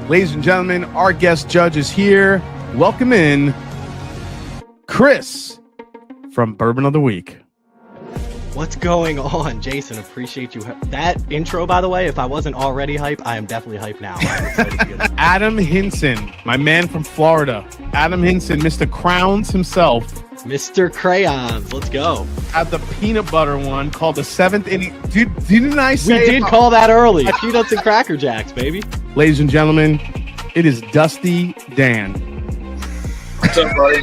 Ladies and gentlemen, our guest judge is here. Welcome in Chris from Bourbon of the Week. What's going on, Jason? Appreciate you. That intro, by the way, if I wasn't already hype, I am definitely hype now. I'm excited to get it. Adam Hinson, my man from Florida. Adam Hinson, Mr. Crowns himself. Mr. Crayons, let's go. At the peanut butter one called the 7th inning. Didn't I say we did call that early? Peanuts and Cracker Jacks, baby. Ladies and gentlemen, it is Dusty Dan. What's up, buddy?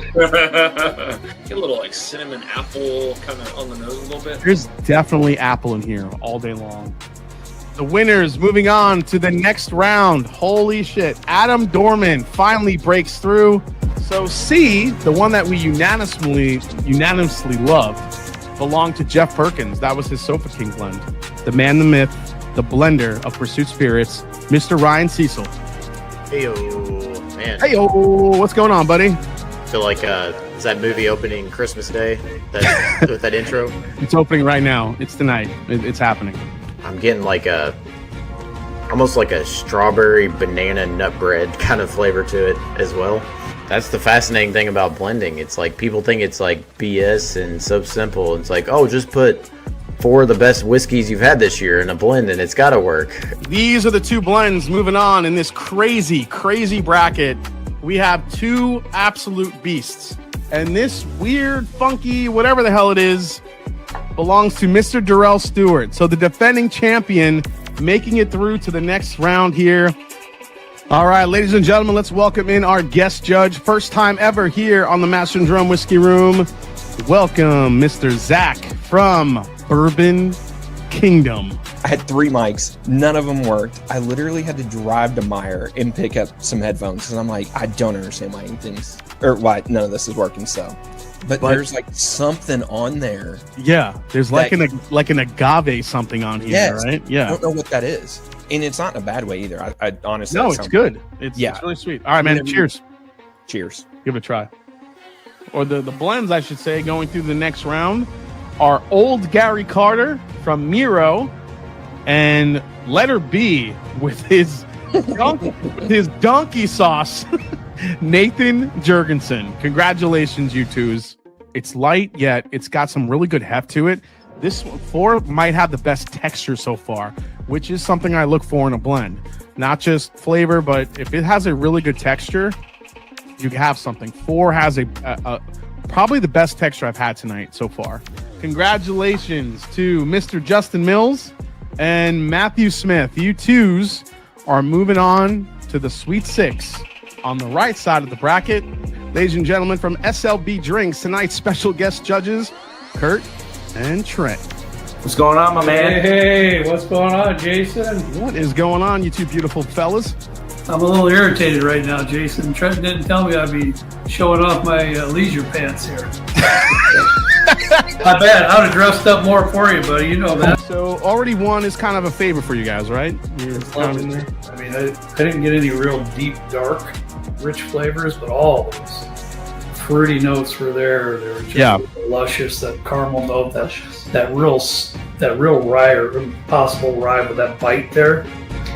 Get a little like cinnamon apple kind of on the nose a little bit. There's definitely apple in here all day long. The winners moving on to the next round. Holy shit. Adam Dorman finally breaks through. So C, the one that we unanimously loved, belonged to Jeff Perkins. That was his Sofa King blend. The man, the myth, the blender of Pursuit Spirits, Mr. Ryan Cecil. Heyo, man. Heyo, what's going on, buddy? Feel like is that movie opening Christmas Day? With that intro? It's opening right now. It's tonight. It's happening. I'm getting like almost like a strawberry banana nut bread kind of flavor to it as well. That's the fascinating thing about blending. It's like people think it's like BS and so simple. It's like, oh, just put 4 of the best whiskeys you've had this year in a blend and it's got to work. These are the 2 blends moving on in this crazy, crazy bracket. We have 2 absolute beasts. And this weird, funky, whatever the hell it is, belongs to Mr. Darrell Stewart. So the defending champion making it through to the next round here. All right, ladies and gentlemen, let's welcome in our guest judge. First time ever here on the Master and Drum Whiskey Room. Welcome, Mr. Zach from Bourbon Kingdom. I had 3 mics. None of them worked. I literally had to drive to Meyer and pick up some headphones because I'm like, I don't understand why anything's or why none of this is working. So, but there's like something on there. Yeah, there's like an agave something on here, yes, right? Yeah, I don't know what that is, and it's not in a bad way either. I honestly, no, it's good. It's really sweet. All right, man. Cheers. Cheers. Give it a try. Or the blends, I should say, going through the next round are Old Gary Carter from Miro and Letter B with his donkey sauce, Nathan Jurgensen. Congratulations, you twos. It's light, yet it's got some really good heft to it. This 4 might have the best texture so far, which is something I look for in a blend. Not just flavor, but if it has a really good texture, you have something. 4 has a probably the best texture I've had tonight so far. Congratulations to Mr. Justin Mills and Matthew Smith. You twos are moving on to the Sweet 6 on the right side of the bracket. Ladies and gentlemen, from SLB Drinks, tonight's special guest judges, Kurt and Trent. What's going on, my man? Hey, what's going on, Jason? What is going on, you 2 beautiful fellas? I'm a little irritated right now, Jason. Trent didn't tell me I'd be showing off my leisure pants here. My bad. I would have dressed up more for you, buddy. You know that. So already 1 is kind of a favor for you guys, right? I mean, I didn't get any real deep, dark, rich flavors, but all those fruity notes were there. They were just luscious. That caramel note, that real rye or possible rye with that bite there.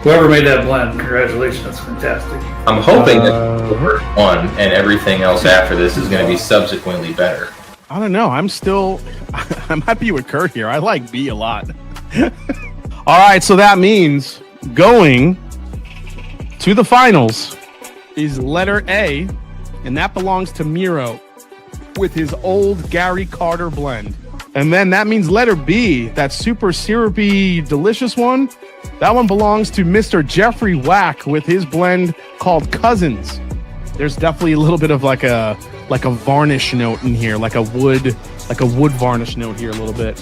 Whoever made that blend, congratulations. That's fantastic. I'm hoping that the first one and everything else after this is going to be subsequently better. I don't know. I'm happy with Kurt here. I like B a lot. All right, so that means going to the finals is letter A, and that belongs to Miro with his Old Gary Carter blend. And then that means letter B, that super syrupy, delicious one, that one belongs to Mr. Jeffrey Wack with his blend called Cousins. There's definitely a little bit of like a varnish note in here, like a wood varnish note here a little bit.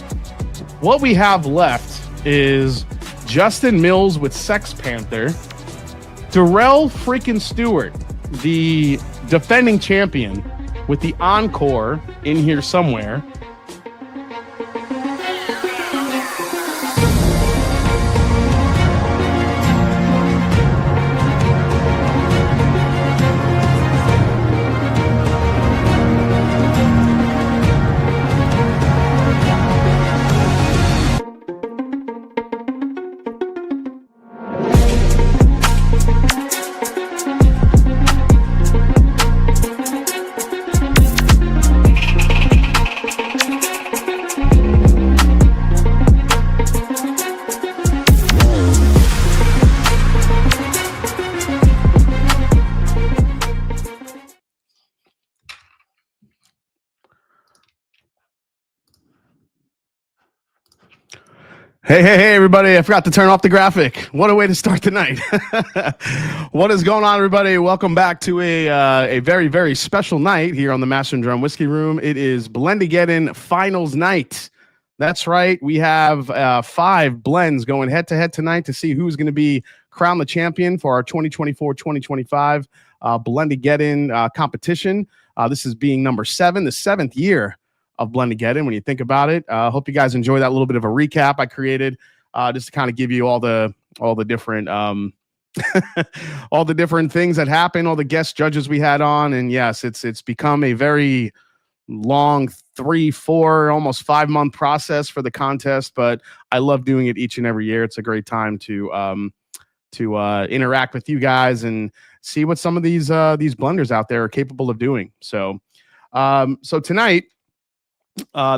What we have left is Justin Mills with Sex Panther, Darrell freaking Stewart, the defending champion, with the Encore in here somewhere. Hey, everybody. I forgot to turn off the graphic. What a way to start the night. What is going on, everybody? Welcome back to a very, very special night here on the Master and Drum Whiskey Room. It is Blendageddon Finals night. That's right. We have 5 blends going head-to-head tonight to see who's going to be crowned the champion for our 2024-2025 Blendageddon competition. This is being number 7, the 7th year of Blendageddon when you think about it. Hope you guys enjoy that little bit of a recap I created just to kind of give you all the different all the different things that happened, all the guest judges we had on. And yes, it's become a very long 3, 4, almost 5-month process for the contest, but I love doing it each and every year. It's a great time to interact with you guys and see what some of these blenders out there are capable of doing. So tonight,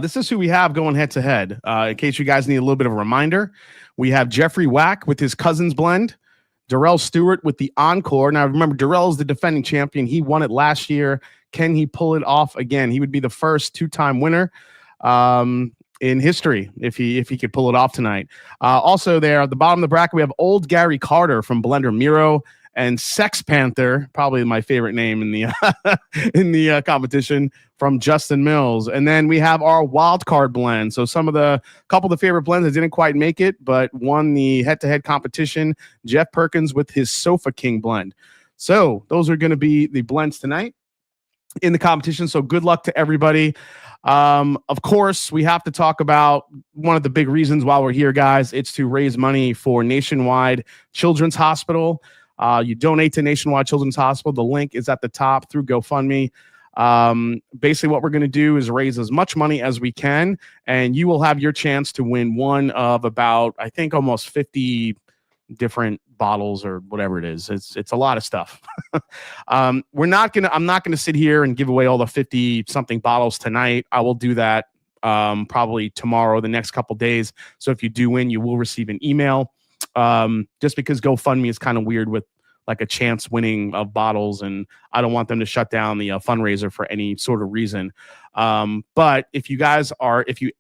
this is who we have going head to head. In case you guys need a little bit of a reminder, we have Jeffrey Wack with his Cousins blend, Darrell Stewart with the Encore. Now, remember, Darrell is the defending champion. He won it last year. Can he pull it off again? He would be the first 2-time winner in history if he could pull it off tonight. Also there at the bottom of the bracket, we have Old Gary Carter from Blender Miro and Sex Panther, probably my favorite name in the competition, from Justin Mills. And then we have our wild card blend. So couple of the favorite blends that didn't quite make it, but won the head-to-head competition. Jeff Perkins with his Sofa King blend. So those are going to be the blends tonight in the competition. So good luck to everybody. Of course, we have to talk about one of the big reasons why we're here, guys. It's to raise money for Nationwide Children's Hospital. You donate to Nationwide Children's Hospital. The link is at the top through GoFundMe. Basically, what we're going to do is raise as much money as we can, and you will have your chance to win one of about, I think, almost 50 different bottles or whatever it is. It's a lot of stuff. I'm not gonna sit here and give away all the 50 something bottles tonight. I will do that probably tomorrow, the next couple days. So if you do win, you will receive an email. Just because GoFundMe is kind of weird with like a chance winning of bottles, and I don't want them to shut down the fundraiser for any sort of reason. But if you're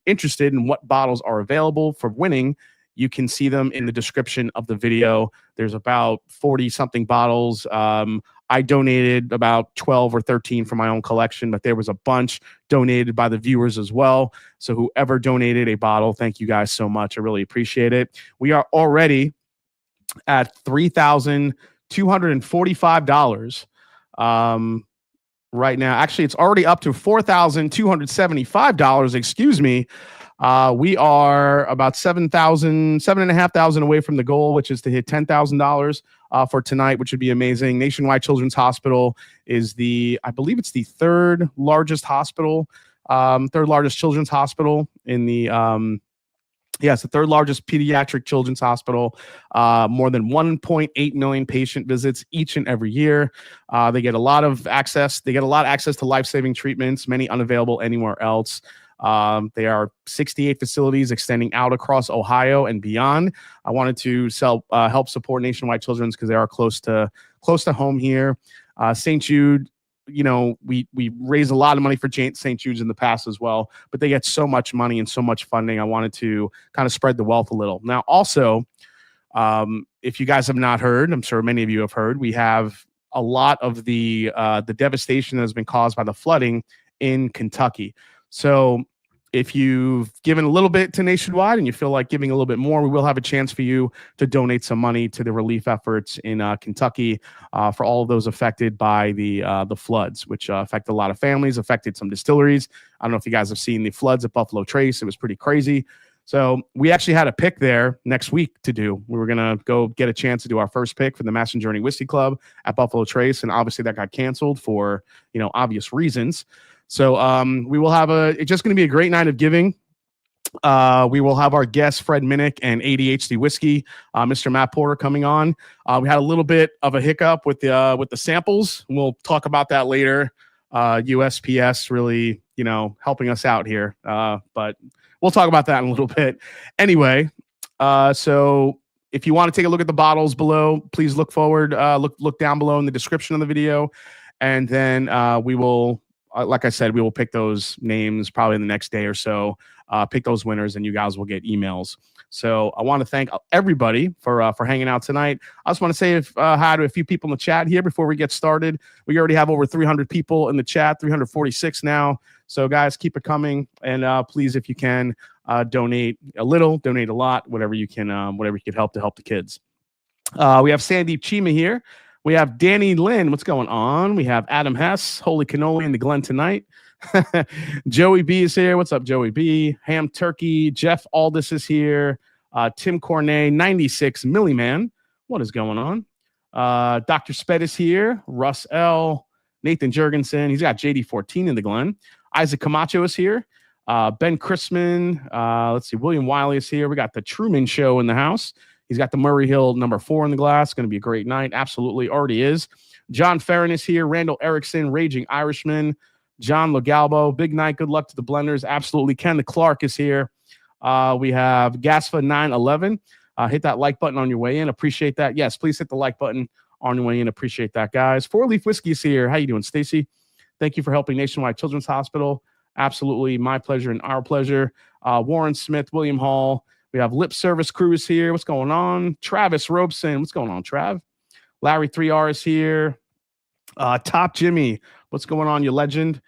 interested in what bottles are available for winning, you can see them in the description of the video. There's about 40 something bottles. I donated about 12 or 13 from my own collection, but there was a bunch donated by the viewers as well. So whoever donated a bottle, thank you guys so much. I really appreciate it. We are already at $3,245 right now. Actually, it's already up to $4,275. Excuse me. We are about $7,500 away from the goal, which is to hit $10,000 for tonight, which would be amazing. Nationwide Children's Hospital is I believe it's the third largest children's hospital in the, it's the third largest pediatric children's hospital. More than 1.8 million patient visits each and every year. They get a lot of access. They get a lot of access to life-saving treatments, many unavailable anywhere else. There are 68 facilities extending out across Ohio and beyond. I wanted to help support Nationwide Children's because they are close to home here. St. Jude, we raised a lot of money for St. Jude's in the past as well, but they get so much money and so much funding. I wanted to kind of spread the wealth a little. Now, also, if you guys have not heard, I'm sure many of you have heard, we have a lot of the devastation that has been caused by the flooding in Kentucky. So if you've given a little bit to Nationwide and you feel like giving a little bit more, we will have a chance for you to donate some money to the relief efforts in Kentucky for all of those affected by the floods, which affected a lot of families, affected some distilleries. I don't know if you guys have seen the floods at Buffalo Trace. It was pretty crazy. So we actually had a pick there next week to do. We were going to go get a chance to do our first pick for the Master and Journey Whiskey Club at Buffalo Trace. And obviously that got canceled for, obvious reasons. So we will have it's just going to be a great night of giving. We will have our guest, Fred Minnick and ADHD Whiskey, Mr. Matt Porter coming on. We had a little bit of a hiccup with the samples. We'll talk about that later. USPS really, helping us out here. But we'll talk about that in a little bit. Anyway, so if you want to take a look at the bottles below, please look forward, look down below in the description of the video. And then we will like I said, we will pick those names probably in the next day or so. Pick those winners, and you guys will get emails. So I want to thank everybody for hanging out tonight. I just want to say hi to a few people in the chat here before we get started. We already have over 300 people in the chat, 346 now. So guys, keep it coming, and please, if you can, donate a little, donate a lot, whatever you can help to help the kids. We have Sandeep Chima here. We have Danny Lynn. What's going on? We have Adam Hess, Holy Cannoli in the Glen tonight. Joey B is here. What's up, Joey B? Ham Turkey. Jeff Aldis is here. Tim Cornet, 96 Milliman. What is going on? Dr. Sped is here. Russ L. Nathan Jurgensen. He's got JD14 in the Glen. Isaac Camacho is here. Ben Chrisman. Let's see. William Wiley is here. We got the Truman Show in the house. He's got the Murray Hill #4 in the glass. Going to be a great night. Absolutely. Already is. John Farron is here. Randall Erickson, Raging Irishman. John Logalbo. Big night. Good luck to the Blenders. Absolutely. Ken Clark is here. We have Gasfa 911. Hit that like button on your way in. Appreciate that. Yes, please hit the like button on your way in. Appreciate that, guys. 4 Leaf Whiskey is here. How you doing, Stacy? Thank you for helping Nationwide Children's Hospital. Absolutely. My pleasure and our pleasure. Warren Smith, William Hall. We have Lip Service Crew is here. What's going on? Travis Robeson. What's going on, Trav? Larry 3R is here. Top Jimmy. What's going on, you legend?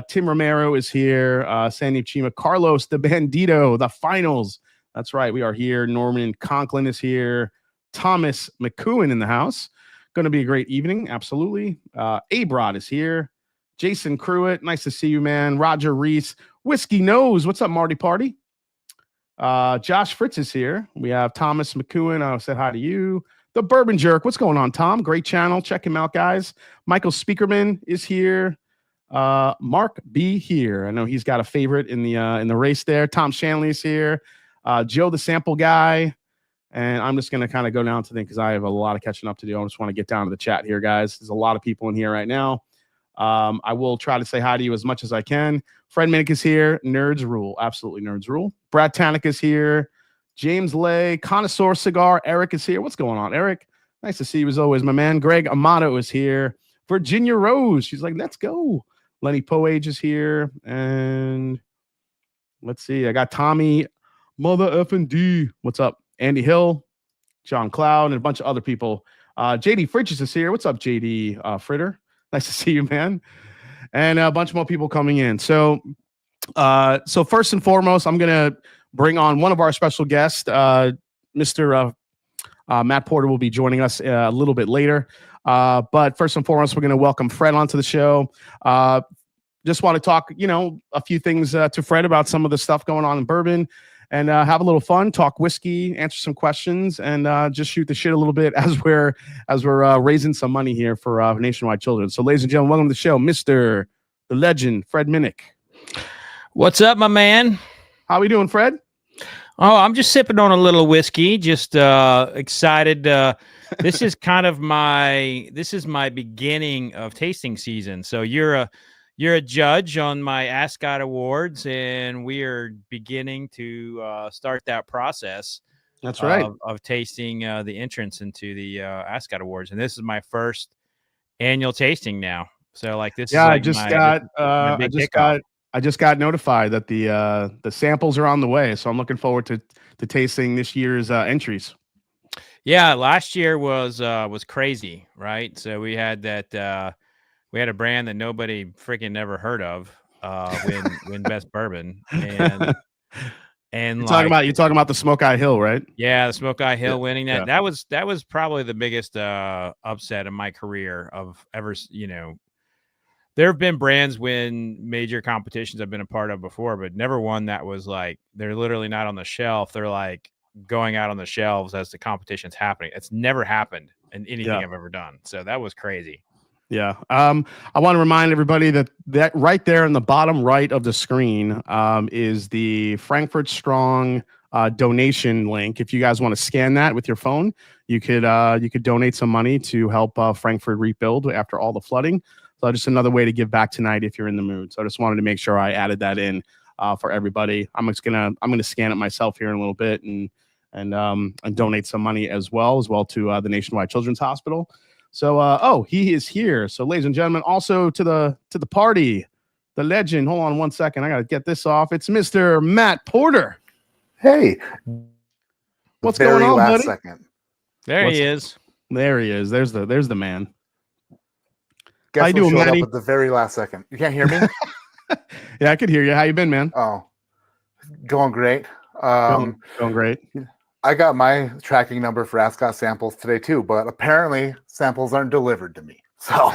Tim Romero is here. Sandy Chima. Carlos the Bandito. The finals. That's right. We are here. Norman Conklin is here. Thomas McCoon in the house. Going to be a great evening. Absolutely. Abrod is here. Jason Cruitt. Nice to see you, man. Roger Reese. Whiskey Nose. What's up, Marty Party? Josh Fritz is here. We have Thomas McCoon. I said hi to you. The Bourbon Jerk. What's going on, Tom? Great channel. Check him out, guys. Michael Speakerman is here. Mark B here. I know he's got a favorite in the race there. Tom Shanley is here. Joe the Sample Guy. And I'm just going to kind of go down to them because I have a lot of catching up to do. I just want to get down to the chat here, guys. There's a lot of people in here right now. I will try to say hi to you as much as I can. Fred Minnick is here. Nerds rule. Absolutely nerds rule. Brad Tannick is here. James Lay. Connoisseur Cigar. Eric is here. What's going on, Eric? Nice to see you as always, my man. Greg Amato is here. Virginia Rose. She's like, let's go. Lenny Poage is here. And let's see. I got Tommy Mother effing D. What's up? Andy Hill. John Cloud. And a bunch of other people. JD Fridges is here. What's up, JD Fritter? Nice to see you, man. And a bunch more people coming in. So first and foremost, I'm going to bring on one of our special guests. Mr. Matt Porter will be joining us a little bit later. But first and foremost, we're going to welcome Fred onto the show. Just want to talk, a few things to Fred about some of the stuff going on in Bourbon. And have a little fun, talk whiskey, answer some questions, and just shoot the shit a little bit as we're raising some money here for Nationwide Children. So, ladies and gentlemen, welcome to the show, Mr. the Legend, Fred Minnick. What's up, my man? How we doing, Fred? Oh, I'm just sipping on a little whiskey. Just excited. This is kind of my beginning of tasting season. So you're a judge on my Ascot Awards, and we are beginning to start that process. That's right. Of tasting the entrance into the Ascot Awards, and this is my first annual tasting now. So, like this. Yeah, is like I just got notified that the samples are on the way, so I'm looking forward to tasting this year's entries. Yeah, last year was crazy, right? So we had that. We had a brand that nobody freaking never heard of win Best Bourbon, and you're talking about the Smoke Eye Hill, right? Yeah, the Smoke Eye Hill winning that. Yeah. That was probably the biggest upset in my career of ever. There have been brands win major competitions I've been a part of before, but never one that was like they're literally not on the shelf. They're like going out on the shelves as the competition's happening. It's never happened in anything I've ever done. So that was crazy. Yeah. I want to remind everybody that right there in the bottom right of the screen is the Frankfurt Strong donation link. If you guys want to scan that with your phone, you could donate some money to help Frankfurt rebuild after all the flooding. So just another way to give back tonight if you're in the mood. So I just wanted to make sure I added that in for everybody. I'm gonna scan it myself here in a little bit and donate some money as well to the Nationwide Children's Hospital. So, he is here. So, ladies and gentlemen, also to the party, the legend. Hold on 1 second. I got to get this off. It's Mr. Matt Porter. Hey, What's going on, buddy? Second. There he is. There he is. There's the man. Guess How you doing, showed up Matty? at the very last second. You can't hear me? Yeah, I could hear you. How you been, man? Oh, going great. Going great. I got my tracking number for Ascot samples today too, but apparently samples aren't delivered to me. So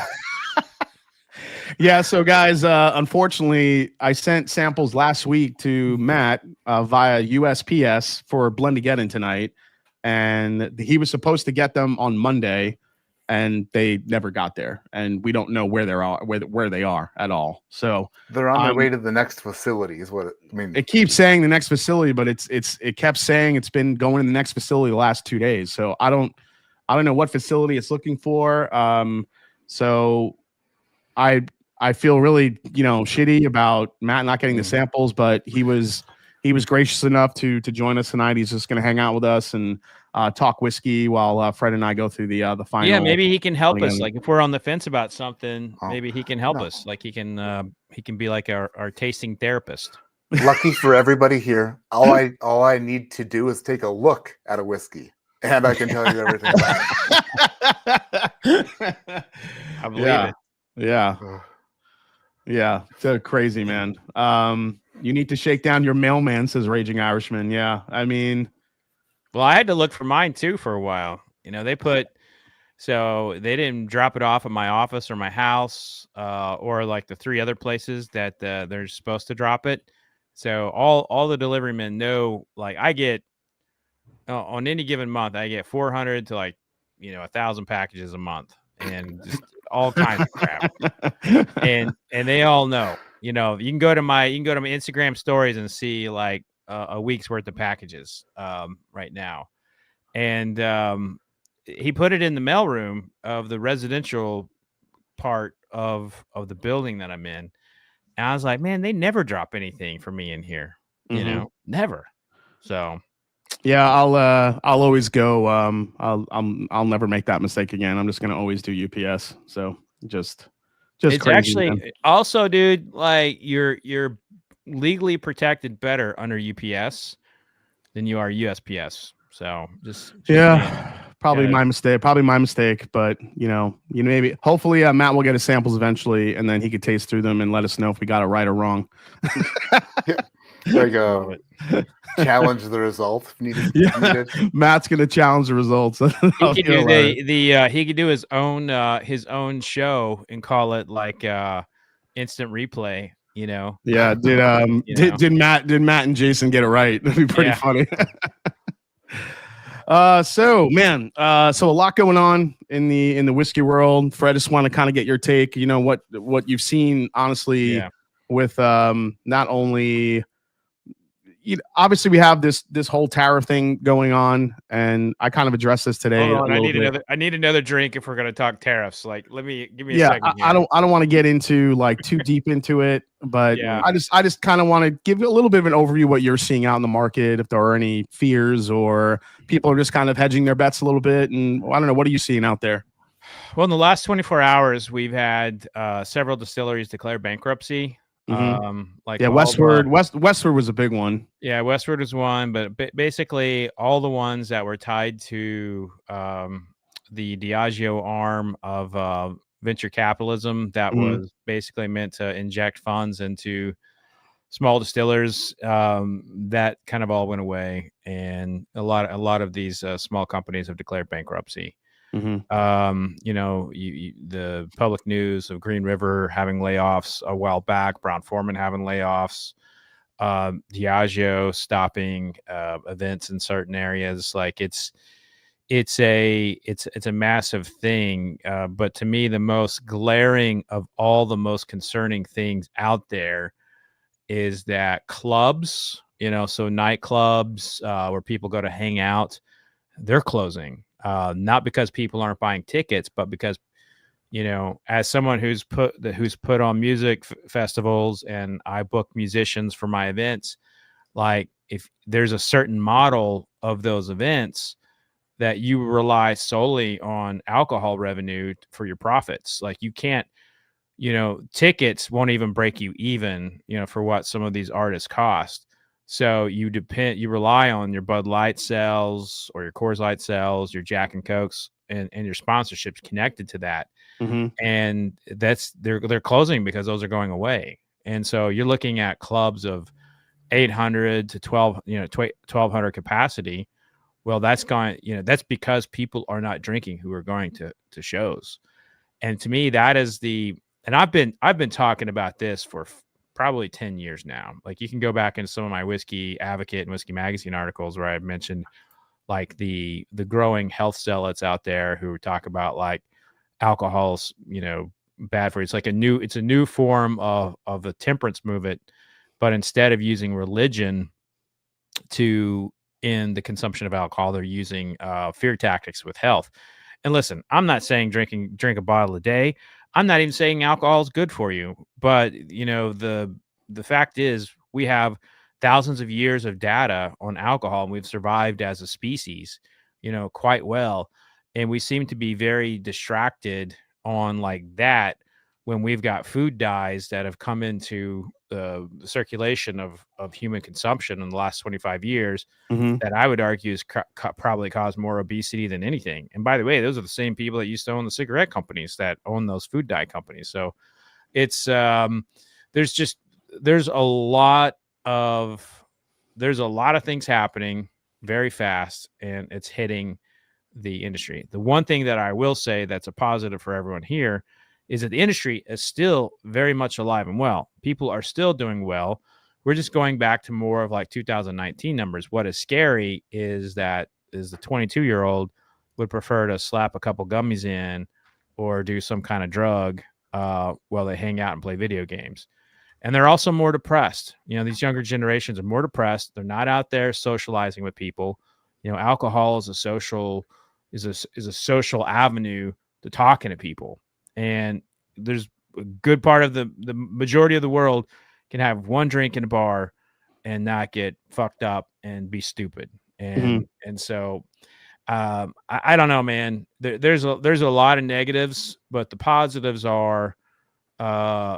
Yeah, so guys, unfortunately, I sent samples last week to Matt via USPS for Blendageddon tonight, and he was supposed to get them on Monday, and they never got there, and we don't know where they are at all. So they're on their way to the next facility, is what I mean. It keeps saying the next facility, but it kept saying it's been going to the next facility the last 2 days. So I don't know what facility it's looking for. So I feel really, shitty about Matt not getting the samples, but he was gracious enough to join us tonight. He's just going to hang out with us and talk whiskey while Fred and I go through the final. Yeah, maybe he can help us. Like if we're on the fence about something, maybe he can help us. Like he can be like our tasting therapist. Lucky for everybody here, all I need to do is take a look at a whiskey, and I can tell you everything about it. I believe it. Yeah. So crazy, man. You need to shake down your mailman, says Raging Irishman. Yeah. I mean, well, I had to look for mine too for a while. So they didn't drop it off at my office or my house, or like the 3 other places that they're supposed to drop it. So all the delivery men know, like I get on any given month, I get 400 to 1,000 packages a month, and just all kinds of crap. and they all know. You can go to my Instagram stories and see like a week's worth of packages right now. And he put it in the mailroom of the residential part of the building that I'm in. And I was like, man, they never drop anything for me in here. Never. So yeah, I'll always go. I'll never make that mistake again. I'm just gonna always do UPS. So just it's crazy, actually man. Also, dude, like you're legally protected better under UPS than you are USPS. So just probably my mistake. But maybe hopefully Matt will get his samples eventually, and then he could taste through them and let us know if we got it right or wrong. Challenge the result. Needed. Matt's gonna challenge the results. He could do he could do his own show and call it like instant replay. Yeah. Did Matt and Jason get it right? That'd be pretty funny. So a lot going on in the whiskey world. Fred, just want to kind of get your take. What you've seen, honestly, with not only. Obviously, we have this whole tariff thing going on, and I kind of addressed this today. I need another drink if we're going to talk tariffs. Like, give me a second. I don't want to get into too deep into it, but I just kind of want to give a little bit of an overview of what you're seeing out in the market, if there are any fears or people are just kind of hedging their bets a little bit, and I don't know, what are you seeing out there? Well, in the last 24 hours, we've had several distilleries declare bankruptcy. Westward was a big one. Yeah, Westward was one, but basically all the ones that were tied to the Diageo arm of venture capitalism that was basically meant to inject funds into small distillers, that kind of all went away, and a lot of these small companies have declared bankruptcy. The public news of Green River having layoffs a while back, Brown-Forman having layoffs, Diageo stopping events in certain areas. Like it's a massive thing. But to me, the most glaring of all the most concerning things out there is that clubs, so nightclubs where people go to hang out, they're closing. Not because people aren't buying tickets, but because, as someone who's put on music festivals and I book musicians for my events, like if there's a certain model of those events that you rely solely on alcohol revenue for your profits, like you can't tickets won't even break you even, for what some of these artists cost. So you rely on your Bud Light sales or your Coors Light sales, your Jack and Cokes, and your sponsorships connected to that. Mhm. And they're closing because those are going away. And so you're looking at clubs of 800 to 1200 capacity. Well, that's going, that's because people are not drinking who are going to shows. And to me, that is and I've been talking about this for probably 10 years now. Like, you can go back into some of my Whiskey Advocate and Whiskey Magazine articles where I've mentioned like the growing health zealots out there who talk about like alcohol's, bad for you. It's like a new form of the temperance movement, but instead of using religion to end the consumption of alcohol, they're using fear tactics with health. And listen, I'm not saying drink a bottle a day. I'm not even saying alcohol is good for you. But the fact is, we have thousands of years of data on alcohol, and we've survived as a species, quite well. And we seem to be very distracted on like that when we've got food dyes that have come into the circulation of human consumption in the last 25 years Mhm. that I would argue is probably caused more obesity than anything. And by the way, those are the same people that used to own the cigarette companies that own those food dye companies. So it's there's a lot of things happening very fast, and it's hitting the industry. The one thing that I will say that's a positive for everyone here is that the industry is still very much alive and well. People are still doing well. We're just going back to more of like 2019 numbers. What is scary is the 22-year-old would prefer to slap a couple gummies in or do some kind of drug while they hang out and play video games. And they're also more depressed. These younger generations are more depressed. They're not out there socializing with people. Alcohol is a social avenue to talking to people. And there's a good part of the majority of the world can have one drink in a bar and not get fucked up and be stupid. And so I don't know, man. There's a lot of negatives, but the positives are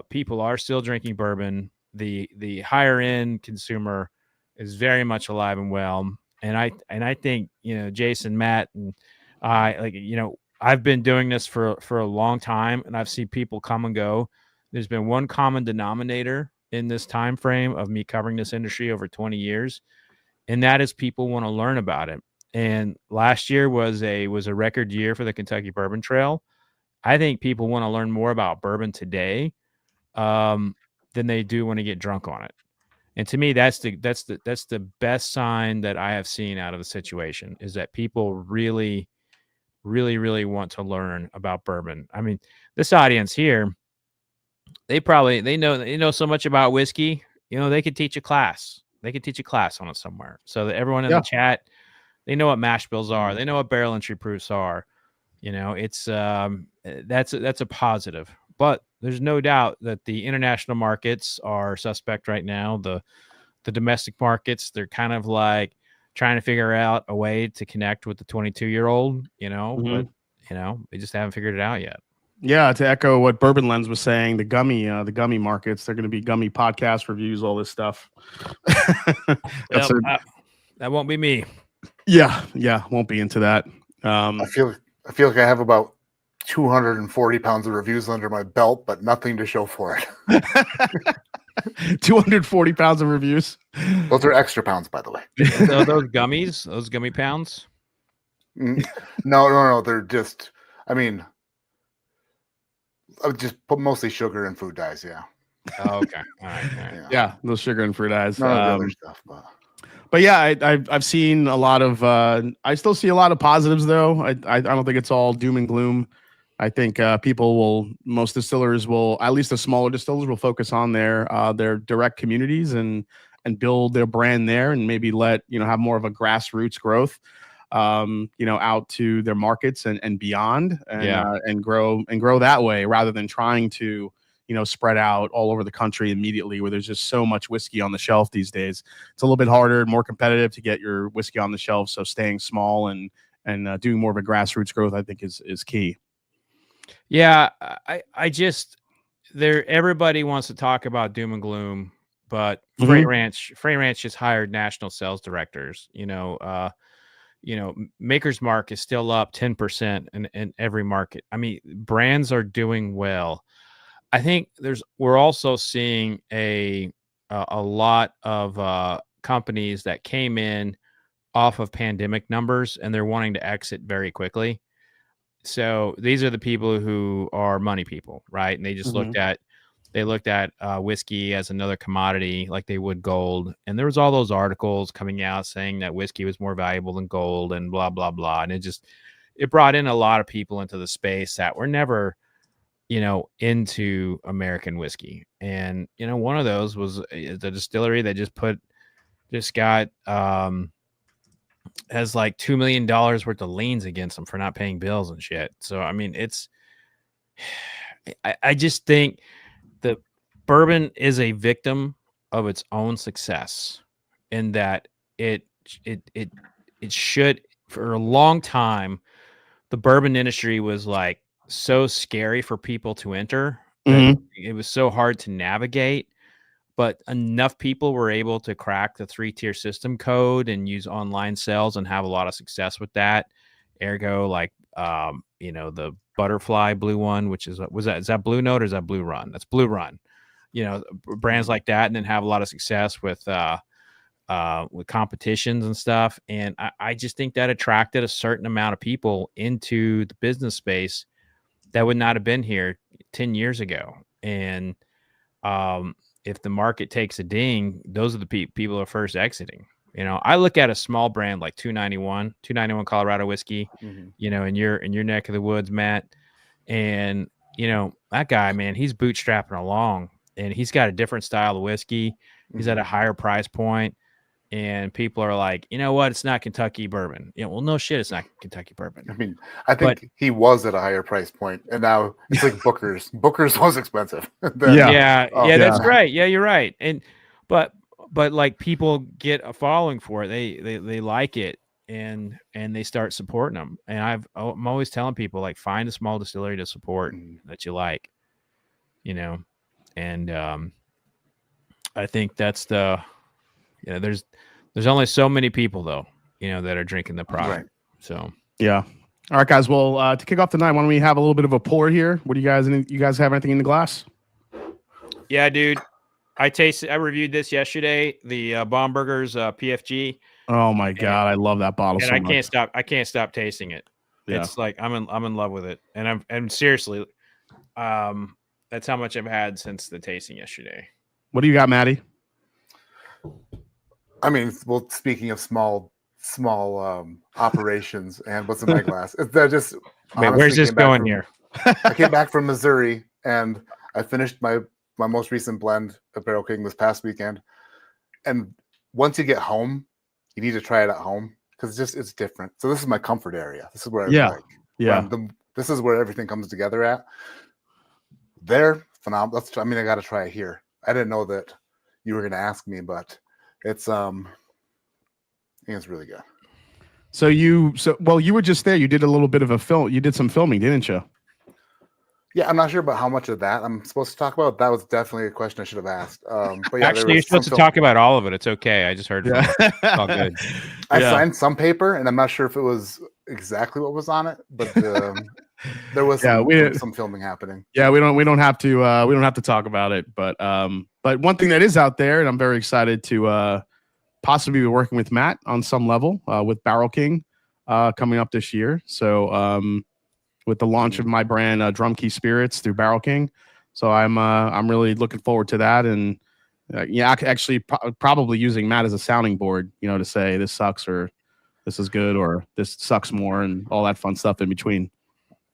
people are still drinking bourbon. The higher end consumer is very much alive and well. And I think, Jason, Matt, and I've been doing this for a long time, and I've seen people come and go. There's been one common denominator in this time frame of me covering this industry over 20 years, and that is people want to learn about it. And last year was a record year for the Kentucky Bourbon Trail. I think people want to learn more about bourbon today than they do when they get drunk on it. And to me, that's the best sign that I have seen out of the situation, is that people really, really, really want to learn about bourbon. I mean, this audience here, they know so much about whiskey. They could teach a class. They could teach a class on it somewhere. So that everyone in the chat, they know what mash bills are. They know what barrel entry proofs are. It's that's a positive. But there's no doubt that the international markets are suspect right now. The domestic markets, they're kind of like trying to figure out a way to connect with the 22-year-old, but they just haven't figured it out yet. Yeah, to echo what Bourbon Lens was saying, the gummy markets, they're going to be gummy podcast reviews, all this stuff. That won't be me. Yeah, won't be into that. I feel like I have about 240 pounds of reviews under my belt, but nothing to show for it. 240 pounds of reviews. Those are extra pounds, by the way. So those gummy pounds? No. They're just, just put mostly sugar and food dyes. Yeah. Oh, okay. All right. Yeah, those sugar and fruit dyes. None of the other stuff, but yeah, I've seen a lot of. I still see a lot of positives, though. I don't think it's all doom and gloom. I think most distillers will, at least the smaller distillers, will focus on their direct communities and build their brand there, and maybe have more of a grassroots growth, out to their markets and beyond, and grow that way, rather than trying to spread out all over the country immediately, where there's just so much whiskey on the shelf these days. It's a little bit harder, more competitive to get your whiskey on the shelf. So staying small and doing more of a grassroots growth, I think, is key. Yeah, I everybody wants to talk about doom and gloom, but Mhm. Freight Ranch just hired national sales directors. Maker's Mark is still up 10% in every market. I mean, brands are doing well. I think we're also seeing a lot of companies that came in off of pandemic numbers and they're wanting to exit very quickly. So these are the people who are money people, right? And they just looked at whiskey as another commodity like they would gold. And there was all those articles coming out saying that whiskey was more valuable than gold and blah, blah, blah. And it brought in a lot of people into the space that were never, into American whiskey. And, one of those was the distillery that just got, has like $2 million worth of liens against them for not paying bills and shit. So, I mean, I just think the bourbon is a victim of its own success in that it should, for a long time, the bourbon industry was like so scary for people to enter that it was so hard to navigate, but enough people were able to crack the 3-tier system code and use online sales and have a lot of success with that. Ergo, like, the butterfly blue one, which is that Blue Note or is that Blue Run? That's Blue Run. Brands like that, and then have a lot of success with competitions and stuff. And I just think that attracted a certain amount of people into the business space that would not have been here 10 years ago. And if the market takes a ding, those are the people who are first exiting. I look at a small brand like 291 Colorado whiskey, in your neck of the woods, Matt. And, that guy, man, he's bootstrapping along and he's got a different style of whiskey. He's at a higher price point. And people are like, you know what? It's not Kentucky bourbon. Well, no shit, it's not Kentucky bourbon. I mean, I think he was at a higher price point, and now it's like Booker's. Booker's was expensive. That's right. Yeah, you're right. And but like people get a following for it. They like it, and they start supporting them. And I'm always telling people, like, find a small distillery to support that you like, And I think that's there's only so many people though, that are drinking the product. Right. So yeah. All right, guys. Well, to kick off the night, why don't we have a little bit of a pour here? What do you guys have anything in the glass? Yeah, dude. I reviewed this yesterday, the Baumburger's PFG. Oh my god, I love that bottle so much. I can't stop tasting it. Yeah. It's like I'm in love with it. And I'm seriously, that's how much I've had since the tasting yesterday. What do you got, Maddie? I mean, well, speaking of small operations and what's in my glass, that just wait, where's this going here? I came back from Missouri and I finished my most recent blend of Barrel King this past weekend. And once you get home, you need to try it at home because it's different. So this is my comfort area. This is where this is where everything comes together at. They're phenomenal. I mean, I got to try it here. I didn't know that you were going to ask me, but it's I think it's really good. So you were just there. You did a little bit of a film. You did some filming, didn't you? Yeah, I'm not sure about how much of that I'm supposed to talk about. That was definitely a question I should have asked. But yeah, actually, you're supposed to talk about all of it. It's okay. I just heard from it. It's all good. I signed some paper, and I'm not sure if it was exactly what was on it, but there was some filming happening. Yeah, we don't have to talk about it, but one thing that is out there, and I'm very excited to possibly be working with Matt on some level with Barrel King coming up this year. So with the launch of my brand Drum Key Spirits through Barrel King, so I'm really looking forward to that, and actually probably using Matt as a sounding board, to say this sucks or this is good or this sucks more and all that fun stuff in between.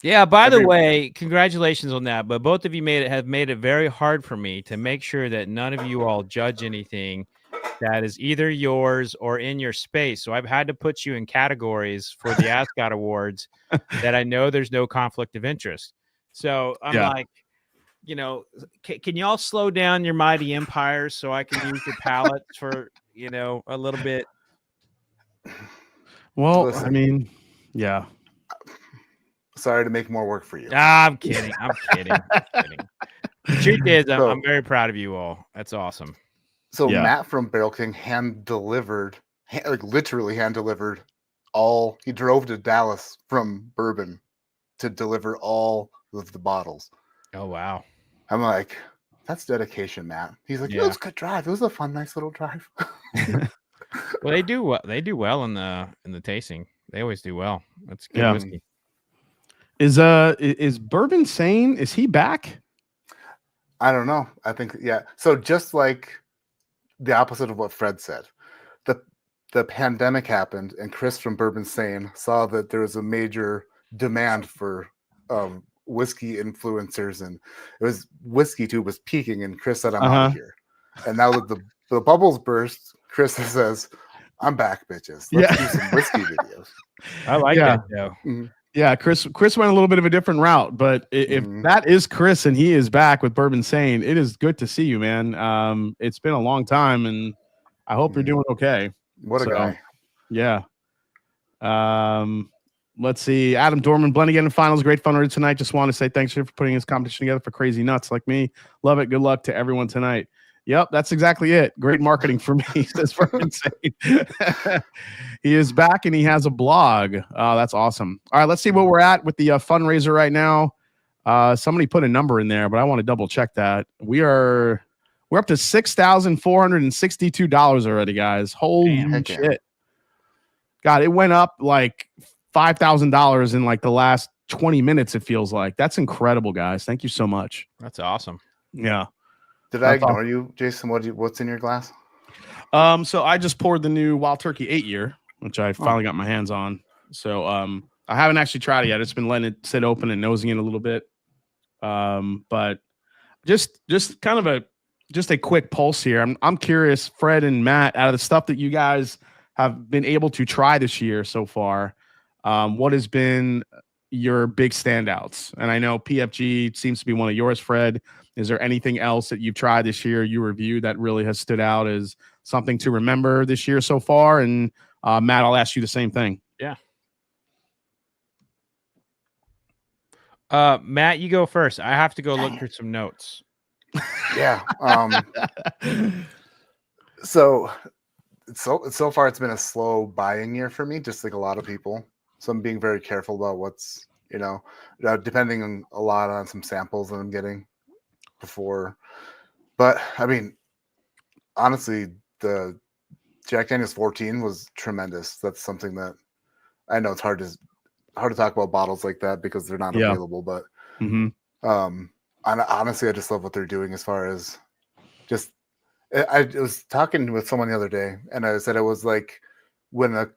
Yeah, by the way, congratulations on that. But both of you have made it very hard for me to make sure that none of you all judge anything that is either yours or in your space. So I've had to put you in categories for the Ascot Awards that I know there's no conflict of interest. So I'm like, can y'all slow down your mighty empires so I can use your palette for, a little bit? Well, listen, I mean, yeah. Sorry to make more work for you. I'm kidding. I'm kidding. The truth is, So- I'm very proud of you all. That's awesome. So Yeah. Matt from Barrel King literally hand delivered all. He drove to Dallas from Bourbon to deliver all of the bottles. Oh wow. I'm like, that's dedication, Matt. He's like, Yeah. it was a good drive. It was a fun, nice little drive. Well, they do well in the tasting. They always do well. That's good Yeah. whiskey. Is Bourbon sane? Is he back? I don't know. I think yeah. So just like the opposite of what Fred said, the pandemic happened, and Chris from Bourbon Sane saw that there was a major demand for whiskey influencers, and it was whiskey tube was peaking, and Chris said, "I'm out of here." And now that the bubbles burst, Chris says, "I'm back, bitches. Let's do some whiskey videos." I like Yeah. that though. Mhm. Yeah, Chris went a little bit of a different route, but if Mhm. that is Chris and he is back with Bourbon Sane, it is good to see you, man. It's been a long time, and I hope you're doing okay. What a So, guy! Yeah. Let's see. Adam Dorman, Blendageddon Finals, great fundraiser tonight. Just want to say thanks for putting this competition together for crazy nuts like me. Love it. Good luck to everyone tonight. Yep, that's exactly it. Great marketing for me, says Bourbon Sane. He is back and he has a blog. That's awesome. All right, let's see where we're at with the fundraiser right now. Somebody put a number in there, but I want to double check that. We're up to $6,462 already, guys. Holy Heck yeah. shit. God, it went up like $5,000 in like the last 20 minutes, it feels like. That's incredible, guys. Thank you so much. That's awesome. Yeah. Did I That's ignore you, Jason? What's in your glass? So I just poured the new Wild Turkey 8-year, which I finally got my hands on. So I haven't actually tried it yet. It's been letting it sit open and nosing it a little bit. But just kind of a quick pulse here. I'm curious, Fred and Matt, out of the stuff that you guys have been able to try this year so far, what has been your big standouts? And I know PFG seems to be one of yours, Fred. Is there anything else that you've tried this year, you reviewed, that really has stood out as something to remember this year so far? And Matt, I'll ask you the same thing. Yeah. Matt, you go first. I have to go look through some notes. Yeah. So far it's been a slow buying year for me, just like a lot of people. So I'm being very careful about what's, depending on a lot on some samples that I'm getting before. But I mean, honestly, the Jack Daniel's 14 was tremendous. That's something that I know it's hard to talk about bottles like that because they're not available, but honestly, I just love what they're doing as far as just. I was talking with someone the other day, and I said it was like when a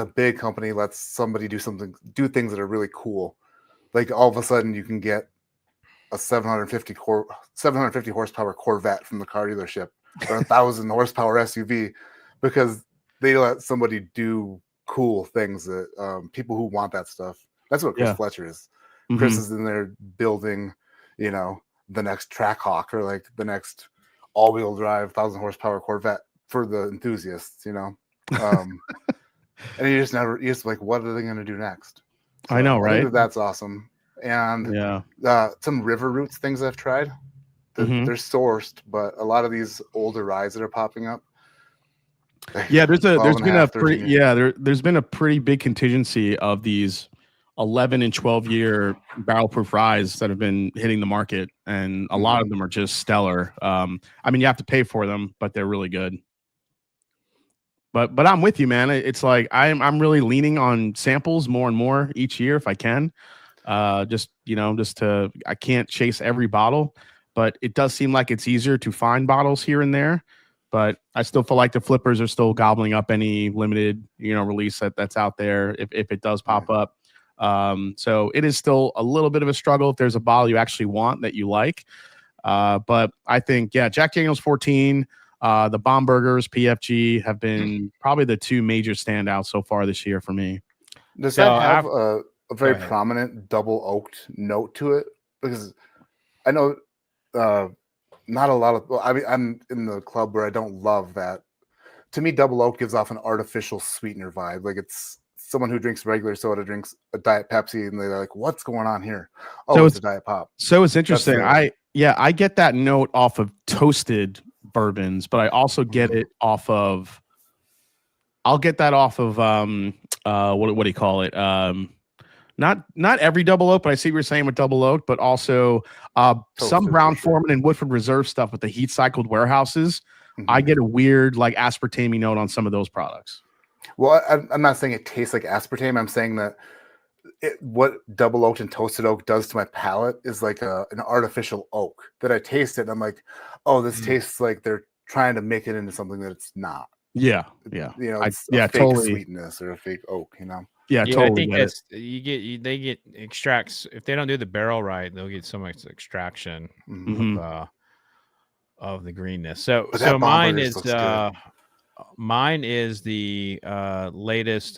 big company lets somebody do things that are really cool. Like all of a sudden, you can get a 750 horsepower Corvette from the car dealership or 1,000 horsepower SUV because they let somebody do cool things that people who want that stuff. That's what Chris Fletcher is. Chris is in there building, the next Trackhawk or like the next all-wheel drive 1,000 horsepower Corvette for the enthusiasts, and you just like, what are they going to do next? So I know, right? I think that's awesome. And some river roots things I've tried. They're sourced, but a lot of these older ryes that are popping up. Yeah, there's been a pretty big contingency of these 11 and 12 year barrel proof ryes that have been hitting the market, and a lot of them are just stellar. I mean, you have to pay for them, but they're really good. But I'm with you, man. It's like I'm really leaning on samples more and more each year if I can. I can't chase every bottle, but it does seem like it's easier to find bottles here and there. But I still feel like the flippers are still gobbling up any limited, release that's out there if it does pop up. So it is still a little bit of a struggle if there's a bottle you actually want that you like. But I think, Jack Daniel's 14, the Bombergers, PFG have been probably the two major standouts so far this year for me. Does that have a very prominent double oaked note to it? Because I know not a lot of, I'm in the club where I don't love that. To me, double oak gives off an artificial sweetener vibe. Like it's someone who drinks regular soda drinks a Diet Pepsi, and they're like, "What's going on here?" Oh, So it's a Diet Pop. So it's interesting. That's I get that note off of toasted bourbons, but I also get it off of. I'll get that off of what do you call it? Not every double oak, but I see what you're saying with double oak, but also some Brown Forman and Woodford Reserve stuff with the heat cycled warehouses. I get a weird like aspartame note on some of those products. Well, I'm not saying it tastes like aspartame. I'm saying that what double oaked and toasted oak does to my palate is like an artificial oak that I taste it. And I'm like, oh, this tastes like they're trying to make it into something that it's not. Yeah. It's a fake totally. Sweetness or a fake oak. Yeah, totally. I think that's they get extracts if they don't do the barrel right, they'll get so much extraction of the greenness. So mine is the latest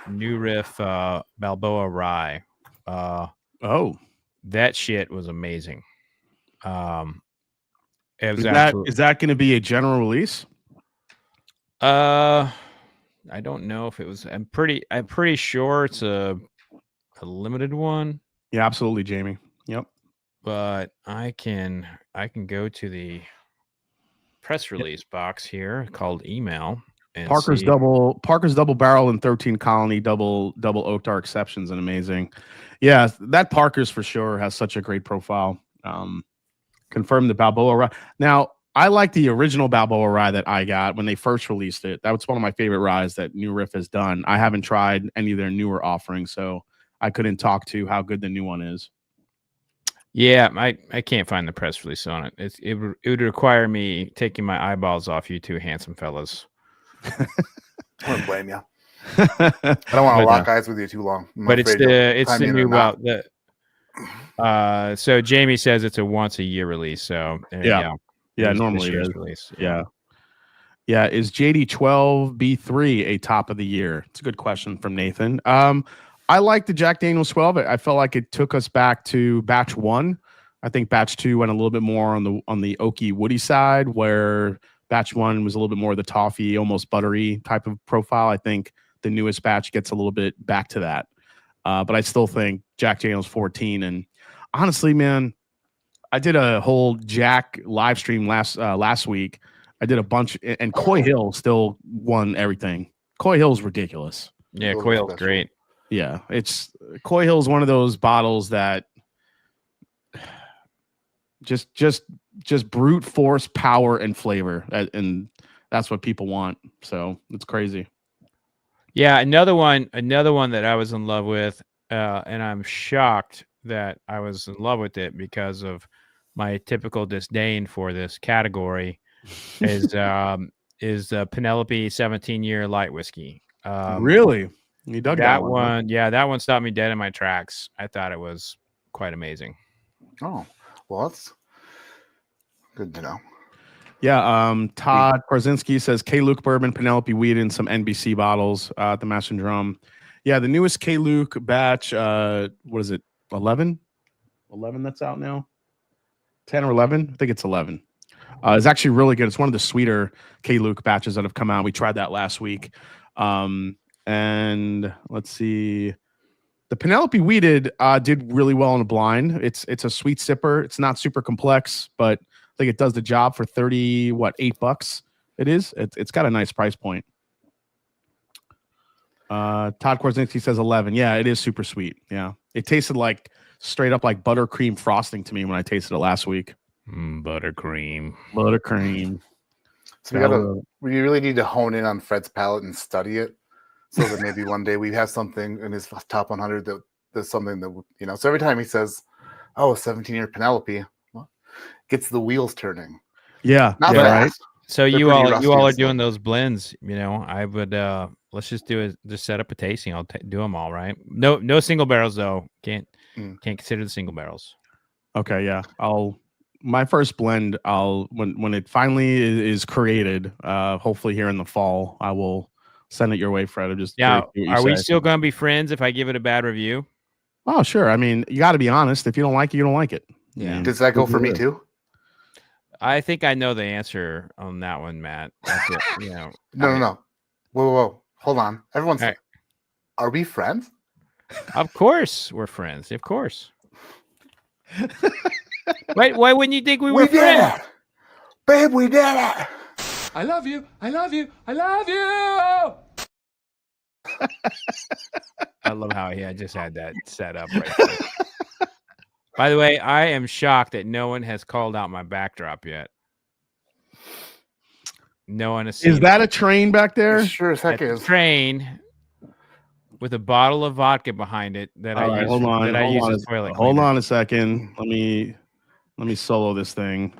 New Riff Balboa Rye. That shit was amazing. It was is that going to be a general release? I don't know if it was. I'm pretty sure it's a limited one. Yeah, absolutely, Jamie. Yep. But I can go to the press release box here called email. And Parker's double barrel and 13 colony double oak dark exceptions and amazing. Yeah, that Parker's for sure has such a great profile. Confirmed the Balboa Rye. Now, I like the original Balboa Rye that I got when they first released it. That was one of my favorite ryes that New Riff has done. I haven't tried any of their newer offerings, so I couldn't talk to how good the new one is. Yeah, I can't find the press release on it. It would require me taking my eyeballs off you two handsome fellas. I don't blame you. I don't want to lock eyes with you too long. But it's the new so Jamie says it's a once a year release. So yeah, normally it is. Release. Yeah. Is JD12 B3 a top of the year? It's a good question from Nathan. I like the Jack Daniel's 12. I felt like it took us back to batch 1. I think batch 2 went a little bit more on the oaky woody side, where batch 1 was a little bit more of the toffee, almost buttery type of profile. I think the newest batch gets a little bit back to that. But I still think Jack Daniel's 14. And honestly, man, I did a whole Jack live stream last week. I did a bunch, and Coy Hill still won everything. Coy Hill's ridiculous. Yeah, Coy Hill's great. Yeah, Coy Hill is one of those bottles that just brute force power and flavor, and that's what people want. So it's crazy. Yeah, another one that I was in love with, and I'm shocked that I was in love with it because of my typical disdain for this category is Penelope 17-year light whiskey. Really? You dug that one? Yeah, that one stopped me dead in my tracks. I thought it was quite amazing. Oh, well, that's good to know. Yeah, Todd Korzinski says K-Luke bourbon, Penelope weed, and some NBC bottles at the Master and Drum. Yeah, the newest K-Luke batch, what is it, 11? 11 that's out now? 10 or 11? I think it's 11. It's actually really good. It's one of the sweeter K-Luke batches that have come out. We tried that last week. And let's see. The Penelope weeded did really well in a blind. It's a sweet sipper. It's not super complex, but I think it does the job for $8. It is. It's got a nice price point. Todd Korzinski says 11. Yeah, it is super sweet. Yeah, it tasted like straight up like buttercream frosting to me when I tasted it last week. Buttercream. So we really need to hone in on Fred's palate and study it, so that maybe one day we have something in his top 100 that's something that So every time he says, "Oh, 17-year Penelope," gets the wheels turning. Yeah, not fast. Right. So you all are doing those blends. I would let's just just set up a tasting. I'll do them all, right? No single barrels though. Can't consider the single barrels. Okay, yeah. My first blend. When it finally is created, hopefully here in the fall, I will send it your way, Fred. Are we still going to be friends if I give it a bad review? Oh, sure. I mean, you got to be honest. If you don't like it, you don't like it. Yeah. Does that go for me too? I think I know the answer on that one, Matt. That's it. No. Whoa. Hold on. Everyone's Are we friends? Of course, we're friends. Of course. Wait, why wouldn't you think we were did friends? it, babe. We did it. I love you. I love you. I love you. I love how I just had that set up right there. By the way, I am shocked that no one has called out my backdrop yet. No one has seen Is that a train back there? It sure as heck That's is. a train with a bottle of vodka behind it that All I right, use. hold on. That I Hold use on, as toilet hold cleaner. on a second. Let me solo this thing.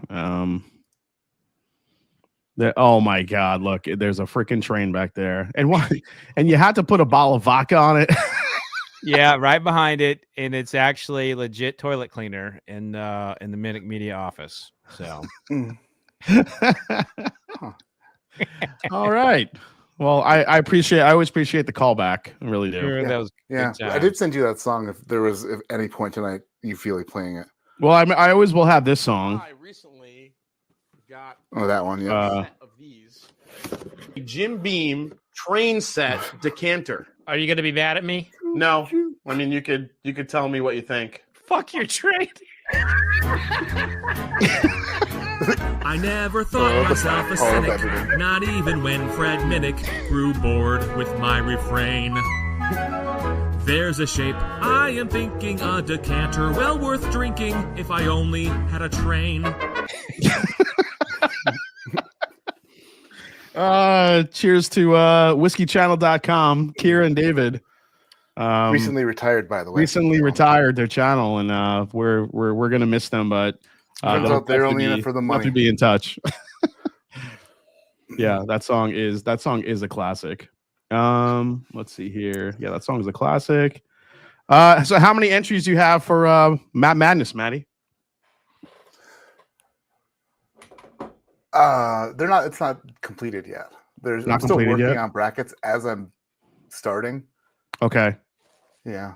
Oh my God! Look, there's a freaking train back there, and what? And you had to put a bottle of vodka on it. Yeah, right behind it, and it's actually legit toilet cleaner in the Minnick Media office. So, all right. Well, I always appreciate the callback. I really do. sure, that was Yeah, good I time. did send you that song. If any point tonight you feel like playing it. Well, I always will have this song. I recently got Oh, that one. Yeah. a set of these. A Jim Beam train set decanter. Are you going to be mad at me? No, I mean you could tell me what you think. Fuck your train. I never thought myself a cynic, not even when Fred Minnick grew bored with my refrain. There's a shape, I am thinking a decanter, well worth drinking if I only had a train. Cheers to whiskeychannel.com. Kira and David. Recently retired, by the way. Recently retired their channel, and we're gonna miss them, but Turns out they're only in it for the money. To be in touch. Yeah, that song is a classic. Let's see here. Yeah, that song is a classic. So how many entries do you have for Matt Madness, Maddie? They're not. It's not completed yet. I'm still working on brackets as I'm starting. Okay. Yeah.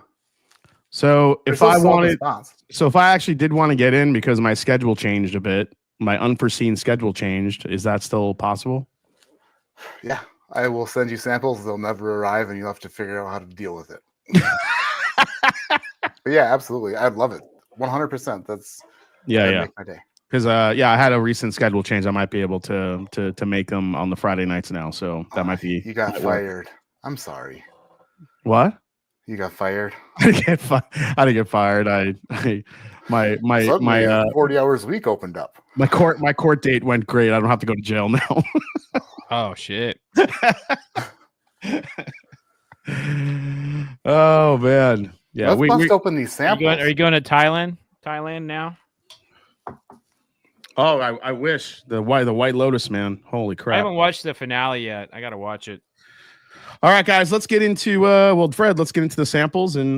So if There's I still wanted, response. so if I actually did want to get in because my schedule changed a bit, my unforeseen schedule changed, is that still possible? Yeah, I will send you samples. They'll never arrive, and you'll have to figure out how to deal with it. But yeah, absolutely. I'd love it. 100%. That'd make my day. Because I had a recent schedule change. I might be able to make them on the Friday nights now. So that might be. You got fired. I'm sorry. What? You got fired. I didn't get fired. My 40 hours a week opened up. My court date went great. I don't have to go to jail now. Oh shit. Oh man. Yeah, Let's bust open these samples. Are you going to Thailand? Thailand now? Oh, I wish the White Lotus, man. Holy I crap! haven't watched the finale yet. I got to watch it. All right, guys, let's get into Fred, let's get into the samples, and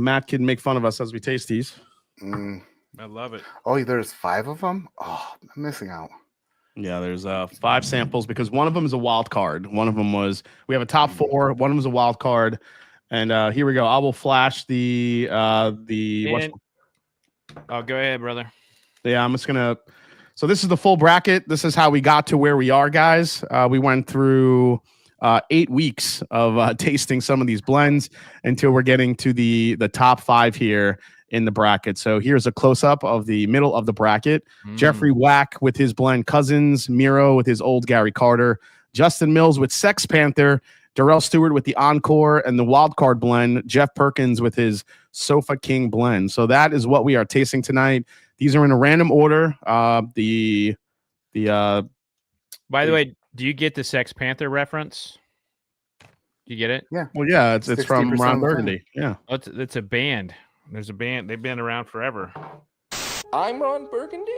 Matt can make fun of us as we taste these. I love it. Oh, there's 5 of them. Oh, I'm missing out. Yeah, there's 5 samples because one of them is a wild card. One of them we have a top 4. One of them is a wild card, and here we go. I will flash the. Oh, go ahead, brother. Yeah, I'm just gonna. So this is the full bracket. This is how we got to where we are, guys. We went through 8 weeks of tasting some of these blends until we're getting to the top 5 here in the bracket. So here's a close-up of the middle of the bracket. Jeffrey Wack with his blend Cousins, Miro with his Old Gary Carter, Justin Mills with Sex Panther, Darrell Stewart with the Encore and the Wild Card blend, Jeff Perkins with his Sofa King blend. So that is what we are tasting tonight. These are in a random order. By the way, do you get the Sex Panther reference? Do you get it? Yeah. Well, yeah, it's from Ron Burgundy. Yeah. It's a band. There's a band. They've been around forever. I'm Ron Burgundy?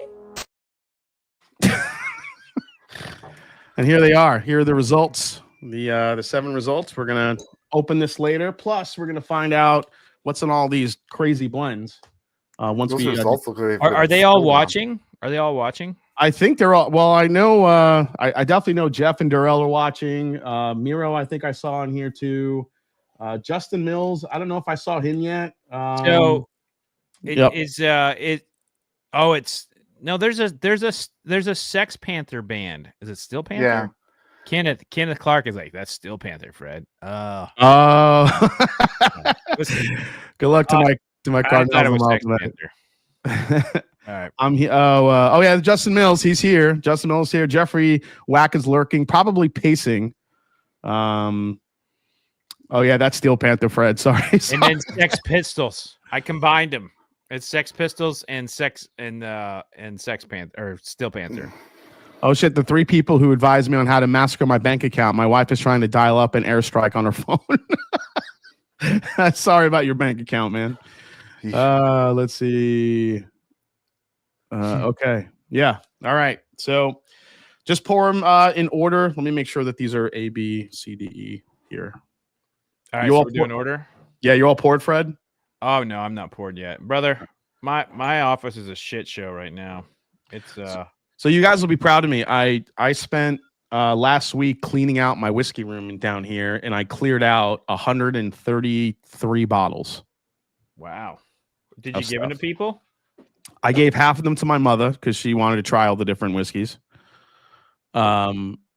And here they are. Here are the results. The 7 results. We're gonna open this later. Plus, we're gonna find out what's in all these crazy blends. Once Those we results look really are they all watching? Are they all watching? I think they're all. Well, I know. I definitely know Jeff and Darrell are watching. Miro, I think I saw on here too. Justin Mills. I don't know if I saw him yet. So it's there's a Sex Panther band. Is it still Panther? Yeah. Kenneth Clark is like, that's Steel Panther, Fred. Oh. Listen, Good luck to my I thought it Cardinals. was I'm Sex off Panther. All right. I'm here. Oh yeah, Justin Mills. He's here. Justin Mills here. Jeffrey Wack is lurking, probably pacing. Oh yeah, that's Steel Panther, Fred. Sorry. And then Sex Pistols. I combined them. It's Sex Pistols and Sex Panther or Steel Panther. Oh shit! The 3 people who advised me on how to massacre my bank account. My wife is trying to dial up an airstrike on her phone. Sorry about your bank account, man. Let's see. Okay. Yeah. All right. So just pour them in order. Let me make sure that these are A, B, C, D, E here. All right. You So all we're doing order. Yeah, you're all poured, Fred. Oh no, I'm not poured yet, brother. My office is a shit show right now. It's So you guys will be proud of me. I spent last week cleaning out my whiskey room down here, and I cleared out 133 bottles. Wow. Did you give them to people? I gave half of them to my mother because she wanted to try all the different whiskeys.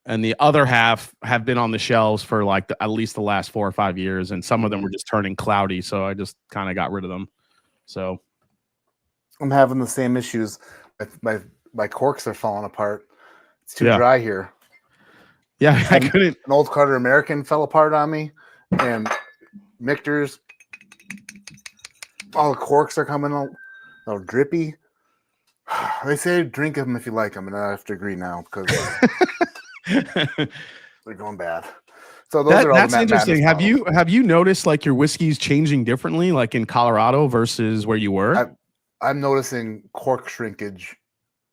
And the other half have been on the shelves for like at least the last 4 or 5 years, and some of them were just turning cloudy, so I just kind of got rid of them. So I'm having the same issues. My corks are falling apart. It's too dry here. Yeah, I couldn't. An old Carter American fell apart on me, and Michter's. All the corks are coming out, all drippy. They say drink them if you like them, and I have to agree now because they're going bad. So those are all that's the interesting. Have you noticed like your whiskey's changing differently, like in Colorado versus where you were? I'm noticing cork shrinkage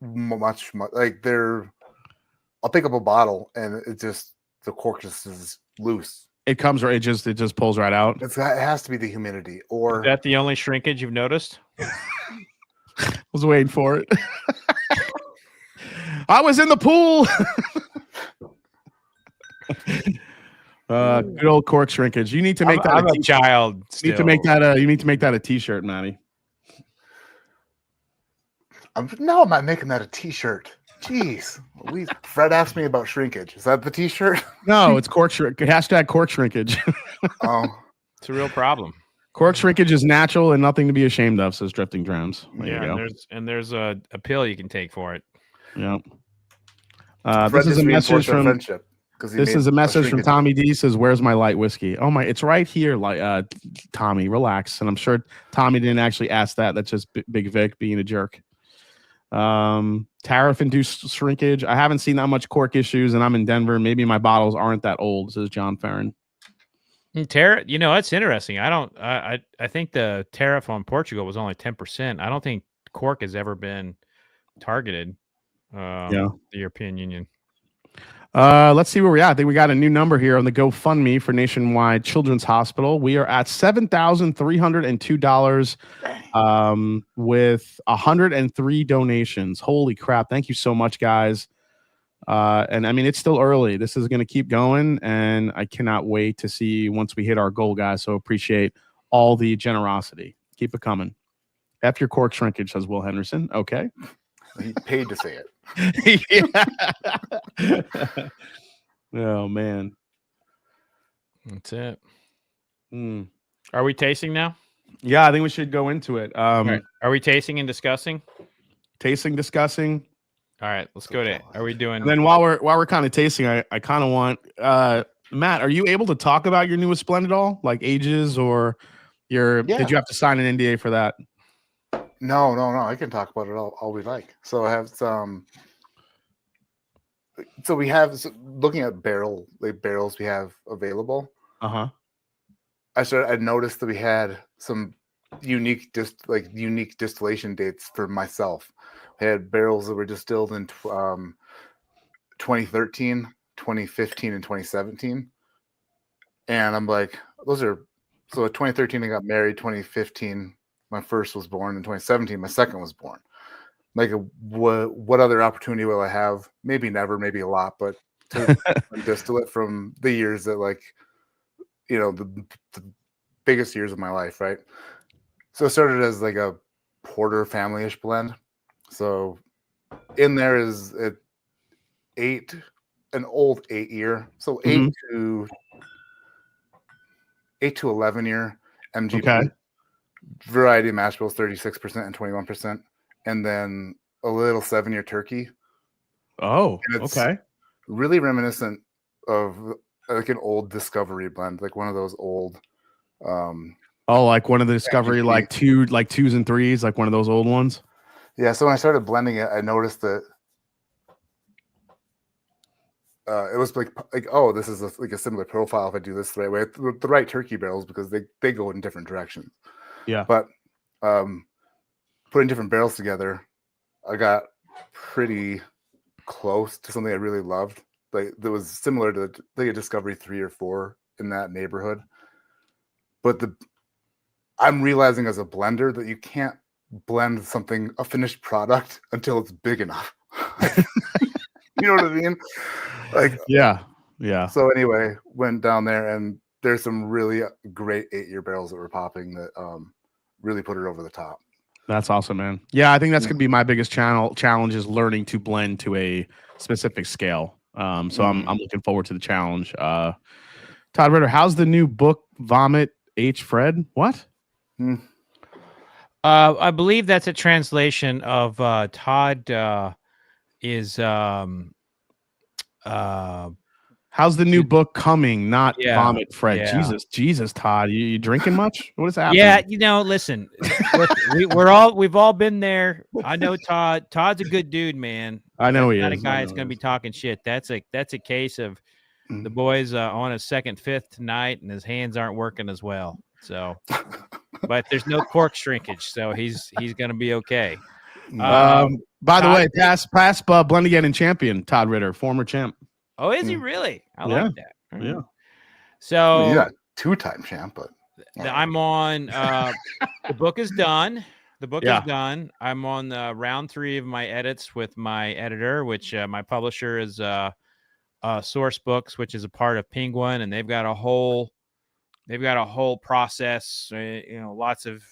much like I'll pick up a bottle and the cork just is loose. It comes right. It just pulls right out. It has to be the humidity, or is that the only shrinkage you've noticed? I was waiting for it. I was in the pool. Good old cork shrinkage. You need to make that. I'm a child. You need to make that. You need to make that a T-shirt, Matty. I'm not making that a T-shirt. Jeez, Fred asked me about shrinkage. Is that the T-shirt? No, it's cork shrinkage. Hashtag cork shrinkage. Oh, it's a real problem. Cork shrinkage is natural and nothing to be ashamed of, says Drifting Drams. There you go. There's a pill you can take for it. Yeah. This is a message from. This is a message from Tommy D. Says, "Where's my light whiskey?" Oh my, it's right here. Like, Tommy, relax. And I'm sure Tommy didn't actually ask that. That's just Big Vic being a jerk. Tariff-induced shrinkage. I haven't seen that much cork issues, and I'm in Denver. Maybe my bottles aren't that old, says John Farron. Tariff, that's interesting. I think the tariff on Portugal was only 10%. I don't think cork has ever been targeted. The European Union. Let's see where we're at. I think we got a new number here on the GoFundMe for Nationwide Children's Hospital. We are at $7,302 with 103 donations. Holy crap. Thank you so much, guys. And I mean, it's still early. This is going to keep going, and I cannot wait to see once we hit our goal, guys. So appreciate all the generosity. Keep it coming. F your cork shrinkage, says Will Henderson. Okay. He paid to say it. Oh man, that's it. Are we tasting now? Yeah, I think we should go into it. Right. Are we tasting and discussing? Discussing. All right, let's go to it. Are we doing? And then while we're kind of tasting, I kind of want Matt. Are you able to talk about your newest blend at all, like ages or your? Yeah. Did you have to sign an NDA for that? No. I can talk about it all we like. So I have some. So we have looking at barrels we have available. I noticed that we had some unique distillation dates for myself. We had barrels that were distilled in 2013, 2015, and 2017. And I'm like, those are so. At 2013, I got married. 2015, my first was born. In 2017, my second was born. Like, what other opportunity will I have? Maybe never, maybe a lot, but to distill it from the years that, like, the biggest years of my life, right? So it started as like a porter family-ish blend. So in there is 8 an old 8-year, so Mhm. 8 to 11 year MGP. Okay. Variety of mash bills 36% and 21%, and then a little 7-year turkey. Oh, And it's okay. really reminiscent of like an old Discovery blend, like one of those old. Oh, like one of the Discovery, MGP. like 2s and 3s, like one of those old ones. Yeah. So when I started blending it, I noticed that it was like oh, this is like a similar profile if I do this the right way, the right turkey barrels, because they go in different directions. Yeah. But putting different barrels together, I got pretty close to something I really loved. Like that was similar to like a Discovery 3 or 4 in that neighborhood. But I'm realizing as a blender that you can't blend a finished product until it's big enough. You know what I mean? Like yeah. So anyway, went down there and there's some really great 8-year barrels that were popping that really put it over the top. That's awesome, man. Yeah, I think that's gonna be my biggest challenge is learning to blend to a specific scale. So I'm looking forward to the challenge. Todd Ritter, how's the new book Vomit H Fred? What? I believe that's a translation of Todd is how's the new book coming? Not Yeah, Vomit Fred. yeah. Jesus, Todd. You drinking much? What is happening? Yeah, you know, listen, look, we've all been there. I know Todd. Todd's a good dude, man. I know he Not is. a guy that's gonna be talking shit. That's a case of the boy's on his second fifth tonight, and his hands aren't working as well. So, but there's no cork shrinkage, so he's gonna be okay. By the Todd- way, past Blendageddon champion Todd Ritter, former champ. Oh, is he really? I Yeah. like that. All right. Yeah. So Yeah, 2-time champ, but I'm on. The book is done. The book Yeah. is done. I'm on round 3 of my edits with my editor, which my publisher is Source Books, which is a part of Penguin, and they've got a whole process. Lots of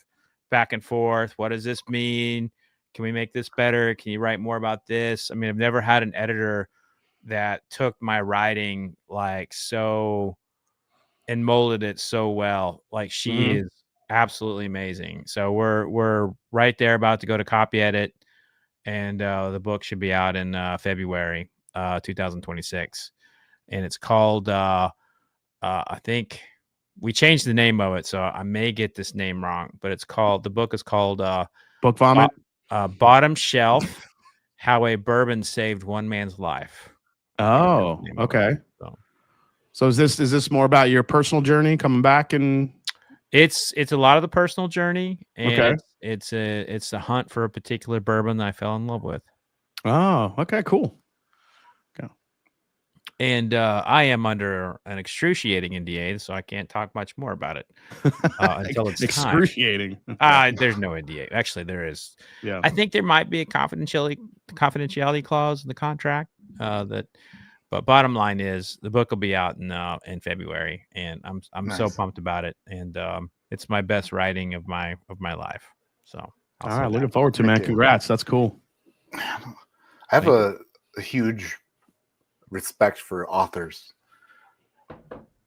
back and forth. What does this mean? Can we make this better? Can you write more about this? I mean, I've never had an editor that took my writing like so and molded it so well. Like she is absolutely amazing. So we're right there about to go to copy edit, and the book should be out in February 2026, and it's called I think we changed the name of it, so I may get this name wrong, but the book is called Book Vomit. Bottom Shelf: How a Bourbon Saved One Man's Life. Oh, okay. So is this more about your personal journey coming back? And it's a lot of the personal journey, and Okay. it's a hunt for a particular bourbon that I fell in love with. Oh, okay, cool. And I am under an excruciating NDA, so I can't talk much more about it until it's excruciating. time. There's no NDA. Actually, there is. Yeah. I think there might be a confidentiality clause in the contract but bottom line is the book will be out in February, and I'm so Nice. pumped about it, and it's my best writing of my life. So All right, looking forward to it, man. Thank you. Congrats. That's cool. I have a huge respect for authors.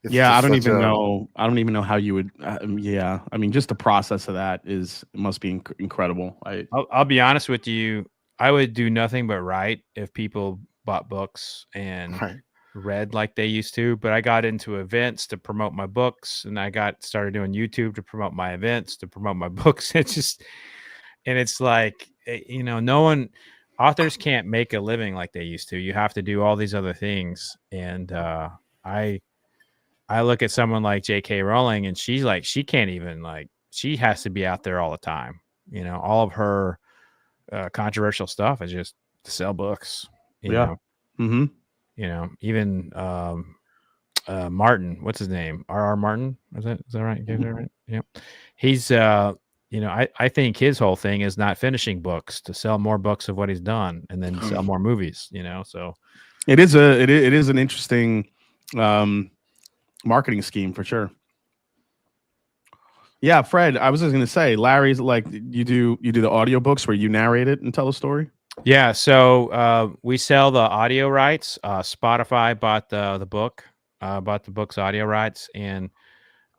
It's Yeah, I just don't such even a- know. I don't even know how you would. Yeah, I mean, just the process of that must be incredible. I'll be honest with you. I would do nothing but write if people bought books and Right. read like they used to. But I got into events to promote my books, and I started doing YouTube to promote my events, to promote my books. It's like, authors can't make a living like they used to. You have to do all these other things. And I look at someone like J.K. Rowling, and she can't even she has to be out there all the time. All of her controversial stuff is just to sell books. Yeah. Mm-hmm. Even Martin, what's his name? R.R. Martin. Is that right? Is that right? Yeah. He's I think his whole thing is not finishing books, to sell more books of what he's done and then sell more movies, so It is an interesting marketing scheme for sure. Yeah, Fred, I was just gonna say, Larry's like, you do the audiobooks where you narrate it and tell the story. Yeah, so we sell the audio rights. Spotify bought the book, bought the book's audio rights, and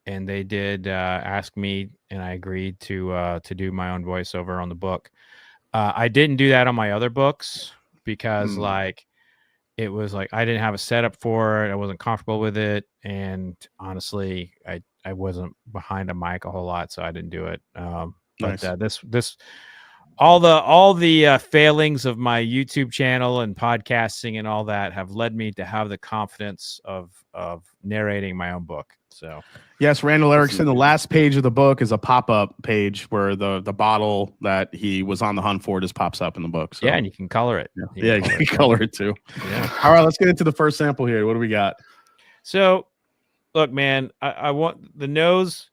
they did ask me, and I agreed to do my own voiceover on the book. I didn't do that on my other books because like it was like I didn't have a setup for it. I wasn't comfortable with it, and honestly, I wasn't behind a mic a whole lot, so I didn't do it. Nice. But this all the failings of my YouTube channel and podcasting and all that have led me to have the confidence of narrating my own book. So yes, Randall Erickson, the last page of the book is a pop-up page where the bottle that he was on the hunt for just pops up in the book. So. Yeah, and you can color it. Yeah, you can color it too. Yeah. All right, let's get into the first sample here. What do we got? So look, man, I want the nose.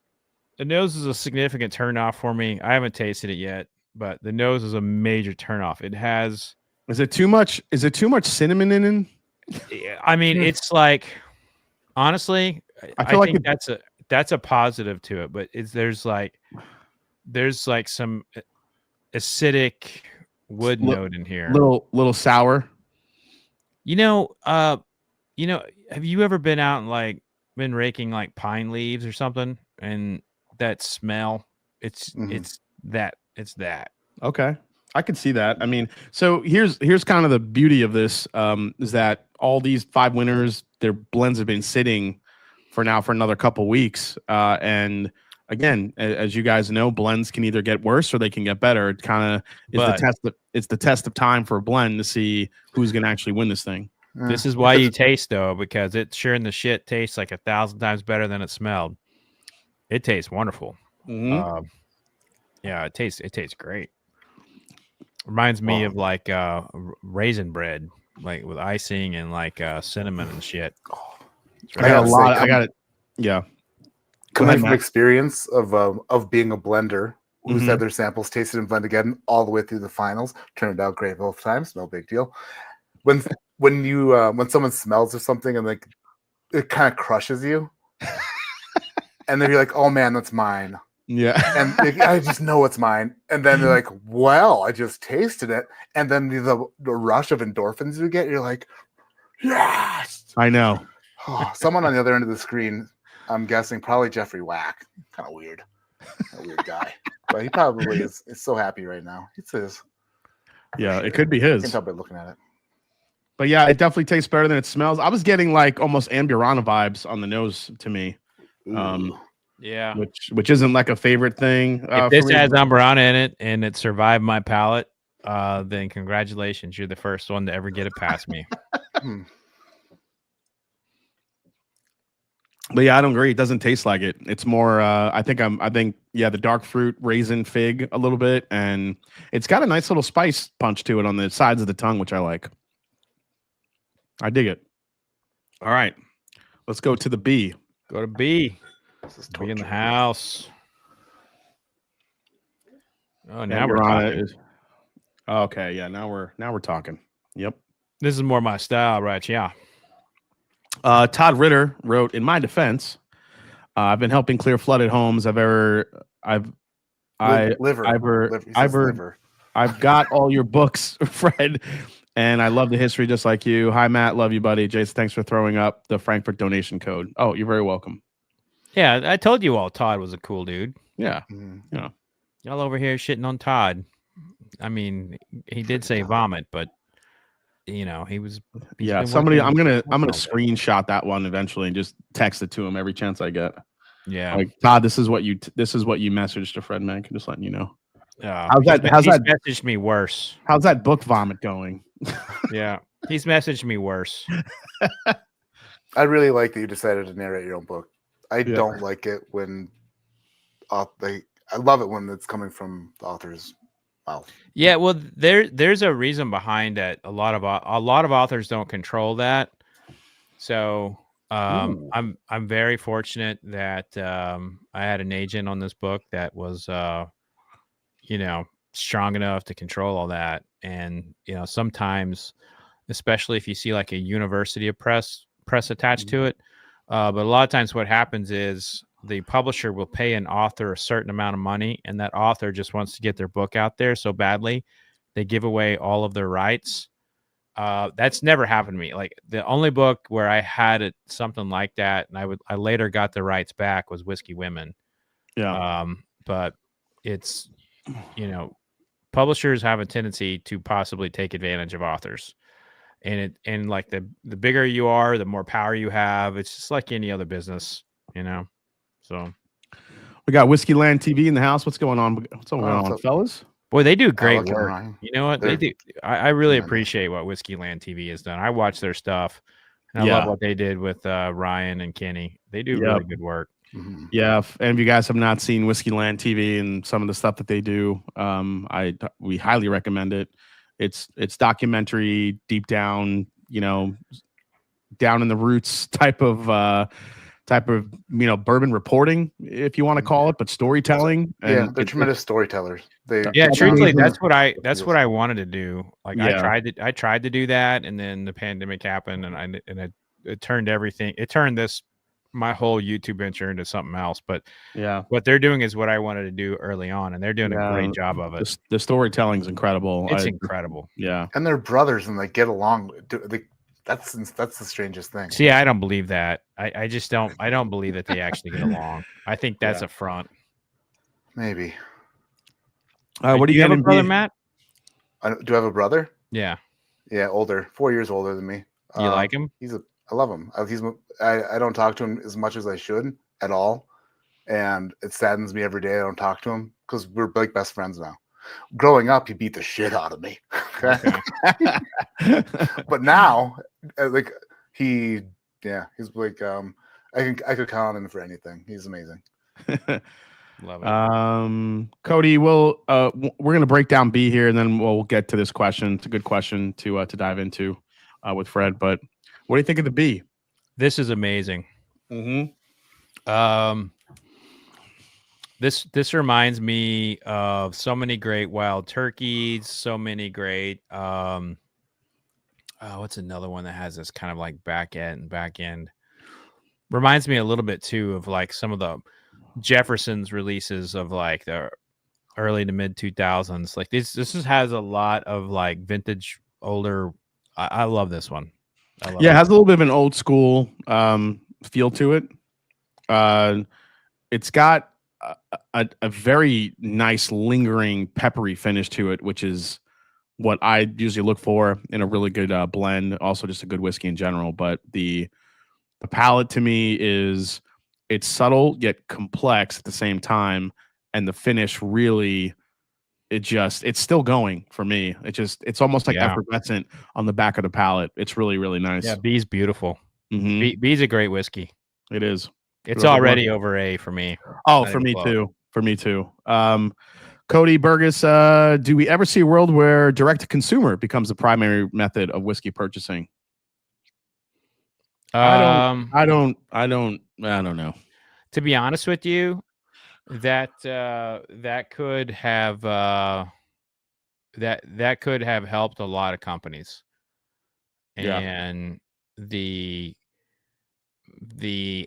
The nose is a significant turnoff for me. I haven't tasted it yet, but the nose is a major turnoff. It has. Is it too much? Is it too much cinnamon in it? I mean, it's like, honestly, I feel like that's a positive to it, but there's like some acidic wood note in here. Little sour. You know, have you ever been out and like been raking like pine leaves or something, and that smell? It's that. Okay, I can see that. I mean, so here's kind of the beauty of this is that all these 5 winners, their blends have been sitting for another couple weeks, and again, as you guys know, blends can either get worse or they can get better. It kind of is the test of time for a blend to see who's going to actually win this thing. This is why you taste, though, because it sure in the shit tastes like 1,000 times better than it smelled. It tastes wonderful. Yeah, it tastes great. Reminds me of like raisin bread, like with icing and like cinnamon and shit. I got it. Yeah. Coming from experience of being a blender who's had their samples tasted in Blendageddon all the way through the finals, turned out great both times, no big deal. When someone smells of something and like it kind of crushes you, and then you're like, "Oh man, that's mine." Yeah, and I just know it's mine. And then they're like, "Well, I just tasted it," and then the rush of endorphins you get, you're like, "Yes!" I know. Someone on the other end of the screen, I'm guessing probably Jeffrey Wack. Kind of weird. A weird guy. But he probably is so happy right now. It's his. Yeah, it could be his. I can tell by looking at it. But yeah, it definitely tastes better than it smells. I was getting like almost Amburana vibes on the nose to me. Yeah. Which isn't like a favorite thing. If this has Amburana in it and it survived my palate, then congratulations. You're the first one to ever get it past me. But yeah, I don't agree. It doesn't taste like it. It's more I think the dark fruit, raisin, fig a little bit, and it's got a nice little spice punch to it on the sides of the tongue, which I like. I dig it. All right. Let's go to the B. Go to B. Be in the house. Oh, now we're talking. Okay, yeah, now we're talking. Yep. This is more my style, right? Yeah. Todd Ritter wrote, in my defense, I've been helping clear flooded homes. I've got all your books, Fred, and I love the history just like you. Hi, Matt. Love you, buddy. Jason, thanks for throwing up the Frankfurt donation code. Oh, you're very welcome. Yeah, I told you all Todd was a cool dude. Yeah. Yeah. Y'all over here shitting on Todd. I mean, he did say vomit, but you know, he was. Yeah, somebody. I'm gonna screenshot that one eventually and just text it to him every chance I get. Yeah, like Todd, this is what you messaged to Fred Minnick. Just letting you know. How's that messaged me worse? How's that book vomit going? Yeah, he's messaged me worse. I really like that you decided to narrate your own book. I don't like it when I love it when it's coming from the author's mouth. Yeah, well, there's a reason behind it. A lot of authors don't control that. So I'm very fortunate that I had an agent on this book that was strong enough to control all that. And sometimes, especially if you see like a university of press attached to it, but a lot of times what happens is the publisher will pay an author a certain amount of money, and that author just wants to get their book out there so badly they give away all of their rights. That's never happened to me. Like the only book where I had something like that, and I later got the rights back, was Whiskey Women. Yeah. But it's, publishers have a tendency to possibly take advantage of authors, and like the bigger you are, the more power you have. It's just like any other business, So we got Whiskey Land TV in the house. What's going on? What's going on, fellas? Boy, they do great looking work. right. You know what they do? I really appreciate what Whiskey Land TV has done. I watch their stuff, and I love what they did with Ryan and Kenny. They do really good work. Mhm. Yeah, and if you guys have not seen Whiskey Land TV and some of the stuff that they do, we highly recommend it. It's documentary, deep down, down in the roots type of bourbon reporting, if you want to call it, but storytelling. Yeah, they're tremendous storytellers. Truthfully, that's what I wanted to do. Like I tried to do that, and then the pandemic happened, and it turned everything. It turned my whole YouTube venture into something else. But what they're doing is what I wanted to do early on, and they're doing a great job of it. The storytelling's incredible. It's incredible. Yeah, and they're brothers, and they get along. That's the strangest thing. See, I don't believe that. I just don't. I don't believe that they actually get along. I think that's a front. Maybe. What do you have a brother, Matt? Do I have a brother? Yeah. Yeah, older, 4 years older than me. You like him? I love him. I don't talk to him as much as I should at all, and it saddens me every day I don't talk to him because we're like best friends now. Growing up, he beat the shit out of me. Okay. But now, he's like I could count on him for anything. He's amazing. Love it. Cody, we're gonna break down B here, and then we'll get to this question. It's a good question to dive into with Fred. But what do you think of the B? This is amazing. Mm-hmm. This reminds me of so many great wild turkeys, so many great what's another one that has this kind of like back end? Reminds me a little bit too of like some of the Jefferson's releases of like the early to mid 2000s. Like this has a lot of like vintage older. I love this one. It has a little bit of an old school feel to it. It's got a very nice lingering peppery finish to it, which is what I usually look for in a really good blend. Also just a good whiskey in general, but the palate to me is it's subtle yet complex at the same time, and the finish really it's still going for me. It's almost like effervescent on the back of the palate. It's really, really nice. Yeah, B's beautiful. Mm-hmm. B's a great whiskey. It is. It's already over A for me. Oh, for me too. For me too. Cody Burgess, do we ever see a world where direct to consumer becomes the primary method of whiskey purchasing? I don't know. To be honest with you, that could have that could have helped a lot of companies, and the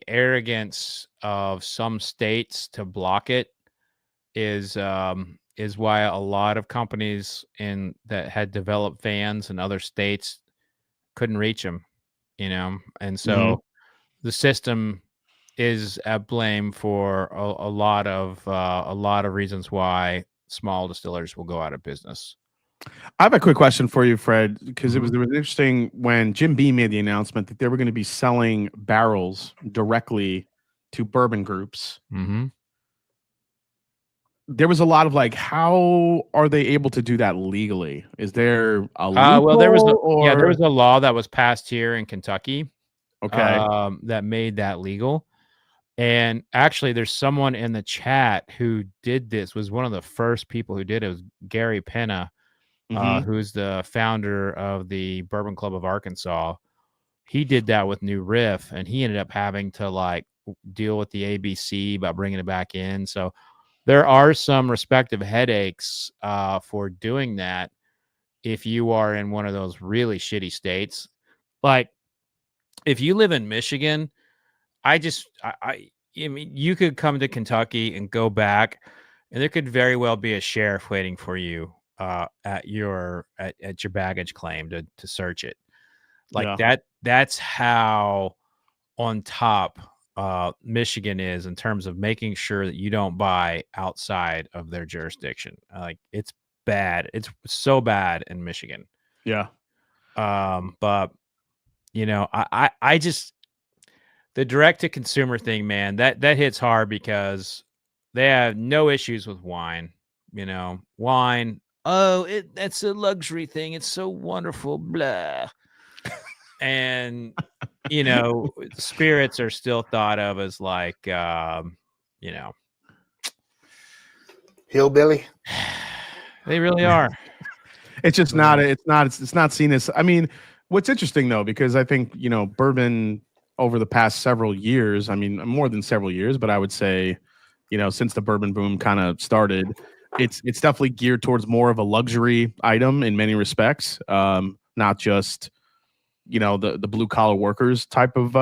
arrogance of some states to block it is why a lot of companies that had developed vans in other states couldn't reach them, and so the system is at blame for a lot of reasons why small distillers will go out of business. I have a quick question for you, Fred, because it was interesting when Jim Beam made the announcement that they were going to be selling barrels directly to bourbon groups. Mm-hmm. There was a lot of like, how are they able to do that legally? Is there a loophole? Well, there was a law that was passed here in Kentucky. Okay, that made that legal. And actually, there's someone in the chat who did this. Was one of the first people who did it. It was Gary Penna, who's the founder of the Bourbon Club of Arkansas. He did that with New Riff, and he ended up having to like deal with the ABC about bringing it back in. So there are some respective headaches for doing that if you are in one of those really shitty states. Like if you live in Michigan, I mean, you could come to Kentucky and go back, and there could very well be a sheriff waiting for you at your baggage claim to search it. Like that's how on top Michigan is in terms of making sure that you don't buy outside of their jurisdiction. Like it's bad. It's so bad in Michigan. Yeah. But you know, I just the direct to consumer thing, man, that hits hard because they have no issues with wine. You know, wine. Oh, that's a luxury thing. It's so wonderful. Blah. And you know, spirits are still thought of as like, you know, hillbilly. They really are. It's just not. It's not seen as. I mean, what's interesting though, because I think you know, bourbon over the past several years. I mean, more than several years, but I would say, you know, since the bourbon boom kind of started, it's definitely geared towards more of a luxury item in many respects. Not just, you know, the blue collar workers type of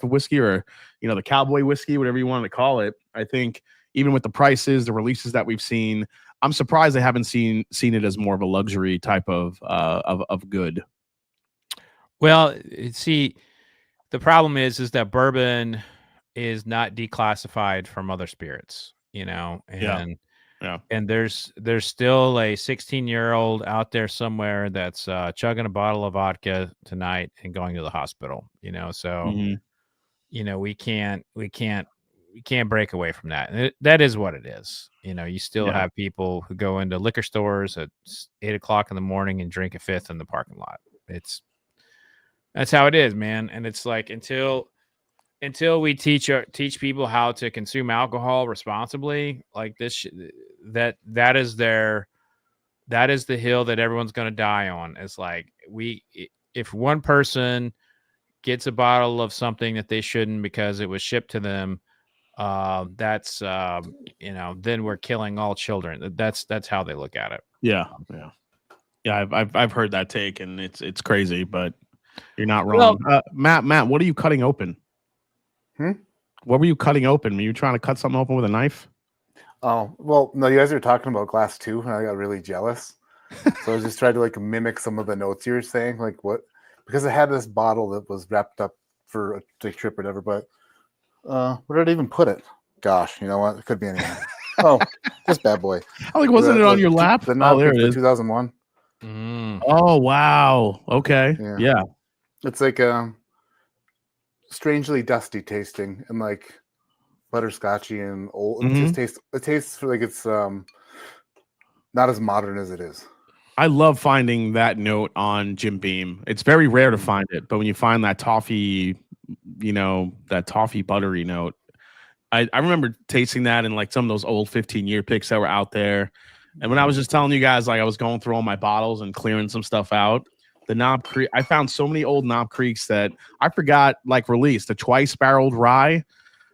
whiskey, or you know, the cowboy whiskey, whatever you want to call it. I think even with the prices, the releases that we've seen, I'm surprised they haven't seen it as more of a luxury type of good. Well, see, the problem is that bourbon is not declassified from other spirits, you know, and and there's still a 16-year-old out there somewhere that's chugging a bottle of vodka tonight and going to the hospital, you know. So, you know, we can't break away from that. And that is what it is. You know, you still have people who go into liquor stores at 8 o'clock in the morning and drink a fifth in the parking lot. That's how it is, man. And it's like until we teach people how to consume alcohol responsibly, like this, that is the hill that everyone's going to die on. It's like if one person gets a bottle of something that they shouldn't because it was shipped to them, that's you know, then we're killing all children. That's how they look at it. Yeah. I've heard that take, and it's crazy, but you're not wrong. Well, Matt, what are you cutting open? What were you cutting open? Were you trying to cut something open with a knife? Oh, well, no, you guys were talking about glass too, and I got really jealous. So I was just trying to like mimic some of the notes you were saying, like what, because I had this bottle that was wrapped up for a trip or whatever, but where did I even put it? Gosh, you know what? It could be anywhere. Oh, this bad boy. Oh, like, wasn't it on your lap? Oh, there it is. 2001. Oh, wow. Okay. Yeah. It's like strangely dusty tasting and like butterscotchy and old. It tastes like it's not as modern as it is. I love finding that note on Jim Beam. It's very rare to find it, but when you find that toffee, you know, that toffee buttery note, I remember tasting that in like some of those old 15-year picks that were out there. And when I was just telling you guys, like I was going through all my bottles and clearing some stuff out, the Knob Creek, I found so many old Knob Creeks that I forgot like released. The twice barreled rye.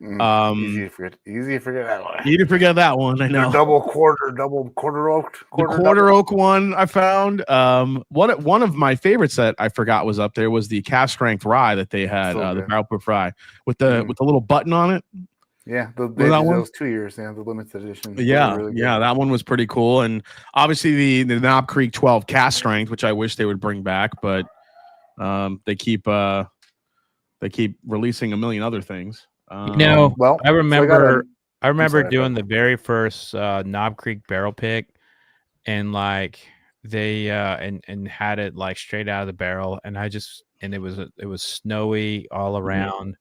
Easy to forget that one. You didn't forget that one. I know. The double quarter oak. Quarter oak one I found. One of my favorites that I forgot was up there was the cast strength rye that they had, the barrel proof rye with the little button on it. Yeah, those 2 years, the limited edition. Yeah, really that one was pretty cool. And obviously the Knob Creek 12 cast strength, which I wish they would bring back, but they keep releasing a million other things. You know, well, I remember doing the very first Knob Creek barrel pick, and like they and had it like straight out of the barrel, and it was snowy all around.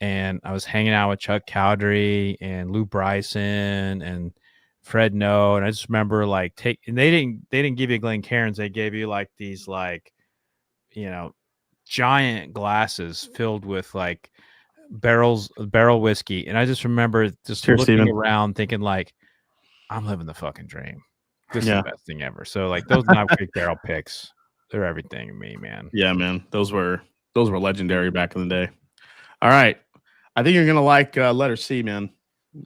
And I was hanging out with Chuck Cowdery and Lou Bryson and Fred No, and I just remember like and they didn't give you Glencairns, they gave you like these like, you know, giant glasses filled with like barrel whiskey, and I just remember just looking around thinking like, I'm living the fucking dream. This is the best thing ever. So like those Knob Creek barrel picks, they're everything to me, man. Yeah, man, those were legendary back in the day. All right. I think you're gonna like letter C, man.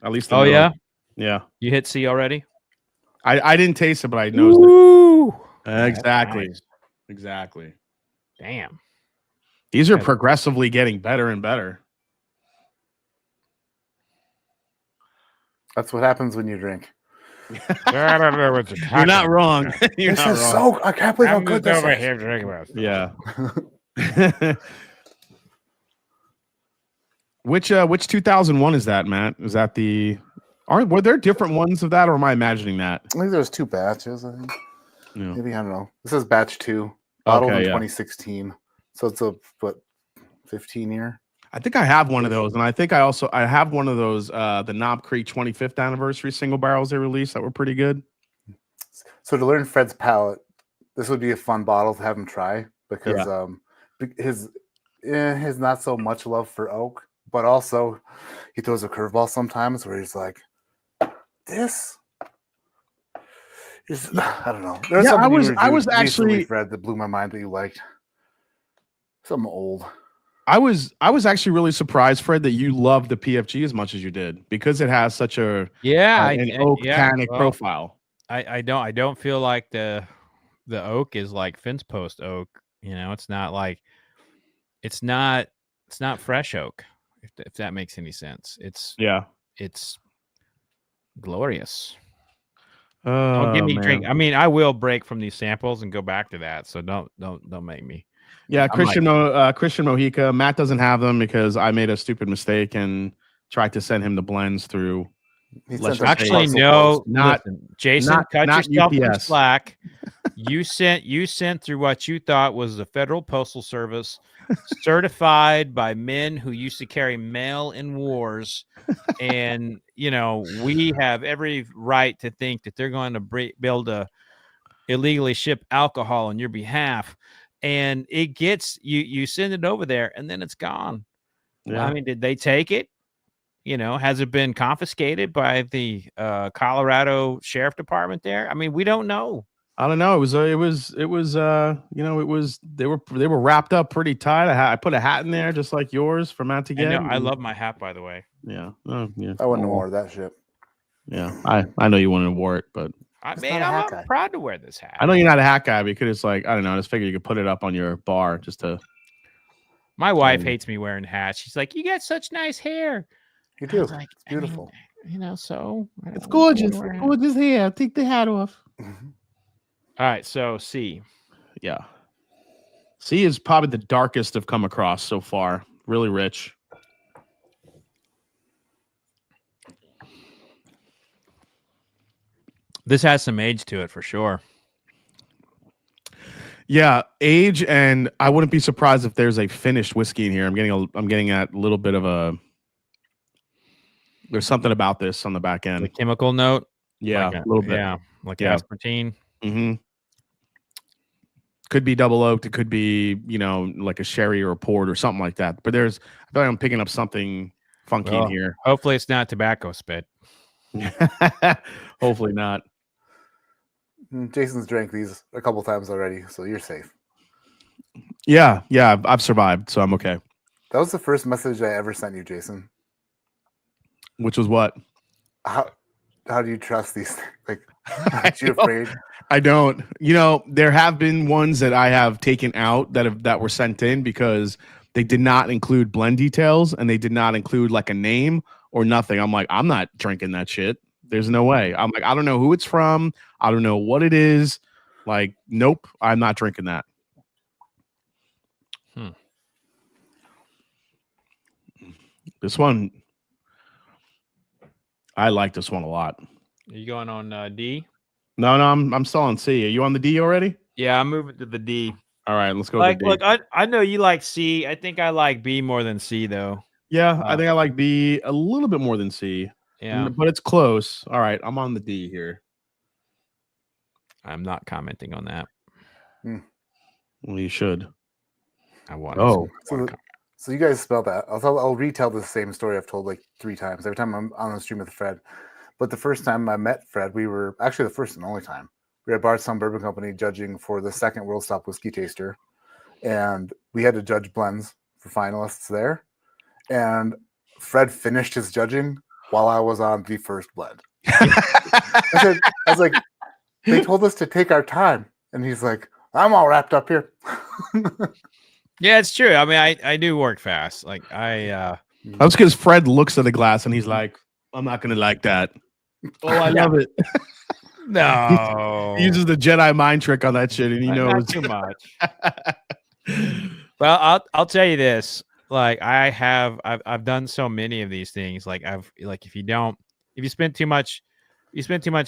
At least. Yeah. You hit C already? I didn't taste it, but I know it. Exactly. Nice. Exactly. Damn. These are progressively getting better and better. That's what happens when you drink. I don't know what you're You're not wrong. You're This not is wrong. so. I can't believe how good this over is. here drinking this. Yeah. Which 2001 is that, Matt? Is that the? Were there different ones of that, or am I imagining that? I think there's 2 batches. I think. Yeah. Maybe I don't know. This is batch 2, bottled in yeah. 2016. So it's a 15 year. I think I have one of those, and I think I have one of those the Knob Creek 25th anniversary single barrels they released that were pretty good. So to learn Fred's palate, this would be a fun bottle to have him try because his not so much love for oak, but also he throws a curveball sometimes where he's like, "This is I don't know." There's something I was recently, actually Fred, that blew my mind that you liked. Something old. I was actually really surprised, Fred, that you loved the PFG as much as you did because it has such an oak tannic profile. I don't feel like the oak is like fence post oak. You know, it's not fresh oak. If that makes any sense, it's glorious. Don't give me drink. I mean, I will break from these samples and go back to that. So don't make me. Yeah, Christian Mojica. Matt doesn't have them because I made a stupid mistake and tried to send him the blends through. Actually, no, Jason, cut yourself UPS. some slack. You sent through what you thought was the Federal Postal Service, certified by men who used to carry mail in wars, and we have every right to think that they're going to be able to illegally ship alcohol on your behalf. And it gets you send it over there and then it's gone. Yeah. I mean, did they take it? Has it been confiscated by the Colorado Sheriff Department there? I mean, we don't know. I don't know. They were wrapped up pretty tight. I put a hat in there just like yours for Matt to get. I love my hat, by the way. Yeah. Oh, yeah. I wouldn't have worn that shit. Yeah. I know you wouldn't have wore it, but I'm proud to wear this hat. I know you're not a hat guy because it's like, I don't know. I just figured you could put it up on your bar just to. My wife hates me wearing hats. She's like, "You got such nice hair." You do. Like, it's beautiful. So it's gorgeous. Gorgeous hair. Take the hat off. Mm-hmm. All right. So C. Yeah. C is probably the darkest I've come across so far. Really rich. This has some age to it for sure. Yeah, age, and I wouldn't be surprised if there's a finished whiskey in here. I'm getting at a little bit of a. There's something about this on the back end. The chemical note. Yeah, a little bit. Yeah, like aspartame. Mm-hmm. Could be double oaked. It could be like a sherry or a port or something like that. But I feel like I'm picking up something funky in here. Hopefully, it's not tobacco spit. Hopefully not. Jason's drank these a couple times already, so you're safe. Yeah, I've survived, so I'm okay. That was the first message I ever sent you, Jason. Which was what? How do you trust these things? Like, aren't you afraid? I don't. There have been ones that I have taken out that were sent in because they did not include blend details and they did not include like a name or nothing. I'm like, I'm not drinking that shit. There's no way. I'm like, I don't know who it's from. I don't know what it is. Like, nope, I'm not drinking that. This one, I like this one a lot. Are you going on D? No, I'm still on C. Are you on the D already? Yeah, I'm moving to the D. All right, let's go. Like, to D. look, I know you like C. I think I like B more than C, though. Yeah, I think I like B a little bit more than C. Yeah, but it's close. All right, I'm on the D here. I'm not commenting on that. Well, you should. I want. Oh, so you guys spell that. I'll retell the same story I've told like 3 times every time I'm on the stream with Fred. But the first time I met Fred, we were actually the first and only time. We were at Bardstown Bourbon Company judging for the second World Stop Whiskey Taster, and we had to judge blends for finalists there. And Fred finished his judging while I was on the first blend. I was like, they told us to take our time, and he's like, I'm all wrapped up here. Yeah, it's true. I mean, I do work fast. Like that's because Fred looks at the glass and he's like, I'm not gonna like that. Oh, I love it. No, He uses the Jedi mind trick on that shit, and he knows not too much. Well, I'll tell you this. Like I've done so many of these things. Like if you spend too much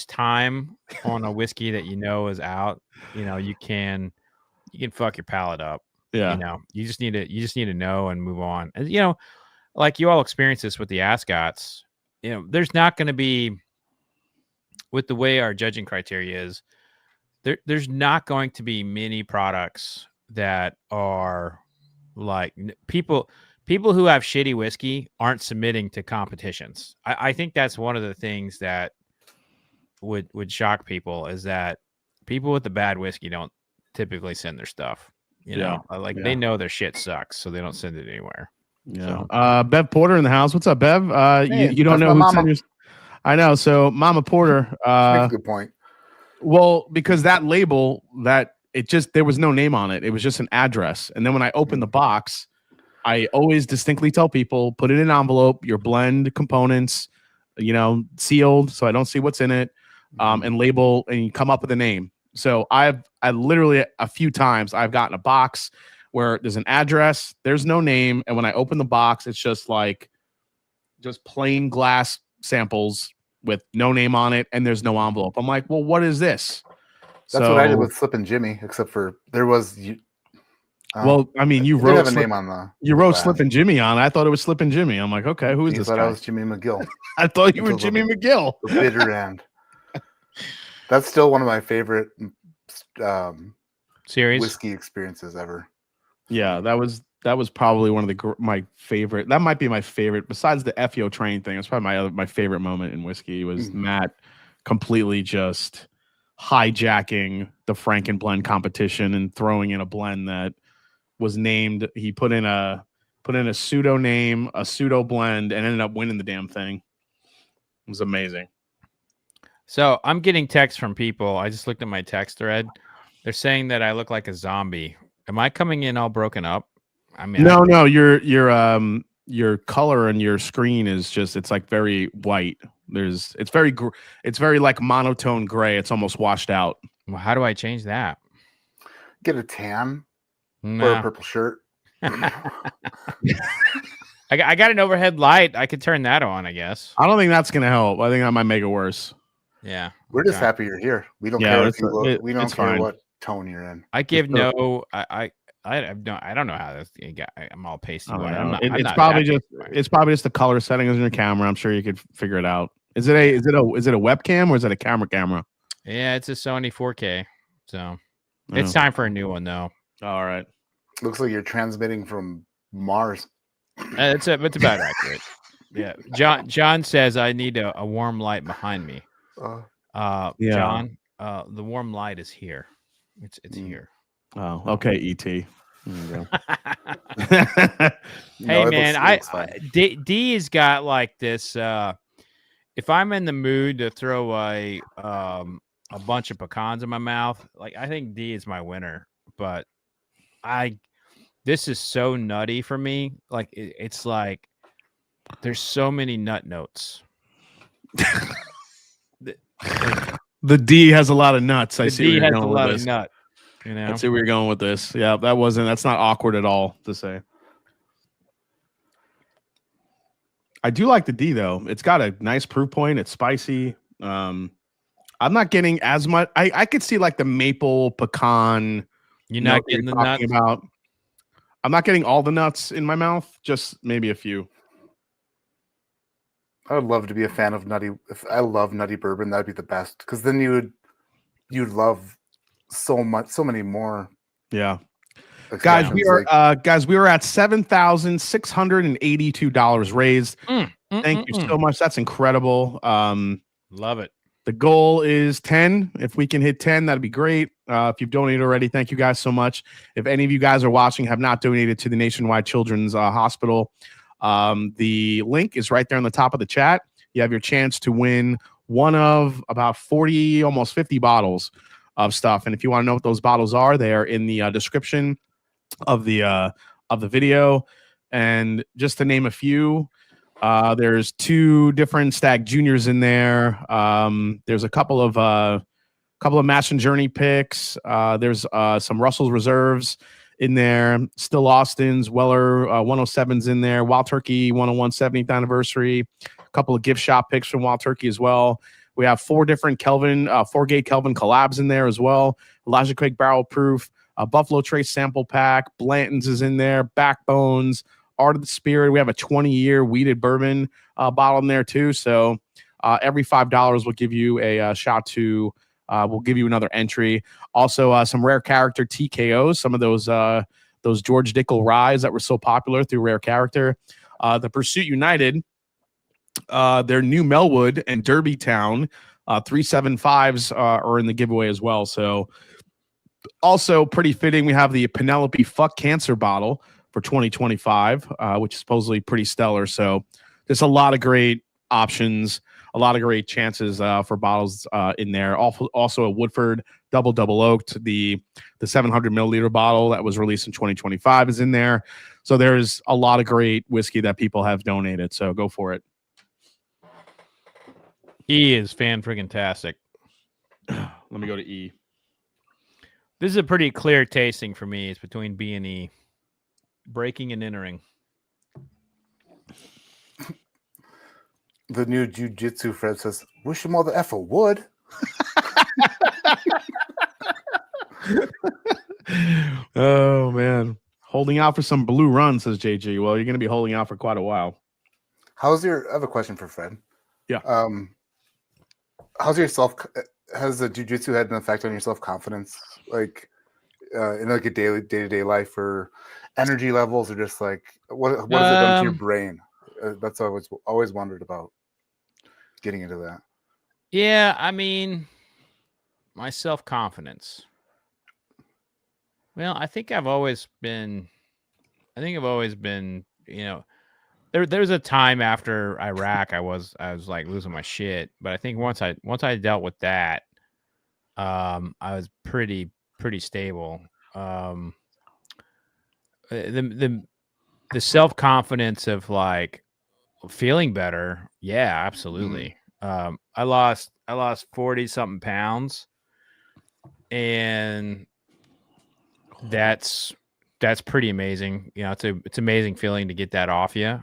time on a whiskey that you know is out, you can fuck your palate up. Yeah. You just need to know and move on. And like you all experience this with the Ascots. There's not going to be, with the way our judging criteria is, there's not going to be many products that are like people who have shitty whiskey aren't submitting to competitions. I think that's one of the things that would shock people, is that people with the bad whiskey don't typically send their stuff. They know their shit sucks, so they don't send it anywhere. Yeah. So. Bev Porter in the house. What's up, Bev? Hey, you don't know who sent your... I know. So Mama Porter. Makes a good point. Well, because that label, there was no name on it. It was just an address. And then when I open the box, I always distinctly tell people, put it in an envelope, your blend components, sealed, so I don't see what's in it, and label, and you come up with a name. So I literally a few times I've gotten a box where there's an address, there's no name, and when I open the box, it's just plain glass samples with no name on it, and there's no envelope. I'm like, well, what is this? That's what I did with Slippin' Jimmy, except for there was. Well, I mean, you wrote a name on the. You wrote Slippin' Jimmy on. I thought it was Slippin' Jimmy. I'm like, okay, who is this guy? I was Jimmy McGill. I thought you were Jimmy McGill. The bitter end. That's still one of my favorite series whiskey experiences ever. Yeah, that was probably one of my favorite. That might be my favorite besides the FEO train thing. It's probably my favorite moment in whiskey was Matt completely just hijacking the Frankenblend competition and throwing in a blend that was named. He put in a pseudo name, a pseudo blend, and ended up winning the damn thing. It was amazing. So I'm getting texts from people. I just looked at my text thread. They're saying that I look like a zombie. Am I coming in all broken up? I mean, no. Your color on your screen is just, it's like very white. It's very like monotone gray. It's almost washed out. Well, how do I change that? Get a tan or a purple shirt. I got an overhead light. I could turn that on, I guess. I don't think that's gonna help. I think that might make it worse. Yeah, we're just happy you're here. We don't care if you look. We don't care what tone you're in. I give no. I don't know how this. I'm all pasty. It's probably just the color settings on your camera. I'm sure you could figure it out. Is it a webcam or is it a camera? Yeah, it's a Sony 4K. So it's time for a new one though. All right. Looks like you're transmitting from Mars. It's about accurate. Yeah. John says I need a warm light behind me. John, the warm light is here. It's here. Oh, okay, ET. There you go. Hey man, D has got like this. If I'm in the mood to throw a bunch of pecans in my mouth, like I think D is my winner. But this is so nutty for me. Like it's like there's so many nut notes. The D has a lot of nuts. I see. D has a lot of nut. I see where you're going with this. Yeah, that's not awkward at all to say. I do like the D though. It's got a nice proof point. It's spicy. I'm not getting as much. I could see like the maple pecan. You're not getting the nuts about. I'm not getting all the nuts in my mouth. Just maybe a few. I would love to be a fan of nutty. If I love nutty bourbon, that'd be the best. Because then you'd love so many more. Yeah, guys, we are at $7,682 raised. Thank you so much. That's incredible. Love it. The goal is 10. If we can hit 10, that'd be great. If you've donated already, thank you guys so much. If any of you guys are watching have not donated to the Nationwide Children's Hospital, the link is right there on the top of the chat. You have your chance to win one of about 40, almost 50 bottles of stuff. And if you want to know what those bottles are, they're in the description of the video. And just to name a few, There's 2 different Stag Juniors in there. There's a couple of Match and Journey picks. There's some Russell's Reserves in there. Still Austin's, Weller 107's in there. Wild Turkey 101 70th anniversary. A couple of gift shop picks from Wild Turkey as well. We have 4 different Kelvin, 4-gate Kelvin collabs in there as well. Elijah Craig Barrel Proof, Buffalo Trace sample pack. Blanton's is in there. Backbones, Art of the Spirit. We have a 20-year weeded bourbon bottle in there too. So every $5 will give you a shot to. We'll give you another entry. Also, some rare character TKOs. Some of those George Dickel ryes that were so popular through Rare Character. The Pursuit United. Their new Melwood and Derbytown 375s are in the giveaway as well. So also pretty fitting. We have the Penelope Fuck Cancer bottle for 2025, which is supposedly pretty stellar. So there's a lot of great options, a lot of great chances for bottles in there. Also a Woodford double oaked, the 700 milliliter bottle that was released in 2025 is in there. So there's a lot of great whiskey that people have donated. So go for it. E is fan-friggin-tastic. Let me go to E. This is a pretty clear tasting for me. It's between B and E. Breaking and entering. The new Jiu-Jitsu Fred says, wish your mother effer would. Oh, man. Holding out for some blue run, says JG. Well, you're going to be holding out for quite a while. I have a question for Fred. Yeah. Has the jiu-jitsu had an effect on your self-confidence, like in like a day-to-day life, or energy levels, or just like what has it done to your brain? That's always wondered about getting into that. Yeah, I mean, my self-confidence. Well, I think I've always been, you know, there's a time after Iraq I was like losing my shit, but I think once I dealt with that, I was pretty stable. The self-confidence of like feeling better, yeah, absolutely. I lost 40 something pounds, and that's pretty amazing. You know, it's amazing feeling to get that off you.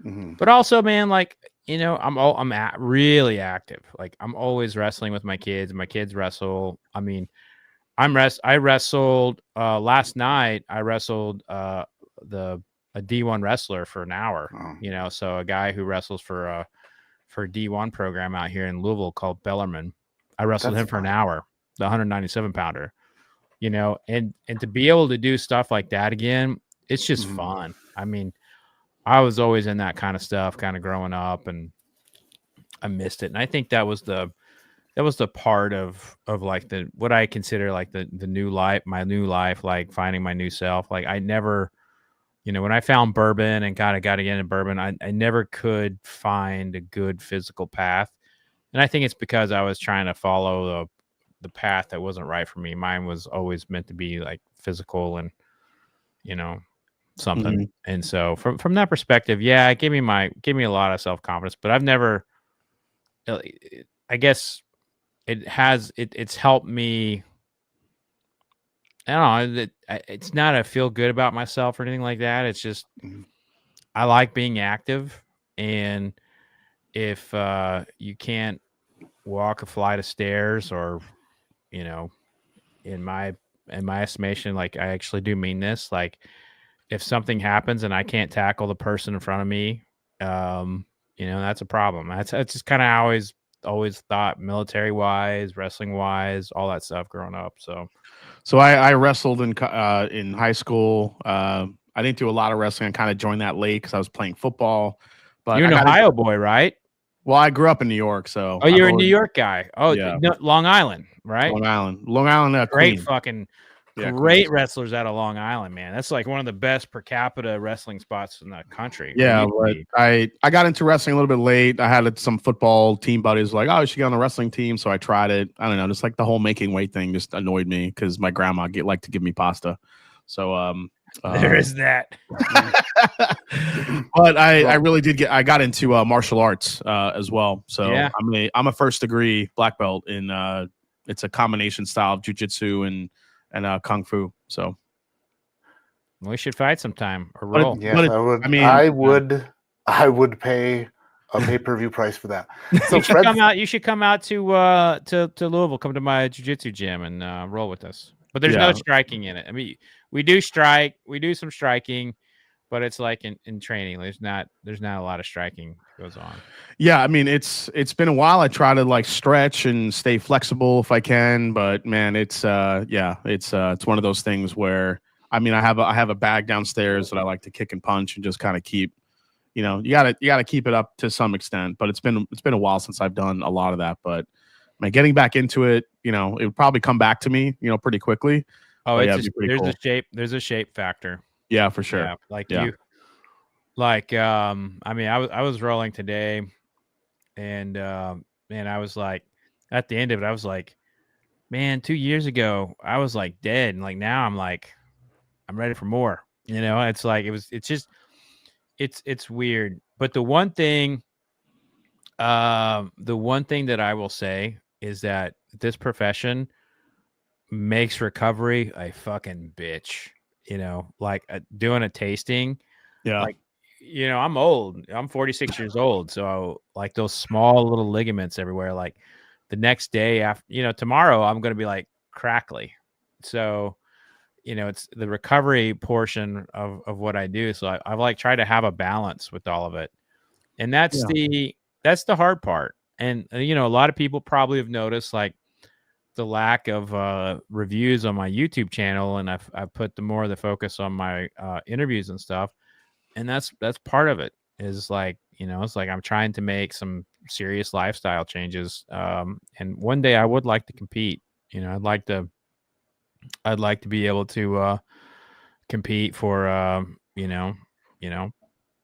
Mm-hmm. But also, man, like, you know, I'm really active. Like, I'm always wrestling with my kids. My kids wrestle. I mean, I wrestled last night. I wrestled a D1 wrestler for an hour. Oh. You know, so a guy who wrestles for a D1 program out here in Louisville called Bellarmine. I wrestled him for an hour, the 197 pounder. You know, and to be able to do stuff like that again, it's just fun. I mean, I was always in that kind of stuff, kind of growing up, and I missed it. And I think that was the part of like what I consider like the new life, my new life, like finding my new self. Like I never, you know, when I found bourbon and kind of got again in bourbon, I never could find a good physical path. And I think it's because I was trying to follow the path that wasn't right for me. Mine was always meant to be like physical and, you know, something. And so from that perspective, yeah, it gave me a lot of self-confidence, but I've never, I guess it's helped me. I don't know. It's not a feel good about myself or anything like that. It's just, I like being active. And if you can't walk a flight of stairs, or, you know, in my estimation, like I actually do mean this, like if something happens and I can't tackle the person in front of me, you know, that's a problem. That's just kind of how I always thought, military wise, wrestling wise, all that stuff growing up. So I wrestled in high school. I didn't do a lot of wrestling. I kind of joined that late because I was playing football. But you're an Ohio boy, right? Well, I grew up in New York, so. Oh, you're a New York guy. Oh, yeah. Long Island, right? Long Island. Great Great wrestlers out of Long Island, man. That's like one of the best per capita wrestling spots in the country. Yeah, but I got into wrestling a little bit late. I had some football team buddies like, oh, you should get on the wrestling team. So I tried it. I don't know, just like the whole making weight thing just annoyed me because my grandma liked to give me pasta. So There is that. But I really did I got into martial arts as well. So Yeah. I'm a first degree black belt in it's a combination style of jiu-jitsu and kung fu. So we should fight sometime or But it- roll. Yes, but it- I would. I mean, I would pay a pay-per-view price for that. So You should Fred's- come out. You should come out to Louisville. Come to my jiu-jitsu gym and roll with us. But there's no Yeah. striking in it. I mean, we do strike. We do some striking, but it's like in training. There's not a lot of striking goes on. Yeah, I mean it's been a while. I try to like stretch and stay flexible if I can, but man, it's one of those things where I mean I have a bag downstairs that I like to kick and punch and just kind of keep, you gotta keep it up to some extent. But it's been a while since I've done a lot of that. But man, getting back into it, it would probably come back to me, pretty quickly. Oh, But it's yeah, just, it'd be pretty there's cool. a shape. There's a shape factor. Yeah, for sure. Yeah, like Yeah. you. Like I mean, I was rolling today, and man, I was like, at the end of it, I was like, man, 2 years ago, I was like dead, and like now, I'm like, I'm ready for more. It's like it's weird. But the one thing that I will say is that this profession makes recovery a fucking bitch. Like doing a tasting. Yeah. Like, I'm old. I'm 46 years old. So like those small little ligaments everywhere, like the next day after, tomorrow I'm going to be like crackly. So, it's the recovery portion of what I do. So I like try to have a balance with all of it. And that's the hard part. And, a lot of people probably have noticed like the lack of reviews on my YouTube channel. And I've put more of the focus on my interviews and stuff. And that's part of it is like, it's like I'm trying to make some serious lifestyle changes. And one day I would like to compete. I'd like to be able to compete for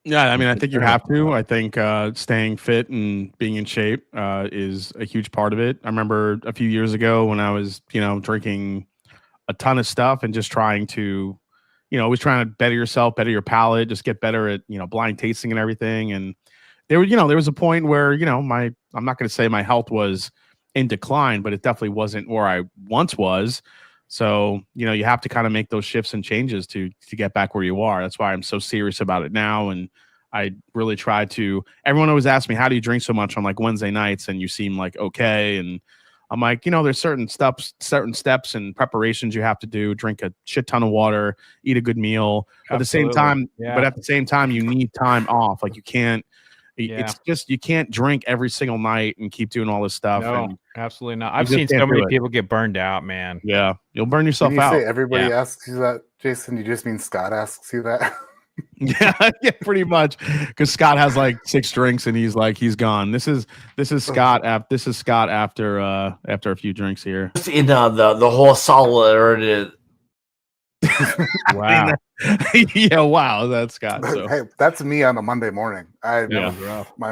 Yeah, I mean, I think you have to. I think staying fit and being in shape is a huge part of it. I remember a few years ago when I was, drinking a ton of stuff and just trying to, always trying to better yourself, better your palate, just get better at, blind tasting and everything. And there was a point where, I'm not going to say my health was in decline, but it definitely wasn't where I once was. So, you have to kind of make those shifts and changes to get back where you are. That's why I'm so serious about it now. And I really try to, everyone always asks me, how do you drink so much on like Wednesday nights? And you seem like, okay. And I'm like, there's certain steps and preparations you have to do, drink a shit ton of water, eat a good meal. At the same time, you need time off. Like you can't, it's just, you can't drink every single night and keep doing all this stuff. No, and absolutely not. I've seen so many people get burned out, man. Yeah. You'll burn yourself When you out. say everybody asks you that, Jason, you just mean Scott asks you that? yeah, pretty much. Because Scott has like 6 drinks and he's gone. This is Scott. This is Scott after a few drinks here. In the whole solid. Wow. Yeah, wow, that's Scott. So. Hey, that's me on a Monday morning. My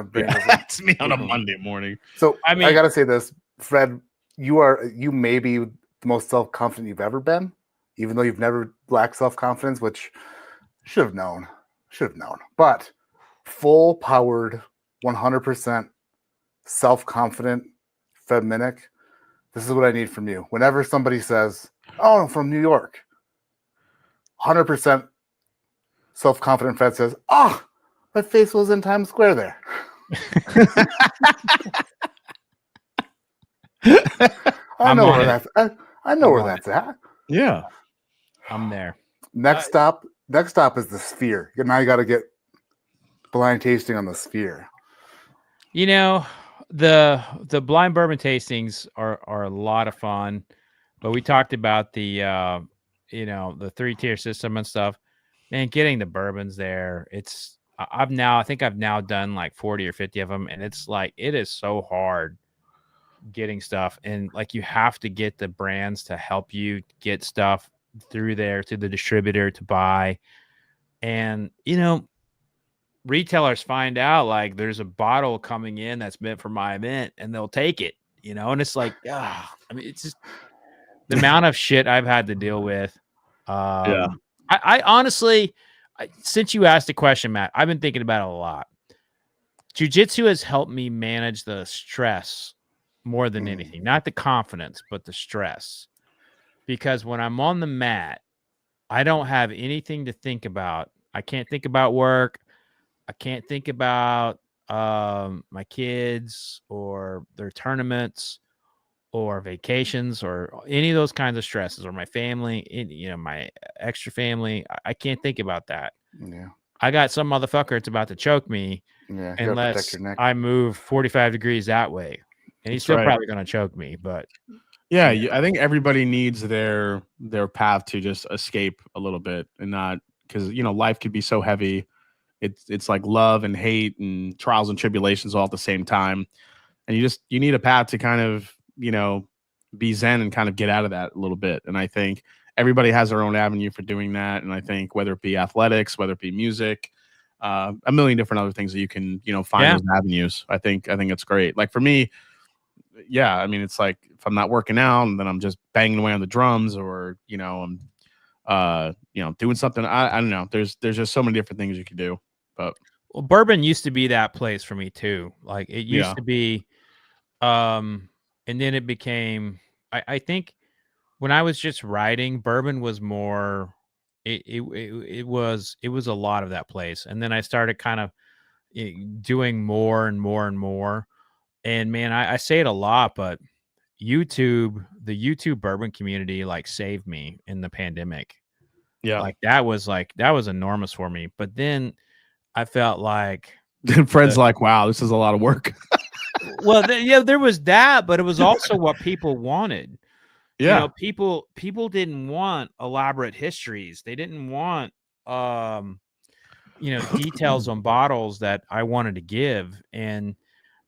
brain that's me on a Monday morning. So I gotta say this, Fred, you may be the most self-confident you've ever been, even though you've never lacked self-confidence, which should have known. But full powered, 100% self-confident Fred Minnick, this is what I need from you. Whenever somebody says, "Oh, I'm from New York," 100% self-confident Fred says, "Oh, my face was in Times Square there." I know where that's at. Yeah. I'm there. Next stop is the Sphere. Now you got to get blind tasting on the Sphere. The blind bourbon tastings are a lot of fun, but we talked about the the 3-tier system and stuff. Man, getting the bourbons there, I think I've now done like 40 or 50 of them, and it's like it is so hard getting stuff, and like you have to get the brands to help you get stuff through there to the distributor to buy. And retailers find out like there's a bottle coming in that's meant for my event, and they'll take it, and it's like, I mean, it's just the amount of shit I've had to deal with. I I honestly, since you asked the question, Matt, I've been thinking about it a lot. Jiu-Jitsu has helped me manage the stress more than anything, not the confidence, but the stress. Because when I'm on the mat, I don't have anything to think about. I can't think about work. I can't think about my kids or their tournaments or vacations or any of those kinds of stresses or my family, my extra family. I can't think about that. Yeah. I got some motherfucker that's about to choke me unless I move 45 degrees that way. And he's still probably going to choke me, but yeah, I think everybody needs their path to just escape a little bit and not, because life could be so heavy. It's like love and hate and trials and tribulations all at the same time, and you need a path to kind of be zen and kind of get out of that a little bit. And I think everybody has their own avenue for doing that. And I think whether it be athletics, whether it be music, a million different other things that you can find those avenues. I think it's great. Like for me, yeah, I mean, it's like if I'm not working out and then I'm just banging away on the drums, or I'm doing something. I don't know. There's just so many different things you can do. But Bourbon used to be that place for me too. Like it used to be, and then it became. I think when I was just writing, Bourbon was more. It was a lot of that place, and then I started kind of doing more and more and more. And man, I say it a lot, but the YouTube Bourbon community saved me in the pandemic. Yeah, that was enormous for me. But then I felt like Fred's wow, this is a lot of work. Well, there was that, but it was also what people wanted. Yeah, people didn't want elaborate histories. They didn't want details on bottles that I wanted to give, and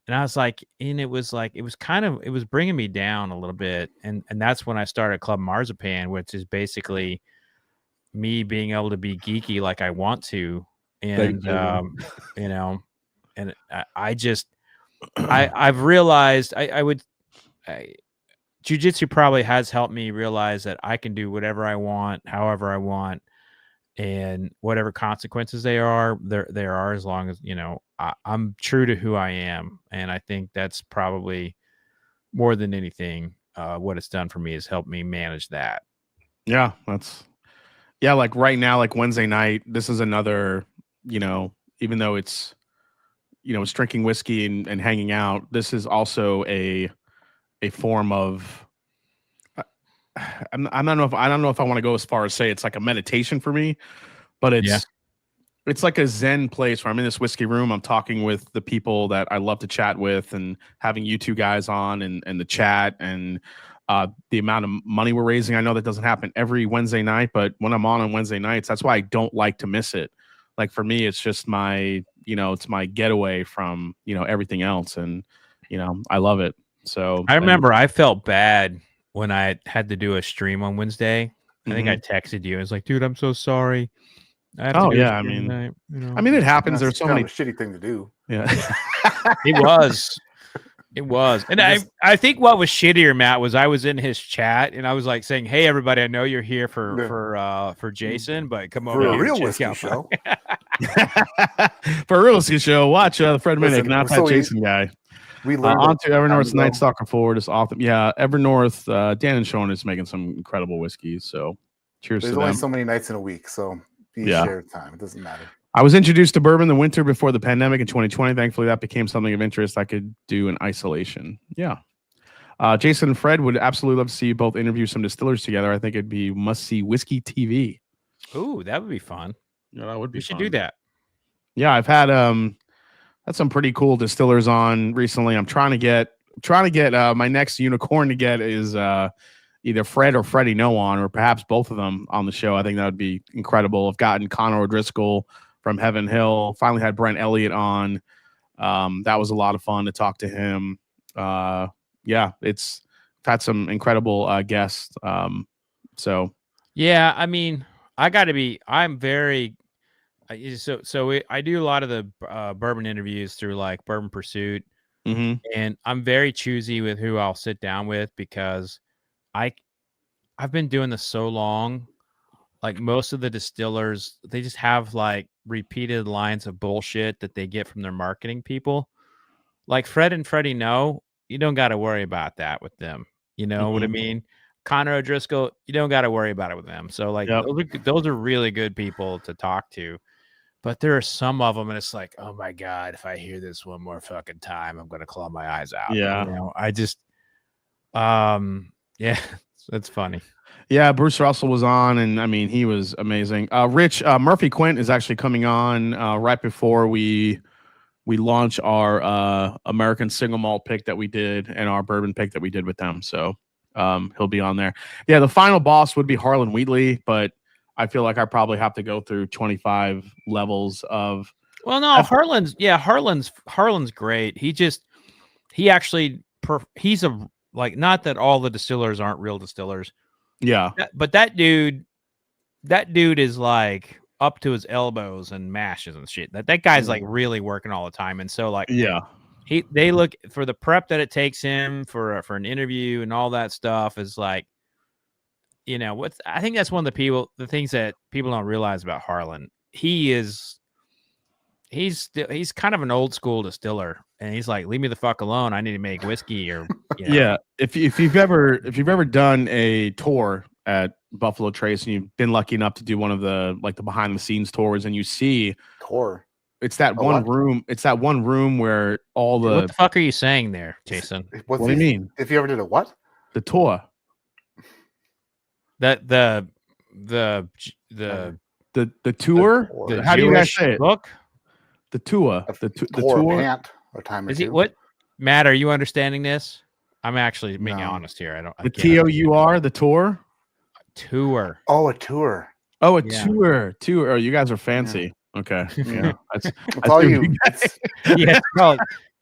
I was and it was it was bringing me down a little bit, and that's when I started Club Marzipan, which is basically me being able to be geeky like I want to. And and I've realized Jiu-Jitsu probably has helped me realize that I can do whatever I want, however I want, and whatever consequences there are, as long as I'm true to who I am. And I think that's probably more than anything what it's done for me is helped me manage that. Yeah, like right now, like Wednesday night, this is another, even though it's it's drinking whiskey and hanging out, this is also a form of I don't know if I want to go as far as say it's like a meditation for me, but it's like a zen place where I'm in this whiskey room, I'm talking with the people that I love to chat with, and having you two guys on and the chat, and the amount of money we're raising. I know that doesn't happen every Wednesday night, but when I'm on Wednesday nights, that's why I don't like to miss it. Like for me, it's just my, it's my getaway from, everything else. And, I love it. So I remember I felt bad when I had to do a stream on Wednesday. I think I texted you. I was like, dude, I'm so sorry. I have to do I mean, it happens. There's so many a shitty thing to do. Yeah, it was. It was. And I think what was shittier, Matt, was I was in his chat and I was saying, hey, everybody, I know you're here for Jason, but come over for a real whiskey show. For a real whiskey show, watch the Fred Minnick, not that Jason guy. We on to EverNorth's Night Stalker Forward is awesome. Yeah, EverNorth, Dan and Sean is making some incredible whiskeys. So cheers to them. There's only so many nights in a week, so shared time. It doesn't matter. I was introduced to bourbon the winter before the pandemic in 2020. Thankfully, that became something of interest I could do in isolation. Yeah. Jason and Fred would absolutely love to see you both interview some distillers together. I think it'd be must-see whiskey TV. Ooh, that would be fun. Yeah, that would be We should do that. Yeah, I've had some pretty cool distillers on recently. I'm trying to get my next unicorn to get is either Fred or Freddie No on, or perhaps both of them on the show. I think that would be incredible. I've gotten Connor O'Driscoll from Heaven Hill. Finally had Brent Elliott on. That was a lot of fun to talk to him. It's had some incredible guests. So yeah, I mean, I'm very I do a lot of the bourbon interviews through Bourbon Pursuit, and I'm very choosy with who I'll sit down with because I've been doing this so long. like most of the distillers, they just have like repeated lines of bullshit that they get from their marketing people. Like Fred and Freddie know, you don't got to worry about that with them. You know what I mean? Connor O'Driscoll, you don't got to worry about it with them. So like those are really good people to talk to. But there are some of them, and it's like, oh my God, if I hear this one more fucking time, I'm gonna claw my eyes out. Yeah. You know, I just yeah, that's funny. Yeah, Bruce Russell was on, and I mean, he was amazing. Rich Murphy Quint is actually coming on right before we launch our American single malt pick that we did and our bourbon pick that we did with them. So he'll be on there. Yeah, the final boss would be Harlan Wheatley, but I feel like I probably have to go through 25 levels of. Well, no, Harlan's great. He actually he's a like, not that all the distillers aren't real distillers. Yeah, but that dude is like up to his elbows and mashes and shit. That guy's like really working all the time, and so like they look for the prep that it takes him for an interview and all that stuff is like, you know, I think that's one of the things that people don't realize about Harlan. He's kind of an old school distiller, and he's like, leave me the fuck alone. I need to make whiskey or yeah. If you've ever done a tour at Buffalo Trace and you've been lucky enough to do one of the like the behind the scenes tours, and you see it's that one room. It's that one room where all the what the fuck are you saying there, Jason? What do you mean? If you ever did a what? The tour. That the tour. How do you guys say it? Book. The tour. The tour. Is it what? Matt, are you understanding this? I'm actually being honest here. The TOUR. The tour. Tour. Oh, a tour. Oh, a tour. Tour. Oh, you guys are fancy. Yeah. Okay. Yeah. That's all you. Yeah. It's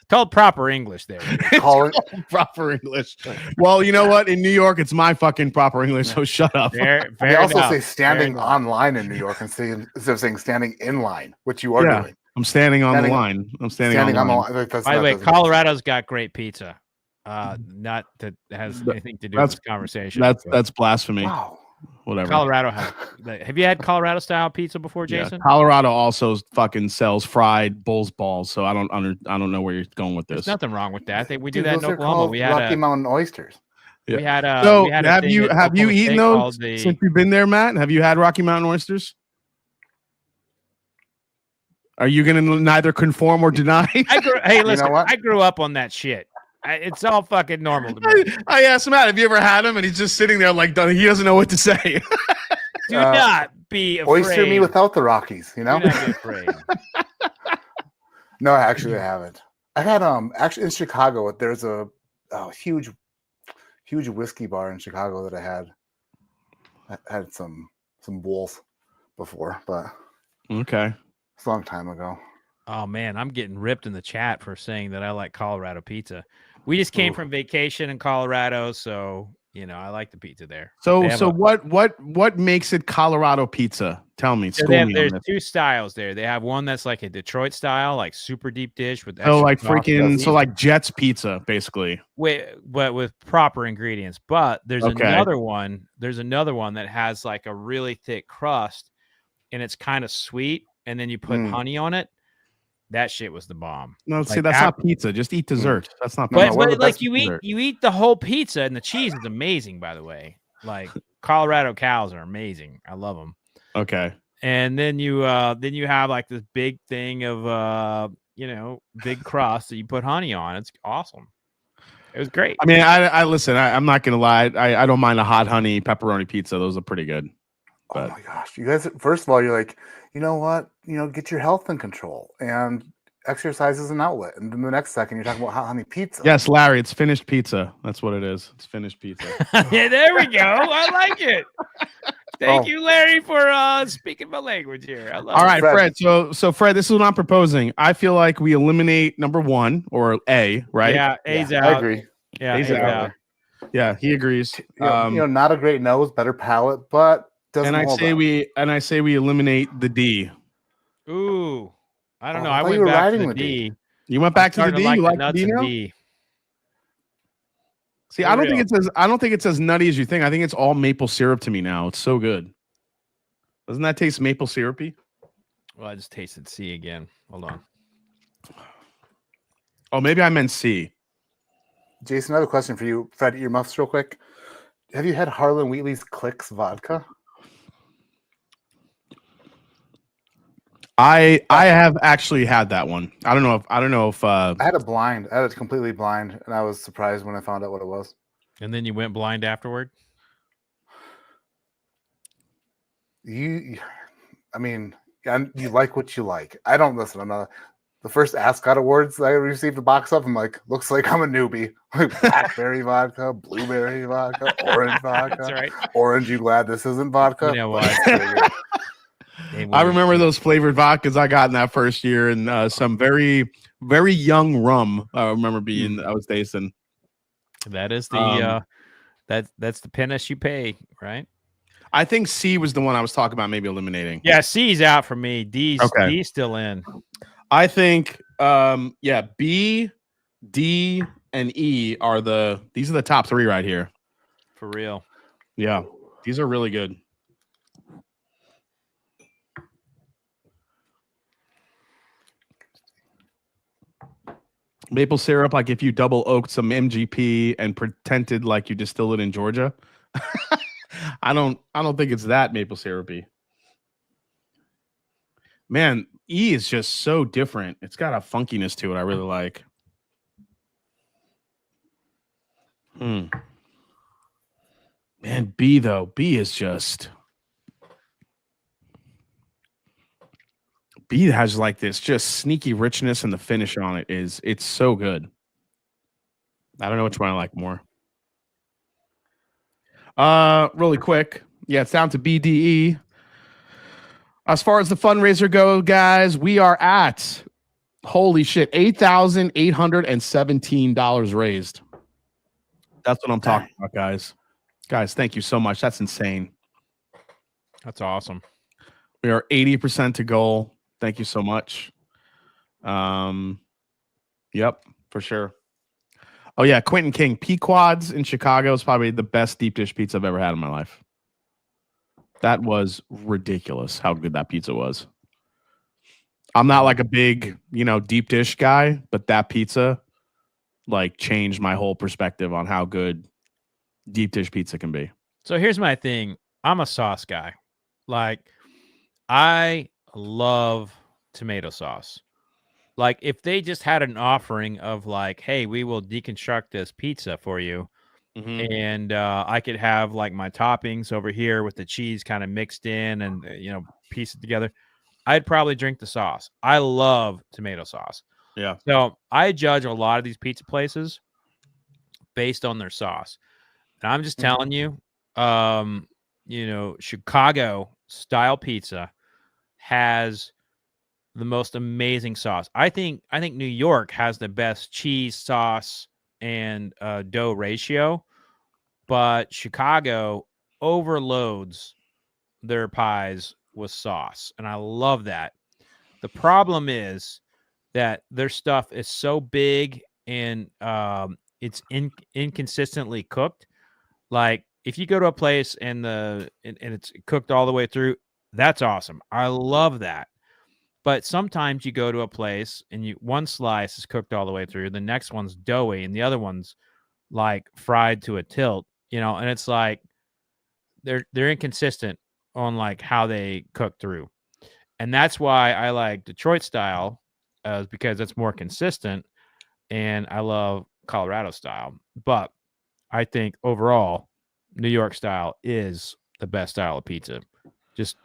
called proper English there. Call it proper English. Well, you know what? In New York, it's my fucking proper English, so shut up. They also say standing online in New York instead of saying standing in line, which you are doing. I'm standing on the line. I'm standing on the line. By the way, Colorado's got great pizza. Not that has anything to do with this conversation. That's blasphemy. Wow. Whatever. Colorado has. Have you had Colorado style pizza before, Jason? Yeah, Colorado also fucking sells fried bull's balls, so I don't know where you're going with this. There's nothing wrong with that. We do that in Oklahoma. We had Rocky Mountain oysters. Yeah. We had so have you eaten those since you've been there, Matt? Have you had Rocky Mountain oysters? Are you going to neither conform or deny? Hey, listen, you know I grew up on that shit. It's all fucking normal to me. I asked Matt, have you ever had him? And he's just sitting there like he doesn't know what to say. Do not be afraid. Oyster me without the Rockies, you know? Do not be afraid. No, actually, I haven't. I had actually in Chicago. There's a huge whiskey bar in Chicago that I had some bulls before, but okay, it's a long time ago. Oh man, I'm getting ripped in the chat for saying that I like Colorado pizza. We just came from vacation in Colorado, so you know I like the pizza there. So what makes it Colorado pizza? Tell me. There's two styles there. They have one that's like a Detroit style, like super deep dish with like Jets pizza, basically. But with proper ingredients. But there's another one. There's another one that has like a really thick crust, and it's kind of sweet, and then you put honey on it. That shit was the bomb. No, see, that's not pizza. Just eat dessert. That's not. But like you eat the whole pizza, and the cheese is amazing. By the way, like Colorado cows are amazing. I love them. Okay. And then you have like this big thing of big crust that you put honey on. It's awesome. It was great. I mean, I listen. I'm not gonna lie. I don't mind a hot honey pepperoni pizza. Those are pretty good. But. Oh my gosh, you guys! First of all, you're like, you know what? Get your health in control, and exercise is an outlet. And then the next second, you're talking about hot honey pizza. Yes, Larry, it's finished pizza. That's what it is. It's finished pizza. Yeah, there we go. I like it. Thank you, Larry, for speaking my language here. I love All right, Fred. So Fred, this is what I'm proposing. I feel like we eliminate number 1 or A, right? Yeah, A's out. I agree. Yeah, A's out. Yeah, he agrees. Not a great nose, better palate, but. And I say we eliminate the D. Ooh, I don't know. I went back to the D. You went back to the D. You like the D now? See, I don't think it's as nutty as you think. I think it's all maple syrup to me now. It's so good. Doesn't that taste maple syrupy? Well, I just tasted C again. Hold on. Oh, maybe I meant C. Jason, I have a question for you. Fred, earmuffs real quick. Have you had Harlan Wheatley's Clicks vodka? I have actually had that one. I don't know if I had it completely blind, and I was surprised when I found out what it was. And then you went blind afterward? You like what you like. I don't listen. I'm not. The first Ascot Awards I received a box of, I'm like, looks like I'm a newbie. Like blackberry vodka, blueberry vodka, orange vodka. That's right. Orange, you glad this isn't vodka? You know what? I remember those flavored vodkas I got in that first year, and some very, very young rum. I remember I was tasting. That is the that's the penance you pay, right? I think C was the one I was talking about, maybe eliminating. Yeah, C's out for me. D's still in. I think B, D, and E are these are the top three right here. For real. Yeah. These are really good. Maple syrup, like if you double oaked some MGP and pretended like you distilled it in Georgia. I don't think it's that maple syrupy. Man, E is just so different. It's got a funkiness to it I really like. Man, B though. B is just B has like this just sneaky richness, and the finish on it it's so good. I don't know which one I like more. Really quick. Yeah, it's down to BDE. As far as the fundraiser go, guys, we are at holy shit, $8,817 raised. That's what I'm talking about, guys. Guys, thank you so much. That's insane. That's awesome. We are 80% to goal. Thank you so much. Yep, for sure. Oh yeah, Quentin King. Pequod's in Chicago is probably the best deep dish pizza I've ever had in my life. That was ridiculous how good that pizza was. I'm not like a big, deep dish guy, but that pizza like changed my whole perspective on how good deep dish pizza can be. So here's my thing. I'm a sauce guy. Like, I love tomato sauce. Like, if they just had an offering of like, hey, we will deconstruct this pizza for you. And I could have like my toppings over here with the cheese kind of mixed in and, piece it together. I'd probably drink the sauce. I love tomato sauce. Yeah. So I judge a lot of these pizza places based on their sauce. And I'm just telling you, Chicago style pizza has the most amazing sauce. I think New York has the best cheese, sauce, and dough ratio, but Chicago overloads their pies with sauce, and I love that. The problem is that their stuff is so big and it's inconsistently cooked. Like, if you go to a place and it's cooked all the way through, that's awesome. I love that. But sometimes you go to a place and one slice is cooked all the way through, the next one's doughy, and the other one's like fried to a tilt, and it's like they're inconsistent on like how they cook through. And that's why I like Detroit style, because it's more consistent, and I love Colorado style. But I think overall, New York style is the best style of pizza. Just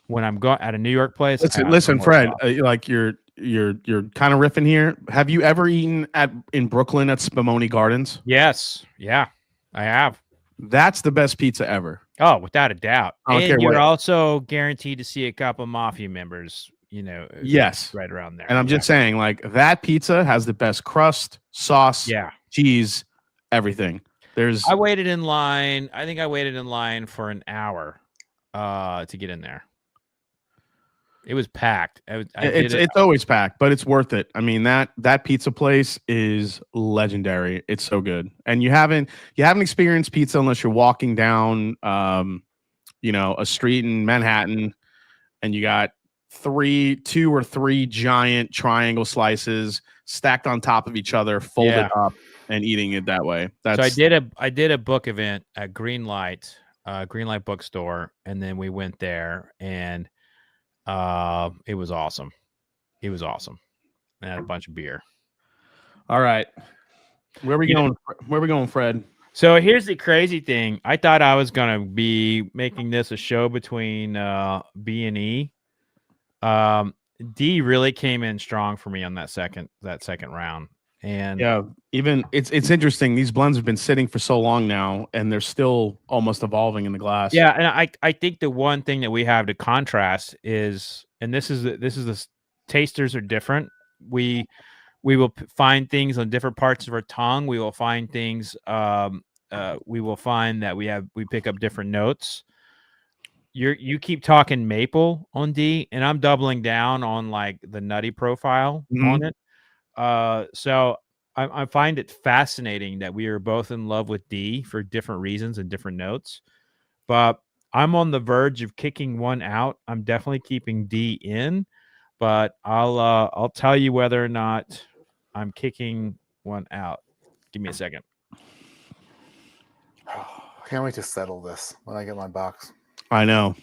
when I'm going at a New York place, listen, Fred, like you're kind of riffing here. Have you ever eaten in Brooklyn at Spumoni Gardens? Yes. Yeah, I have. That's the best pizza ever. Oh, without a doubt. And you're what. Also guaranteed to see a couple mafia members, yes, right around there. And I'm just saying, like, that pizza has the best crust, sauce, cheese, everything. I waited in line. I think I waited in line for an hour to get in there. It was packed. It's always packed, but it's worth it. I mean, that pizza place is legendary. It's so good. And you haven't experienced pizza unless you're walking down a street in Manhattan, and you got two or three giant triangle slices stacked on top of each other, folded up, and eating it that way. So I did a book event at Greenlight bookstore, and then we went there, and it was awesome. It was awesome. I had a bunch of beer. All right. Where are we going? Where are we going, Fred? So here's the crazy thing. I thought I was going to be making this a show between B and E. D really came in strong for me on that second round. And yeah, even it's interesting. These blends have been sitting for so long now, and they're still almost evolving in the glass. Yeah, and I think the one thing that we have to contrast is, and this is the tasters are different. We will find things on different parts of our tongue. We will find things. We will find that we pick up different notes. You keep talking maple on D, and I'm doubling down on like the nutty profile on it. So I find it fascinating that we are both in love with D for different reasons and different notes. But I'm on the verge of kicking one out. I'm definitely keeping D in, but I'll tell you whether or not I'm kicking one out. Give me a second. I can't wait to settle this when I get my box. I know.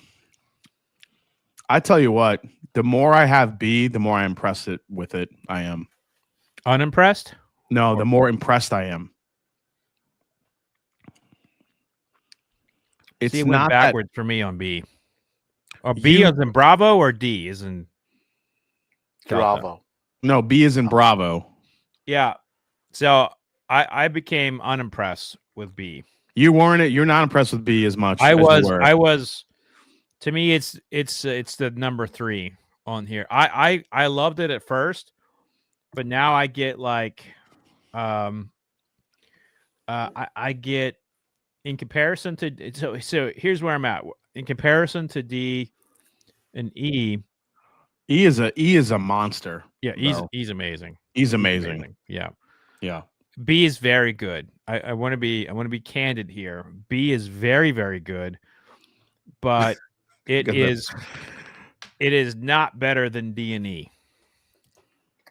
I tell you what, the more I have B, the more I impressed with it. I am. Unimpressed? No, the more impressed I am. It's it not went backwards for me on B. Or B is in Bravo, or D is in Bravo. No, B is in Bravo. Yeah. So I became unimpressed with B. You weren't. You're not impressed with B as much. I was. To me, it's the number 3 on here. I loved it at first, but now I get like, I get in comparison to so here's where I'm at in comparison to D and E. E is a monster. Yeah, he's amazing. He's amazing. Yeah. B is very good. I want to be candid here. B is very, very good, but it is not better than D and E.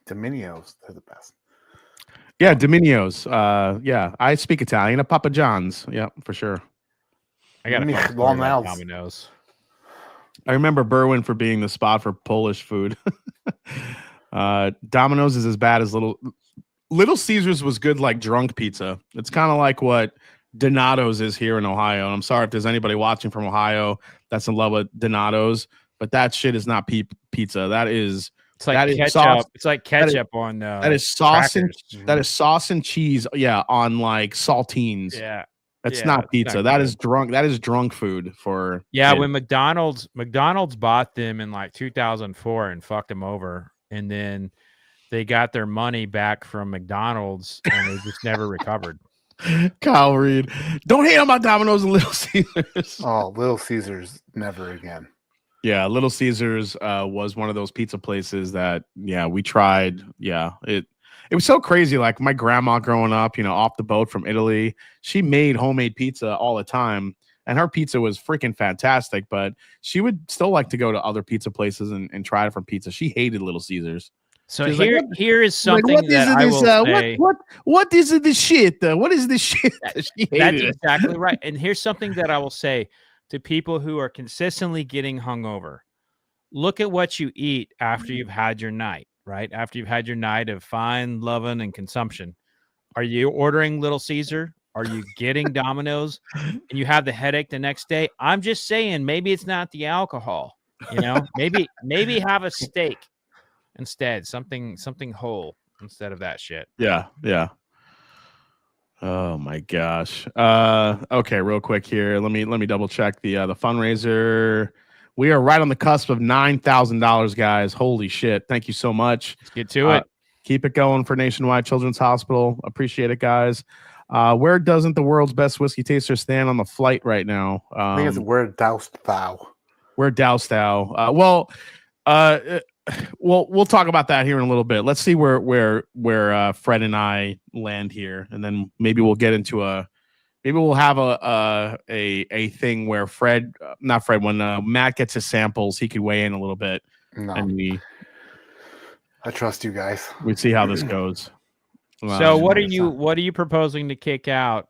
Dominios, they're the best. Yeah, Dominios. Yeah, I speak Italian. A Papa John's. Yeah, for sure. I got a long Domino's. I remember Berwyn for being the spot for Polish food. Domino's is as bad as Little Caesars was good like drunk pizza. It's kind of like what Donato's is here in Ohio. And I'm sorry if there's anybody watching from Ohio that's in love with Donato's, but that shit is not pizza. That is ketchup. Sauce. It's like ketchup on that is sauce crackers. That is sauce and cheese. Yeah, on like saltines. Yeah. That's not pizza. That is drunk. That is drunk food for kids. When McDonald's bought them in like 2004 and fucked them over, and then they got their money back from McDonald's and they just never recovered. Kyle Reed, don't hate on my Domino's and Little Caesars. Oh, Little Caesars, never again. Yeah, Little Caesars was one of those pizza places that we tried. Yeah, it was so crazy. Like my grandma growing up, off the boat from Italy, she made homemade pizza all the time, and her pizza was freaking fantastic. But she would still like to go to other pizza places and try different pizza. She hated Little Caesars. So here is something that I will say. What is this shit? What is this shit? That's exactly right. And here's something that I will say to people who are consistently getting hungover. Look at what you eat after you've had your night, right? After you've had your night of fine loving and consumption. Are you ordering Little Caesar? Are you getting Domino's? And you have the headache the next day? I'm just saying, maybe it's not the alcohol. Maybe have a steak instead, something whole instead of that shit. Yeah. Oh my gosh. Okay, real quick here. Let me double check the fundraiser. We are right on the cusp of $9,000, guys. Holy shit! Thank you so much. Let's get to it. Keep it going for Nationwide Children's Hospital. Appreciate it, guys. Where doesn't the world's best whiskey taster stand on the flight right now? I think it's where doused thou. Where doused thou? We'll talk about that here in a little bit. Let's see where Fred and I land here, and then maybe we'll get into a Maybe we'll have a thing where not Fred, when Matt gets his samples, he could weigh in a little bit, No. and I trust you guys. we see how this goes. So what are you proposing to kick out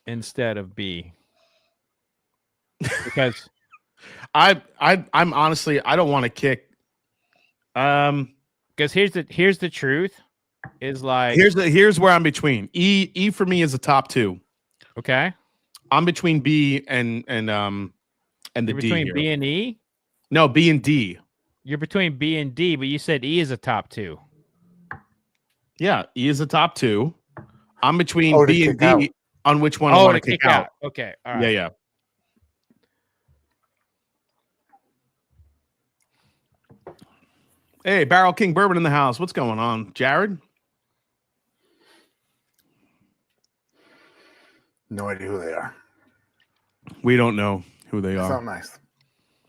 instead of B? Because I'm honestly, I don't want to kick. Because here's the truth, is like here's where I'm between. E for me is the top two. Okay. I'm between B and the You're D between here. B and E? No, B and D. You're between B and D, but you said E is a top two. Yeah, E is the top two. I'm between to B and kick D out. on which one I want to kick out. Okay. All right. Yeah. Hey, Barrel King Bourbon in the house. What's going on, Jared? No idea who they are. We don't know who they That's are. not nice.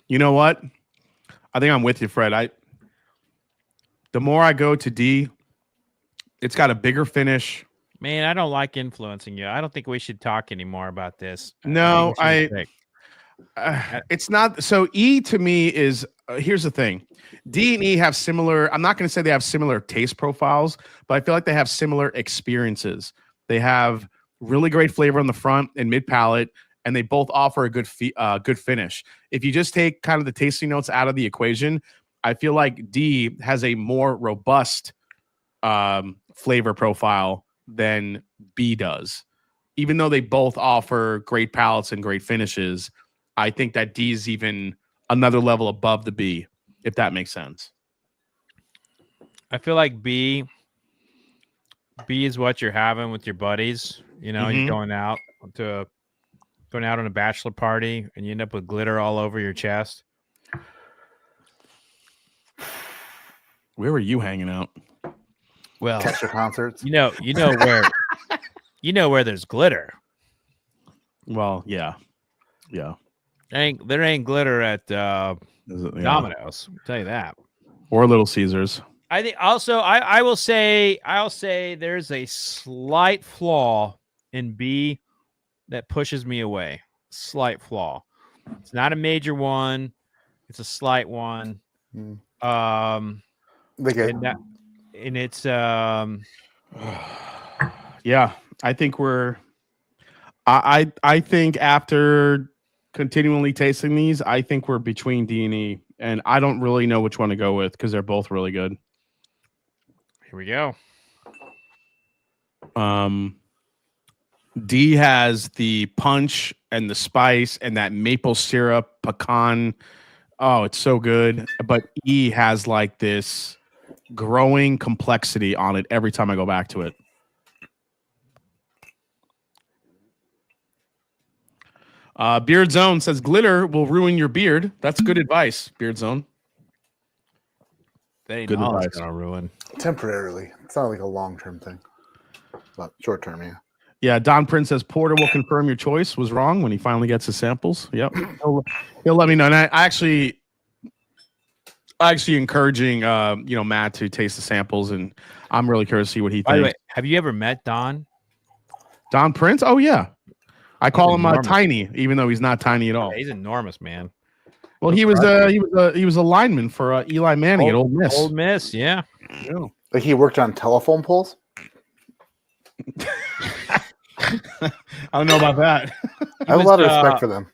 You know what? I think I'm with you, Fred. The more I go to D, it's got a bigger finish. Man, I don't like influencing you. I don't think we should talk anymore about this. No, think we should pick. It's not. So E to me is, here's the thing. D and E have similar, I'm not going to say they have similar taste profiles, but I feel like they have similar experiences. They have really great flavor on the front and mid palate, and they both offer a good finish. If you just take kind of the tasting notes out of the equation, I feel like D has a more robust flavor profile than B does. Even though they both offer great palates and great finishes, I think that D is even another level above the B, if that makes sense. I feel like B is what you're having with your buddies. You know, you're going out on a bachelor party and you end up with glitter all over your chest. Where were you hanging out? Well, Catcher concerts. you know where there's glitter. Well, yeah. There ain't glitter at Domino's. I'll tell you that. Or Little Caesars. I think also I'll say there's a slight flaw in B that pushes me away. Slight flaw. It's not a major one. It's a slight one. And it's yeah, I think I think after continually tasting these, I think we're between D and E, and I don't really know which one to go with because they're both really good. Here we go. D has the punch and the spice and that maple syrup pecan. Oh, it's so good. But E has like this growing complexity on it every time I go back to it. Beard Zone says glitter will ruin your beard. That's good advice, Beard Zone. They Good know it's advice. gonna ruin. Temporarily. It's not like a long-term thing. But short-term, yeah. Yeah, Don Prince says Porter will confirm your choice was wrong when he finally gets his samples. Yep. He'll let me know. And I actually encouraging Matt to taste the samples, and I'm really curious to see what he By the thinks. way, have you ever met Don? Don Prince? Oh yeah. I call him enormous. tiny, even though he's not tiny at all. He's enormous, man. Well, he was a lineman for Eli Manning at Ole Miss. Ole Miss, yeah. Like he worked on telephone poles? I don't know about that. I have a lot of respect for them.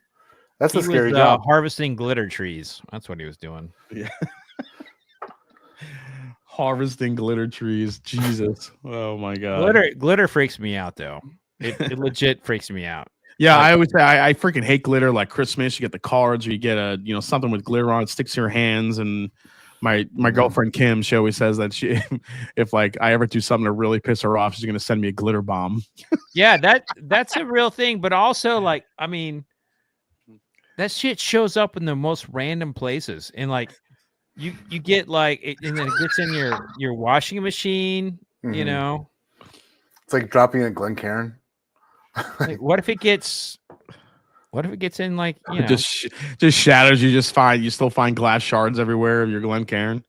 That's a scary job. Harvesting glitter trees. That's what he was doing. Yeah. Harvesting glitter trees. Jesus. Oh my God. Glitter freaks me out though. It legit freaks me out. Yeah, I always say I freaking hate glitter. Like Christmas, you get the cards, or you get something with glitter on it, sticks to your hands. And my girlfriend Kim, she always says that if like I ever do something to really piss her off, she's gonna send me a glitter bomb. Yeah, that's a real thing. But also, like, I mean, that shit shows up in the most random places, and like you get like it, and then it gets in your washing machine. Mhm. You know, It's like dropping a Glencairn. like, what if it gets in like It just shatters. You still find glass shards everywhere of your Glencairn.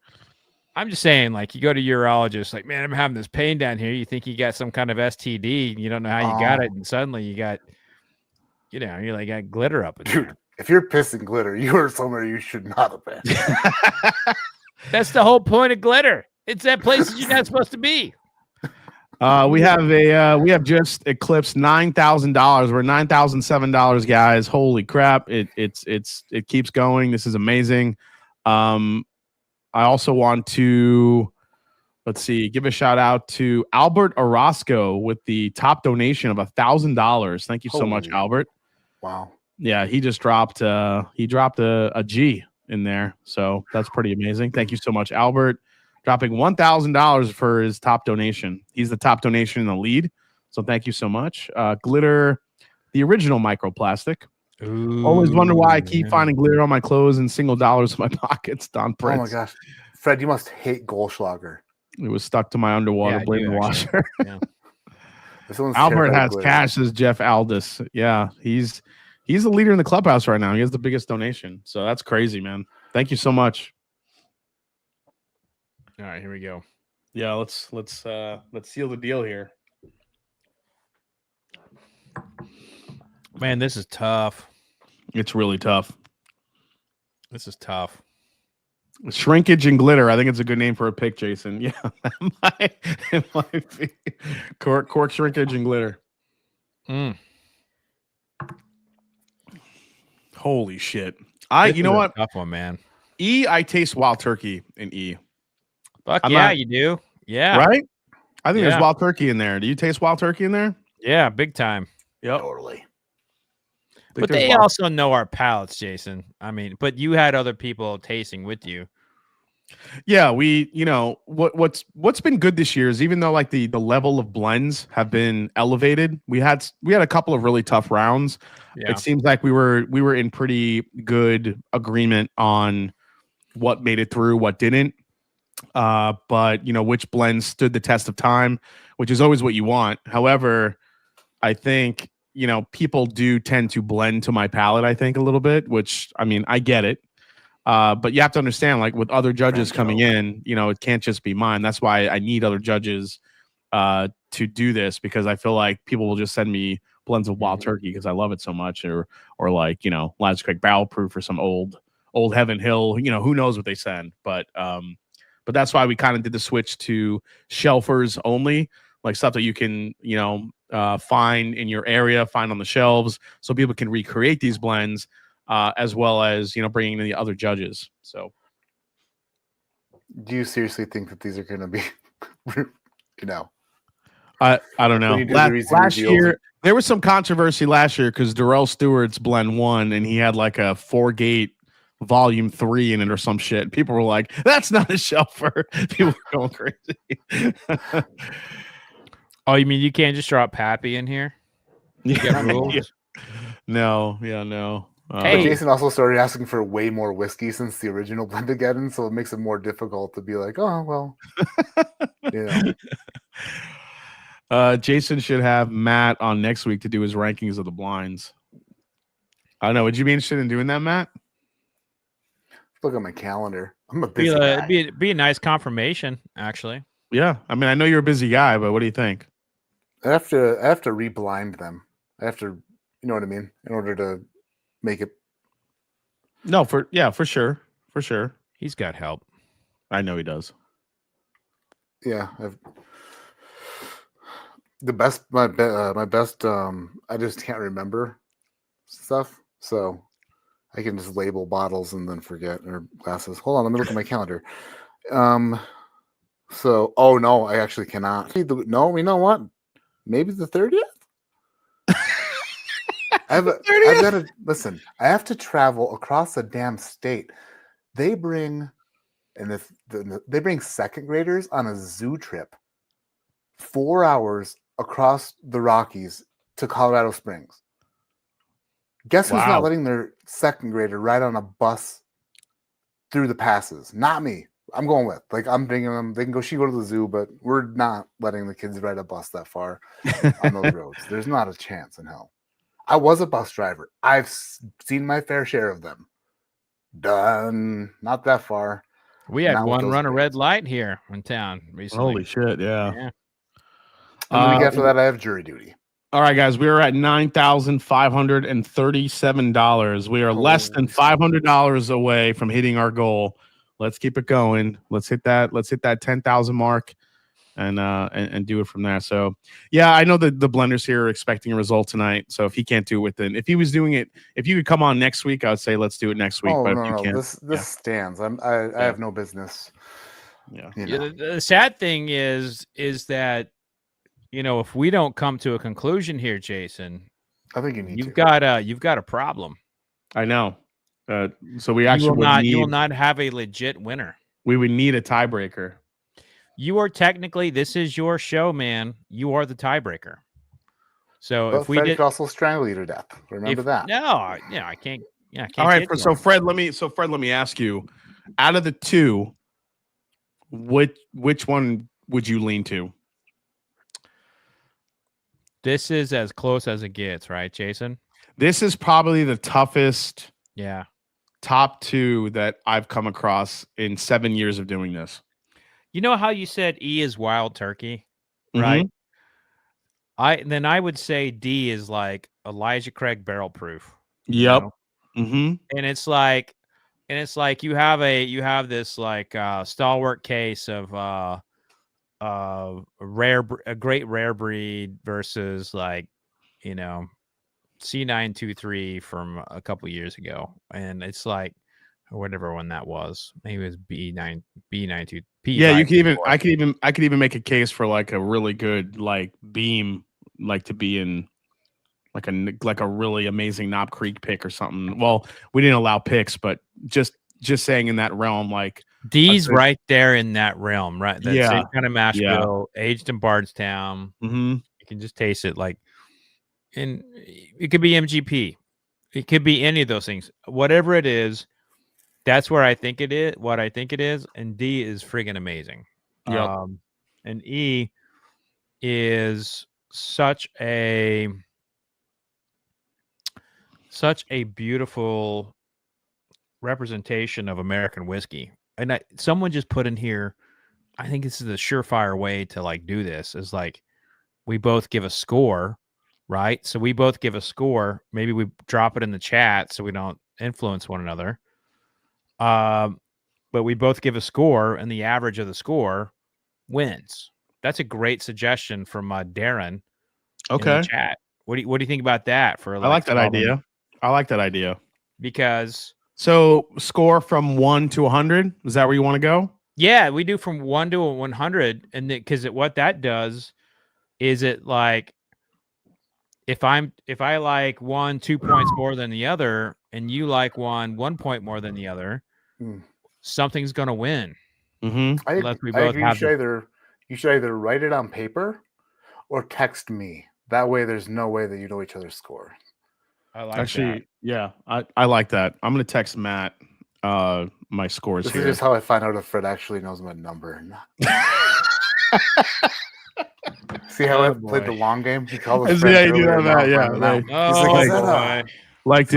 I'm just saying, like, you go to urologist, like, man, I'm having this pain down here. You think you got some kind of STD, you don't know how you got it, and suddenly you got You know, you're like got glitter up in Dude, there. if you're pissing glitter, you are somewhere you should not have been. That's the whole point of glitter. It's that places you're not supposed to be. We have just eclipsed $9,000. We're $9,007, guys. Holy crap! It keeps going. This is amazing. I also want to give a shout out to Albert Orozco with the top donation of $1,000. Thank you so much, Albert. Wow. Yeah, he just dropped a G in there, so that's pretty amazing. Thank you so much, Albert. Dropping $1,000 for his top donation. He's the top donation in the lead. So thank you so much. Glitter, the original microplastic. Ooh, Always wonder why I keep finding glitter on my clothes and single dollars in my pockets. Don Prince. Oh my gosh. Fred, you must hate Goldschlager. It was stuck to my underwater blade washer. Yeah. Albert has cash as Jeff Aldis. Yeah, he's the leader in the clubhouse right now. He has the biggest donation. So that's crazy, man. Thank you so much. All right, here we go. Yeah, let's seal the deal here. Man, this is tough. It's really tough. This is tough. Shrinkage and glitter. I think it's a good name for a pick, Jason. Yeah, it might be. Cork shrinkage and glitter. Holy shit! You know what? Tough one, man. I taste wild turkey in E. Fuck yeah, you do. Yeah. Right? I think there's wild turkey in there. Do you taste wild turkey in there? Yeah, big time. Yep. Totally. But they also know our palates, Jason. I mean, but you had other people tasting with you. Yeah, what's been good this year is even though like the level of blends have been elevated, we had a couple of really tough rounds. Yeah. It seems like we were in pretty good agreement on what made it through, what didn't. But which blends stood the test of time, which is always what you want. However, I think people do tend to blend to my palate, I think, a little bit, which I mean I get it. But you have to understand, like with other judges coming in, it can't just be mine. That's why I need other judges to do this, because I feel like people will just send me blends of wild turkey because I love it so much, or like Lads Creek Barrel Proof or some old Heaven Hill. Who knows what they send, but that's why we kind of did the switch to shelfers only, like stuff that you can find in your area, find on the shelves, so people can recreate these blends. As well as bringing in the other judges. So, do you seriously think that these are going to be, I don't know. Last year there was some controversy last year because Darrell Stewart's blend won, and he had like a 4-gate volume 3 in it or some shit. People were like, "That's not a shelfer." People were going crazy. Oh, you mean you can't just drop Pappy in here? You get rules? Yeah. No. But Jason also started asking for way more whiskey since the original Blendageddon, so it makes it more difficult to be like, oh, well. Jason should have Matt on next week to do his rankings of the blinds. I don't know. Would you be interested in doing that, Matt? Look at my calendar. I'm a busy guy. It'd be a nice confirmation, actually. Yeah. I mean, I know you're a busy guy, but what do you think? I have to reblind them. I have to, you know what I mean? In order to make it. No, for sure. He's got help. I know he does. Yeah. My best, I just can't remember stuff. So I can just label bottles and then forget, or glasses. Hold on, let me look at my calendar. So, oh no, I actually cannot. No, you know what? Maybe the 30th? I've got to listen. I have to travel across the damn state. They bring second graders on a zoo trip, 4 hours across the Rockies to Colorado Springs. Guess who's not letting their second grader ride on a bus through the passes? Not me. I'm going with. Like, I'm bringing them. They can go to the zoo, but we're not letting the kids ride a bus that far on those roads. There's not a chance in hell. I was a bus driver. I've seen my fair share of them. Done. Not that far. We had one run a red light here in town recently. Holy shit! Yeah. And the week after that, I have jury duty. All right, guys, we are at $9,537. We are less than $500 away from hitting our goal. Let's keep it going. Let's hit that 10,000 mark and do it from there. So, yeah, I know that the blenders here are expecting a result tonight. So if he can't do it if he was doing it, if you could come on next week, I would say let's do it next week. Oh, but no, if you no, can't, this stands. I have no business. Yeah. You Yeah, know. the sad thing is that if we don't come to a conclusion here, Jason, I think you need you've got a problem. I know. So we actually you will not have a legit winner. We would need a tiebreaker. You are technically, this is your show, man. You are the tiebreaker. So But if we Fred did, could also strangle you to death. Remember that. No, yeah, I can't. Yeah, I can't. All right, get so one. Fred, let me ask you, out of the two, which one would you lean to? This is as close as it gets, right, Jason? This is probably the toughest Yeah. top two that I've come across in 7 years of doing this. You know how you said E is wild turkey, right? I would say D is like Elijah Craig barrel proof. Yep. And it's like you have this like stalwart case of a great rare breed versus like C923 from a couple years ago, and it's like whatever one that was, maybe it was B92. Yeah, I could even make a case for like a really good like beam, like to be in like a really amazing Knob Creek pick or something. Well, we didn't allow picks, but just saying in that realm, like D's right there in that realm, right? That same kind of mash bill, aged in Bardstown. You can just taste it, like, and it could be MGP, it could be any of those things, whatever it is. That's where I think it is. What I think it is, and D is friggin' amazing. Yep. And E is such a beautiful representation of American whiskey. And someone just put in here, I think this is a surefire way to like do this, is like we both give a score, right? So we both give a score. Maybe we drop it in the chat so we don't influence one another. But we both give a score, and the average of the score wins. That's a great suggestion from Darren. Okay. In the chat. What do you think about that? I like that idea. I like that idea. Because so score from 1 to 100. Is that where you want to go? Yeah, we do from 1 to 100, and because what that does is it like if I like one 2 points more than the other, and you like 1 point more than the other, something's gonna win. I agree. You should either write it on paper or text me. That way, there's no way that you know each other's score. I like that. Yeah, I like that. I'm gonna text Matt my scores This here. is just how I find out if Fred actually knows my number or not. See how I played the long game? He called us Yeah, you do that.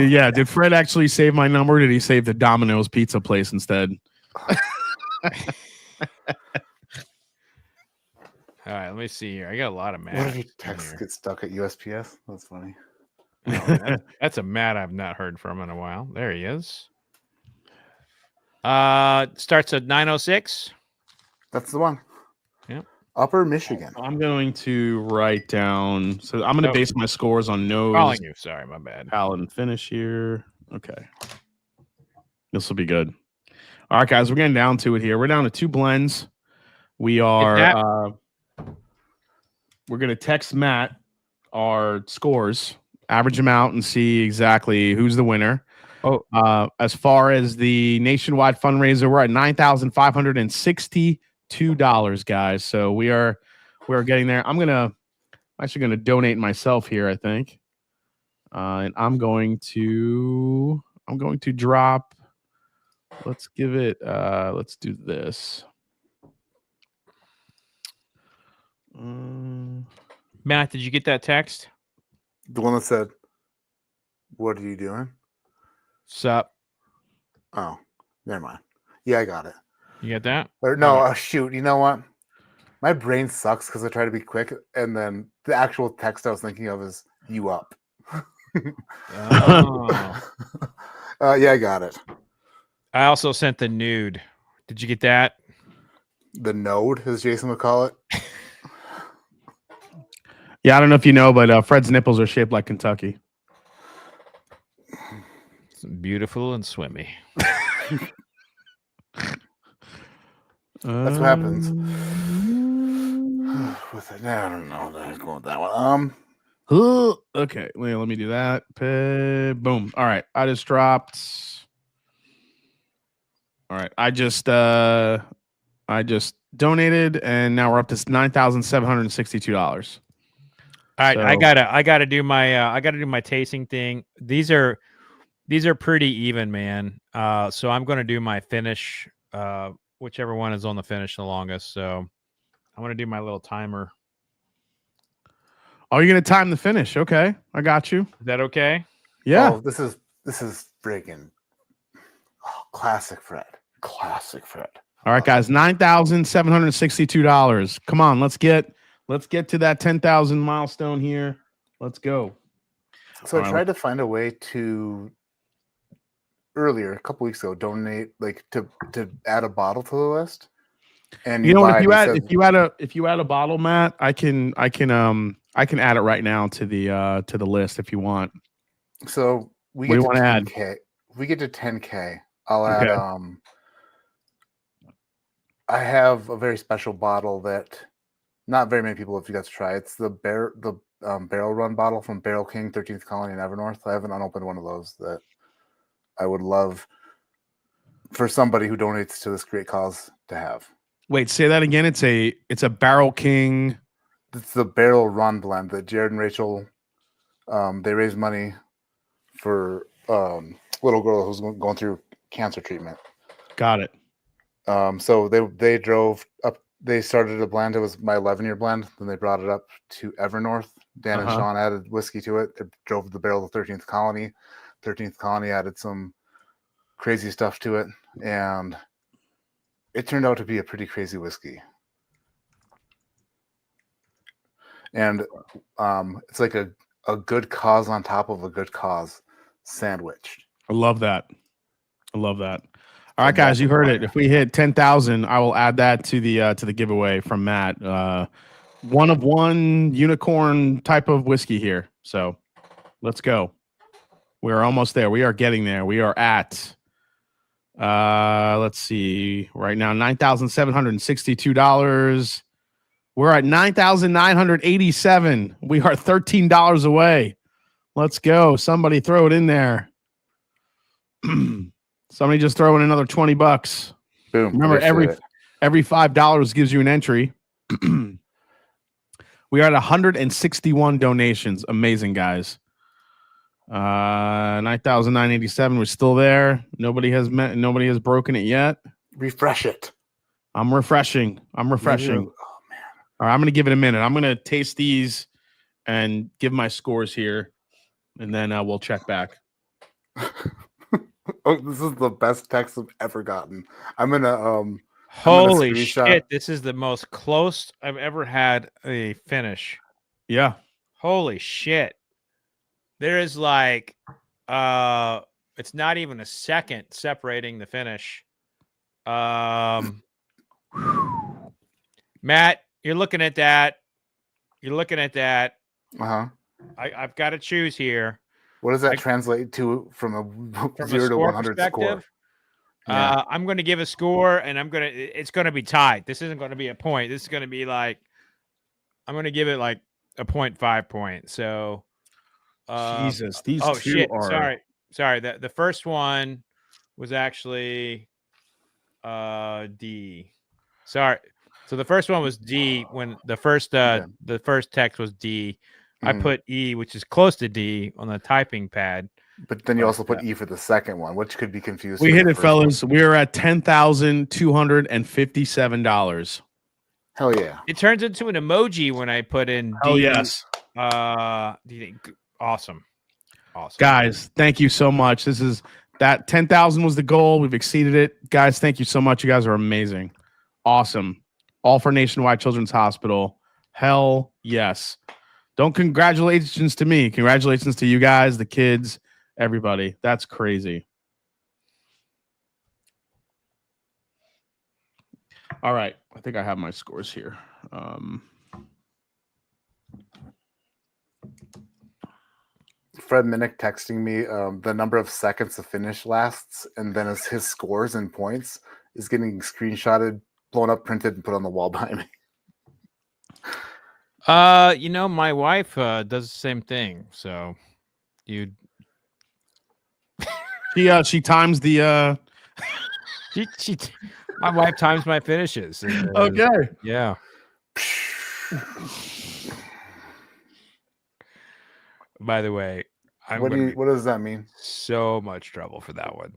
Yeah. Did Fred actually save my number? Or did he save the Domino's pizza place instead? All right, let me see here. I got a lot of Matt. What if your text gets stuck at USPS? That's funny. That's a Matt I've not heard from in a while. There he is. Starts at 906. That's the one. Yep. Upper Michigan. I'm going to write down. So I'm going to base my scores on nose. Calling you. Sorry, my bad. Palate and finish here. Okay. This will be good. All right, guys, we're getting down to it here. We're down to 2 blends. We are. We're going to text Matt our scores, average them out, and see exactly who's the winner. As far as the nationwide fundraiser, we're at $9,562, guys. So we are getting there. I'm actually gonna donate myself here, I think, and I'm going to drop. Let's give it. Let's do this. Matt, did you get that text? The one that said, "What are you doing?" Sup? Oh, never mind. Yeah, I got it. You got that? Or no, shoot. You know what? my brain sucks because I try to be quick, and then the actual text I was thinking of is "you up." Oh. Yeah, I got it. I also sent the nude. Did you get that? The node, as Jason would call it. Yeah, I don't know if you know, but Fred's nipples are shaped like Kentucky. It's beautiful and swimmy. That's what happens. With it, I don't know. I'm going with that one. Okay, let me do that. Boom. All right, I just dropped. All right, I just donated, and now we're up to $9,762. All right, so, I gotta do my tasting thing. These are pretty even, man. So I'm gonna do my finish, whichever one is on the finish the longest. So I'm gonna do my little timer. Oh, you're gonna time the finish? Okay, I got you. Is that okay? Yeah. Oh, this is freaking classic Fred. Classic Fred. All right, guys, $9,762. Come on, let's get to that 10,000 milestone here. Let's go. So I tried to find a way to earlier, a couple weeks ago, donate to add a bottle to the list. And you know what? If you add a bottle, Matt, I can add it right now to the list if you want. So we get to 10K. We get to 10K. I'll add I have a very special bottle that not very many people have got to try. It's the Barrel Run bottle from Barrel King, 13th Colony in EverNorth. I haven't unopened one of those that I would love for somebody who donates to this great cause to have. Wait, say that again. It's a Barrel King. It's the Barrel Run blend that Jared and Rachel, they raise money for little girl who's going through cancer treatment. Got it. So they drove up. They started a blend. It was my 11-year blend. Then they brought it up to EverNorth. Dan and Sean added whiskey to it. It drove the barrel to 13th Colony. 13th Colony added some crazy stuff to it, and it turned out to be a pretty crazy whiskey. And it's like a good cause on top of a good cause sandwiched. I love that. All right, guys, you heard it. If we hit 10,000, I will add that to the giveaway from Matt. One of one unicorn type of whiskey here. So let's go. We are almost there. We are getting there. We are at let's see, right now $9,762. We're at $9,987. We are $13 away. Let's go. Somebody throw it in there. Somebody just throw in another $20. Boom. Remember, every $5 gives you an entry. We are at 161 donations. Amazing, guys. 9,987. We're still there. Nobody has broken it yet. Refresh it. I'm refreshing. Oh man. All right, I'm gonna give it a minute. I'm gonna taste these and give my scores here, and then we'll check back. Oh, this is the best text I've ever gotten. I'm gonna holy shit! This is the most close I've ever had a finish. Yeah. Holy shit! There is like, it's not even a second separating the finish. Matt, you're looking at that. Uh-huh. I've got to choose here. What does that translate to from a 0 to 100 score? Yeah. I'm going to give a score, and it's going to be tied. This isn't going to be a point. This is going to be like, I'm going to give it like a 0.5 point. So, Jesus, these two shit. are. Sorry. The first one was actually D. Sorry. So the first one was D when the first text was D. I put E, which is close to D on the typing pad. But then you also put E for the second one, which could be confusing. We hit it, fellas. We are at $10,257. Hell yeah. It turns into an emoji when I put in D. Oh, yes. Awesome. Guys, thank you so much. That 10,000 was the goal. We've exceeded it. Guys, thank you so much. You guys are amazing. Awesome. all for Nationwide Children's Hospital. Hell yes. Don't congratulations to me. Congratulations to you guys, the kids, everybody. That's crazy. All right. I think I have my scores here. Fred Minnick texting me the number of seconds the finish lasts, and then as his scores and points is getting screenshotted, blown up, printed, and put on the wall behind me. My wife does the same thing. So she times the my wife times my finishes. Okay. Yeah. By the way, What does that mean? So much trouble for that one.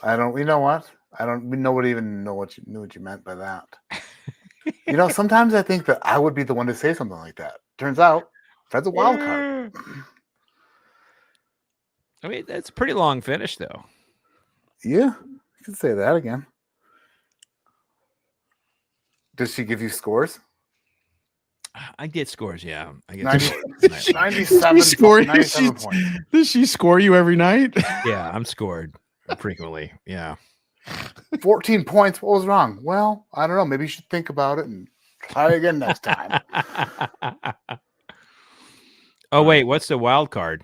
I don't. You know what? I don't. Nobody even knew what you meant by that. Sometimes I think that I would be the one to say something like that. Turns out, Fred's a wild card. I mean, that's a pretty long finish, though. Yeah, you can say that again. Does she give you scores? I get scores, yeah. I get 97 points. Does she score you every night? Yeah, I'm scored frequently. Yeah. 14 points. What was wrong? Well, I don't know. Maybe you should think about it and try again next time. Oh, wait. What's the wild card?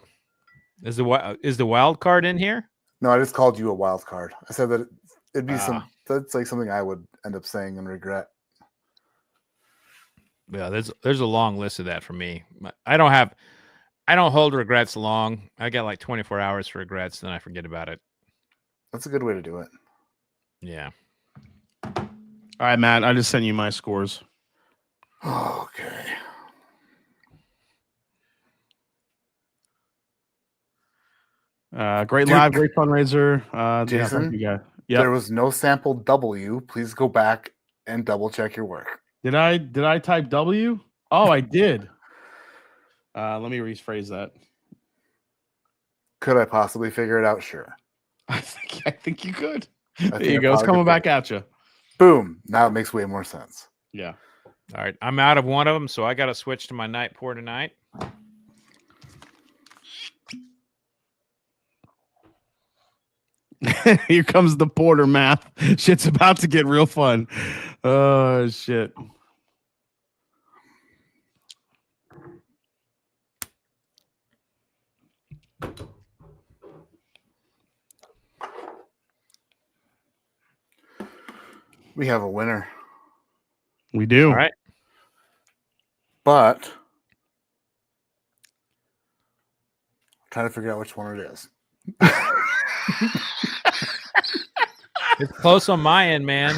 Is the wild card in here? No, I just called you a wild card. I said that it'd be that's like something I would end up saying and regret. Yeah, there's a long list of that for me. I don't hold regrets long. I got like 24 hours for regrets, then I forget about it. That's a good way to do it. Yeah. All right, Matt. I just sent you my scores. Okay. Great live, great fundraiser. Jason, yeah, there was no sample W. Please go back and double check your work. Did I type W? Oh, I did. Let me rephrase that. Could I possibly figure it out? Sure. I think you could. There you go. It's coming back at you. Boom. Now it makes way more sense. Yeah. All right. I'm out of one of them, so I got to switch to my night pour tonight. Here comes the porter math. Shit's about to get real fun. Oh, shit. We have a winner. We do. All right. But I'm trying to figure out which one it is. It's close on my end, man.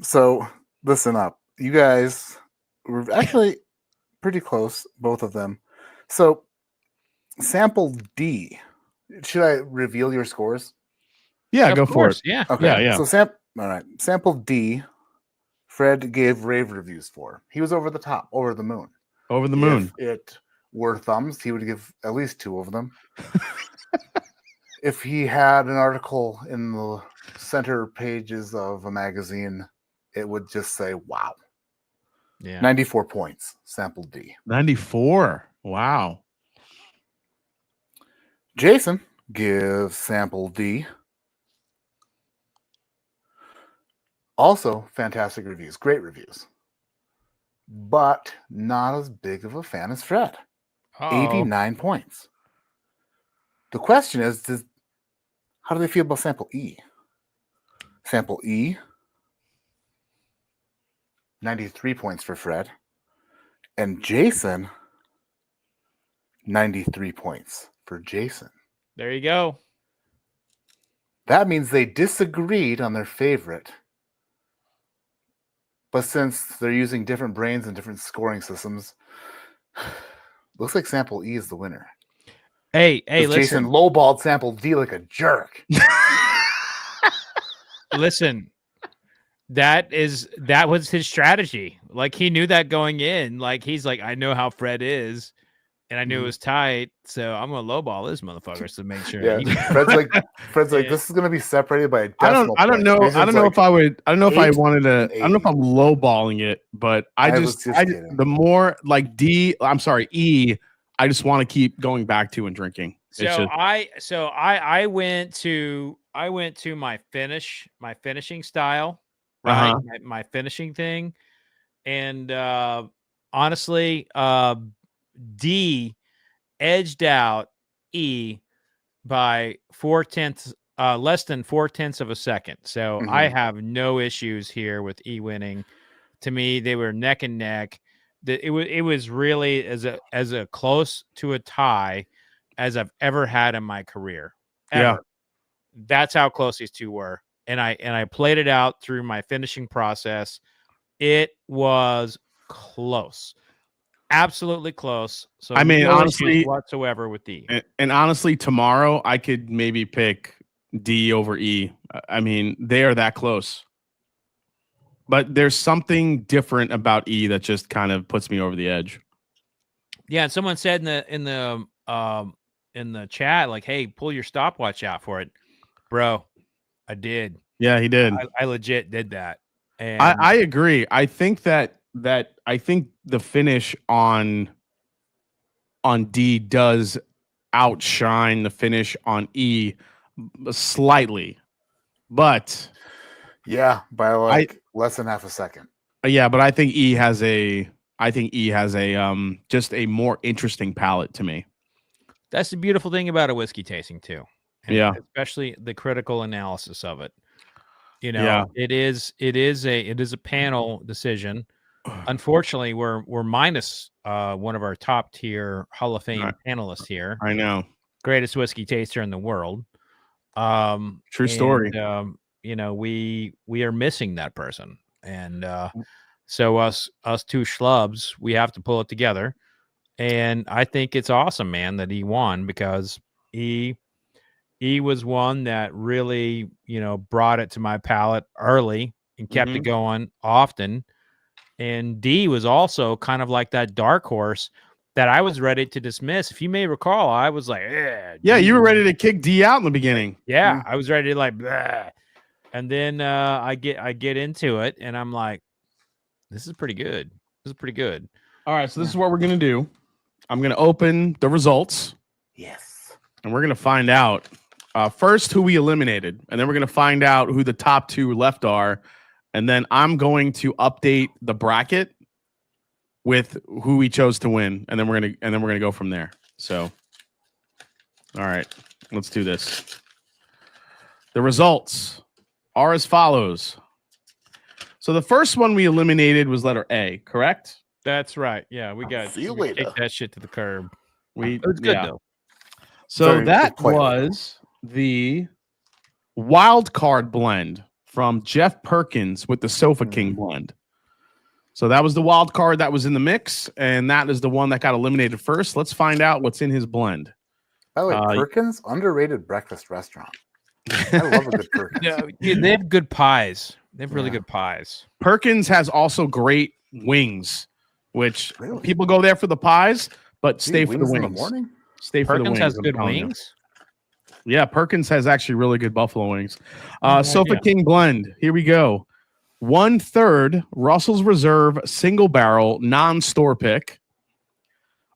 So listen up. You guys were actually pretty close, both of them. So sample D. Should I reveal your scores? Yeah, go for it. Yeah. Okay. Yeah. So all right. Sample D, Fred gave rave reviews for. He was over the top, over the moon. Over the moon. If it were thumbs, he would give at least 2 of them. If he had an article in the center pages of a magazine, it would just say, wow. Yeah. 94 points, sample D. 94. Wow. Jason gives sample D. Also, fantastic reviews, great reviews. But not as big of a fan as Fred. 89 points. The question is, how do they feel about sample E? Sample E, 93 points for Fred. And Jason, 93 points for Jason. There you go. That means they disagreed on their favorite. But since they're using different brains and different scoring systems, looks like sample E is the winner. Hey, listen. Jason lowballed sample D like a jerk. Listen, that was his strategy. Like, he knew that going in. Like, he's like, I know how Fred is, and I knew it was tight, so I'm gonna lowball this mother to make sure. Yeah, Fred's like, this is gonna be separated by a decimal I don't point. know. Jason's I don't know like, if I would. I don't know if I 8 wanted to. and I don't know if I'm lowballing it, but I was just kidding. the more like E, I just want to keep going back to and drinking. So I went to my finishing style, right? My finishing thing, and honestly, D edged out E by less than 0.4 of a second. So I have no issues here with E winning. To me, they were neck and neck. It was really as a close to a tie as I've ever had in my career. Ever. Yeah. That's how close these two were. And I played it out through my finishing process. It was close. Absolutely close. So I mean, no honestly, issues whatsoever with D. And honestly, tomorrow I could maybe pick D over E. I mean, they are that close. But there's something different about E that just kind of puts me over the edge. Yeah, and someone said in the chat, like, "Hey, pull your stopwatch out for it, bro." I did. Yeah, he did. I legit did that. And I agree. I think that I think the finish on D does outshine the finish on E slightly, but yeah, by like less than half a second. Yeah, but I think E has a just a more interesting palate to me. That's the beautiful thing about a whiskey tasting too. And yeah, especially the critical analysis of it. You know, yeah. it is a panel decision. Unfortunately, we're minus one of our top tier Hall of Fame panelists here. I know, greatest whiskey taster in the world. True story. You know, we are missing that person, and so us two schlubs, we have to pull it together. And I think it's awesome, man, that he won, because he was one that really, you know, brought it to my palate early and kept it going often. And D was also kind of like that dark horse that I was ready to dismiss. If you may recall, I was like, yeah, you were ready to kick D out in the beginning. Yeah, I was ready to like, bleh. And then I get into it, and I'm like, this is pretty good. This is pretty good. All right, so this is what we're gonna do. I'm gonna open the results. Yes. And we're gonna find out first who we eliminated, and then we're gonna find out who the top two left are, and then I'm going to update the bracket with who we chose to win, and then we're gonna go from there. So, all right, let's do this. The results are as follows. So the first one we eliminated was letter A, correct? That's right. Yeah, we got we kicked that shit to the curb. It was good though. So that was the wild card blend from Jeff Perkins with the Sofa King blend. So that was the wild card that was in the mix, and that is the one that got eliminated first. Let's find out what's in his blend. By the way, Perkins, underrated breakfast restaurant. I love a good Perkins. Yeah, they have good pies. They have really good pies. Perkins has also great wings, which people go there for the pies, but stay for the wings. In the morning? Stay for the wings. Perkins has good wings. Yeah, Perkins has actually really good buffalo wings. Sofa King blend. Here we go. 1/3 Russell's Reserve single barrel non-store pick.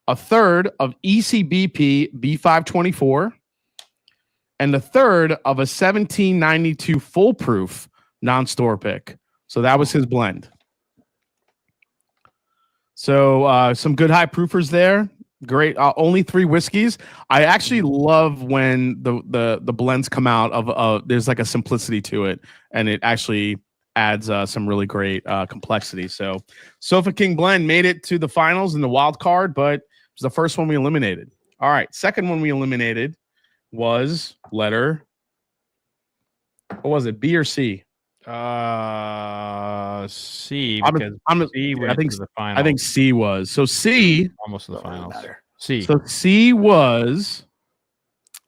1/3 of ECBP B524. And 1/3 of a 1792 full proof non-store pick. So that was his blend. So some good high proofers there. Great. Only 3 whiskeys. I actually love when the blends come out of there's like a simplicity to it, and it actually adds some really great complexity. So Sofa King blend made it to the finals in the wild card, but it was the first one we eliminated. All right, second one we eliminated was letter. What was it? B or C? C. Because C went to the finals. I think C was. So C almost to the finals. C. So C was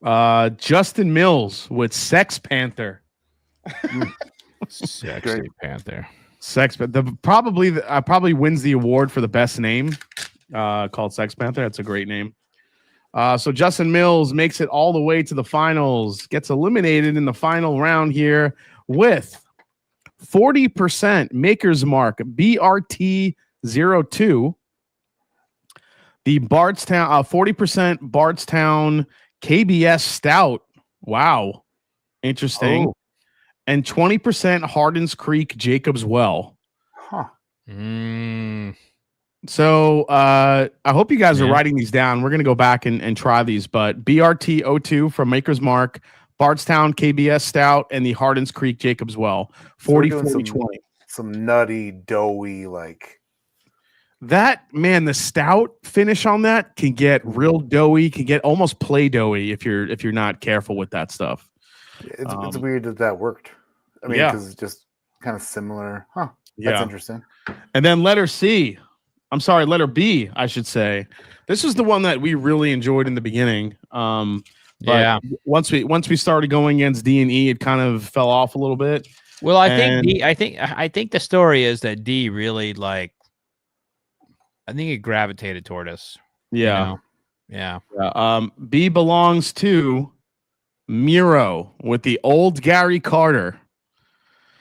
Justin Mills with Sex Panther. Sexy Panther. Probably wins the award for the best name called Sex Panther. That's a great name. So Justin Mills makes it all the way to the finals, gets eliminated in the final round here with 40% Maker's Mark BRT02. The Bardstown 40% Bardstown KBS Stout. Wow. Interesting. Oh. And 20% Hardin's Creek Jacob's Well. Huh. So I hope you guys are writing these down. We're going to go back and try these, but BRT02 from Maker's Mark, Bardstown KBS Stout, and the Hardin's Creek Jacob's Well. 40, 40, 20. Some nutty, doughy, like that, man, the stout finish on that can get real doughy, can get almost play doughy if you're not careful with that stuff. It's weird that worked. I mean, because it's just kind of similar. Huh. That's interesting. And then letter B, I should say. This was the one that we really enjoyed in the beginning. But once we started going against D and E, it kind of fell off a little bit. Well, I think the story is that D really I think it gravitated toward us. Yeah. You know? Yeah. B belongs to Miro with the old Gary Carter.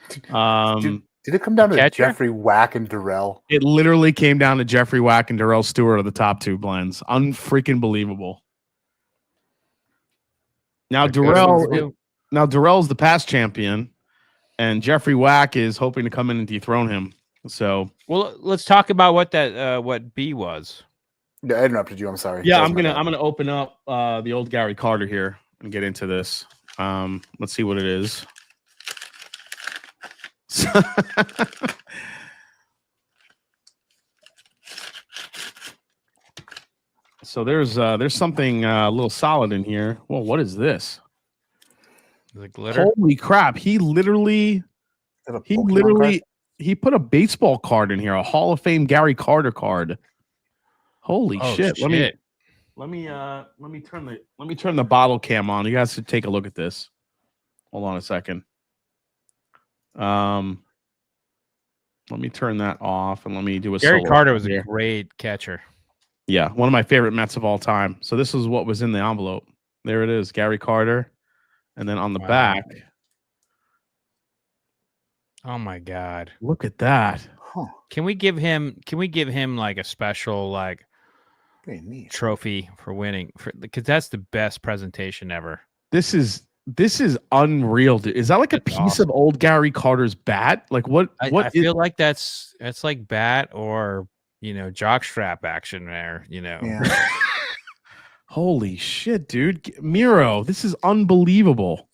Did it come down to Jeffrey Wack and Durrell? It literally came down to Jeffrey Wack and Durrell Stewart are the top two blends. Unfreaking believable. Now Durrell's the past champion, and Jeffrey Wack is hoping to come in and dethrone him. So, well, let's talk about what B was. Yeah, I interrupted you. I'm sorry. Yeah, I'm gonna open up the old Gary Carter here and get into this. Let's see what it is. So there's something a little solid in here. Well, what is this? The glitter. Holy crap! He put a baseball card in here, a Hall of Fame Gary Carter card. Holy shit! Let me turn the bottle cam on. You guys should take a look at this. Hold on a second. Let me turn that off and let me do a. Gary Carter was a great catcher. Yeah, one of my favorite Mets of all time. So this is what was in the envelope. There it is, Gary Carter, and then on the back. Oh my God! Look at that. Huh. Can we give him like a special trophy for winning? Because that's the best presentation ever. This is unreal. Dude. Is that like a piece of old Gary Carter's bat? Like what? I feel like that's like bat or jockstrap action there. Yeah. Holy shit, dude! Miro, this is unbelievable.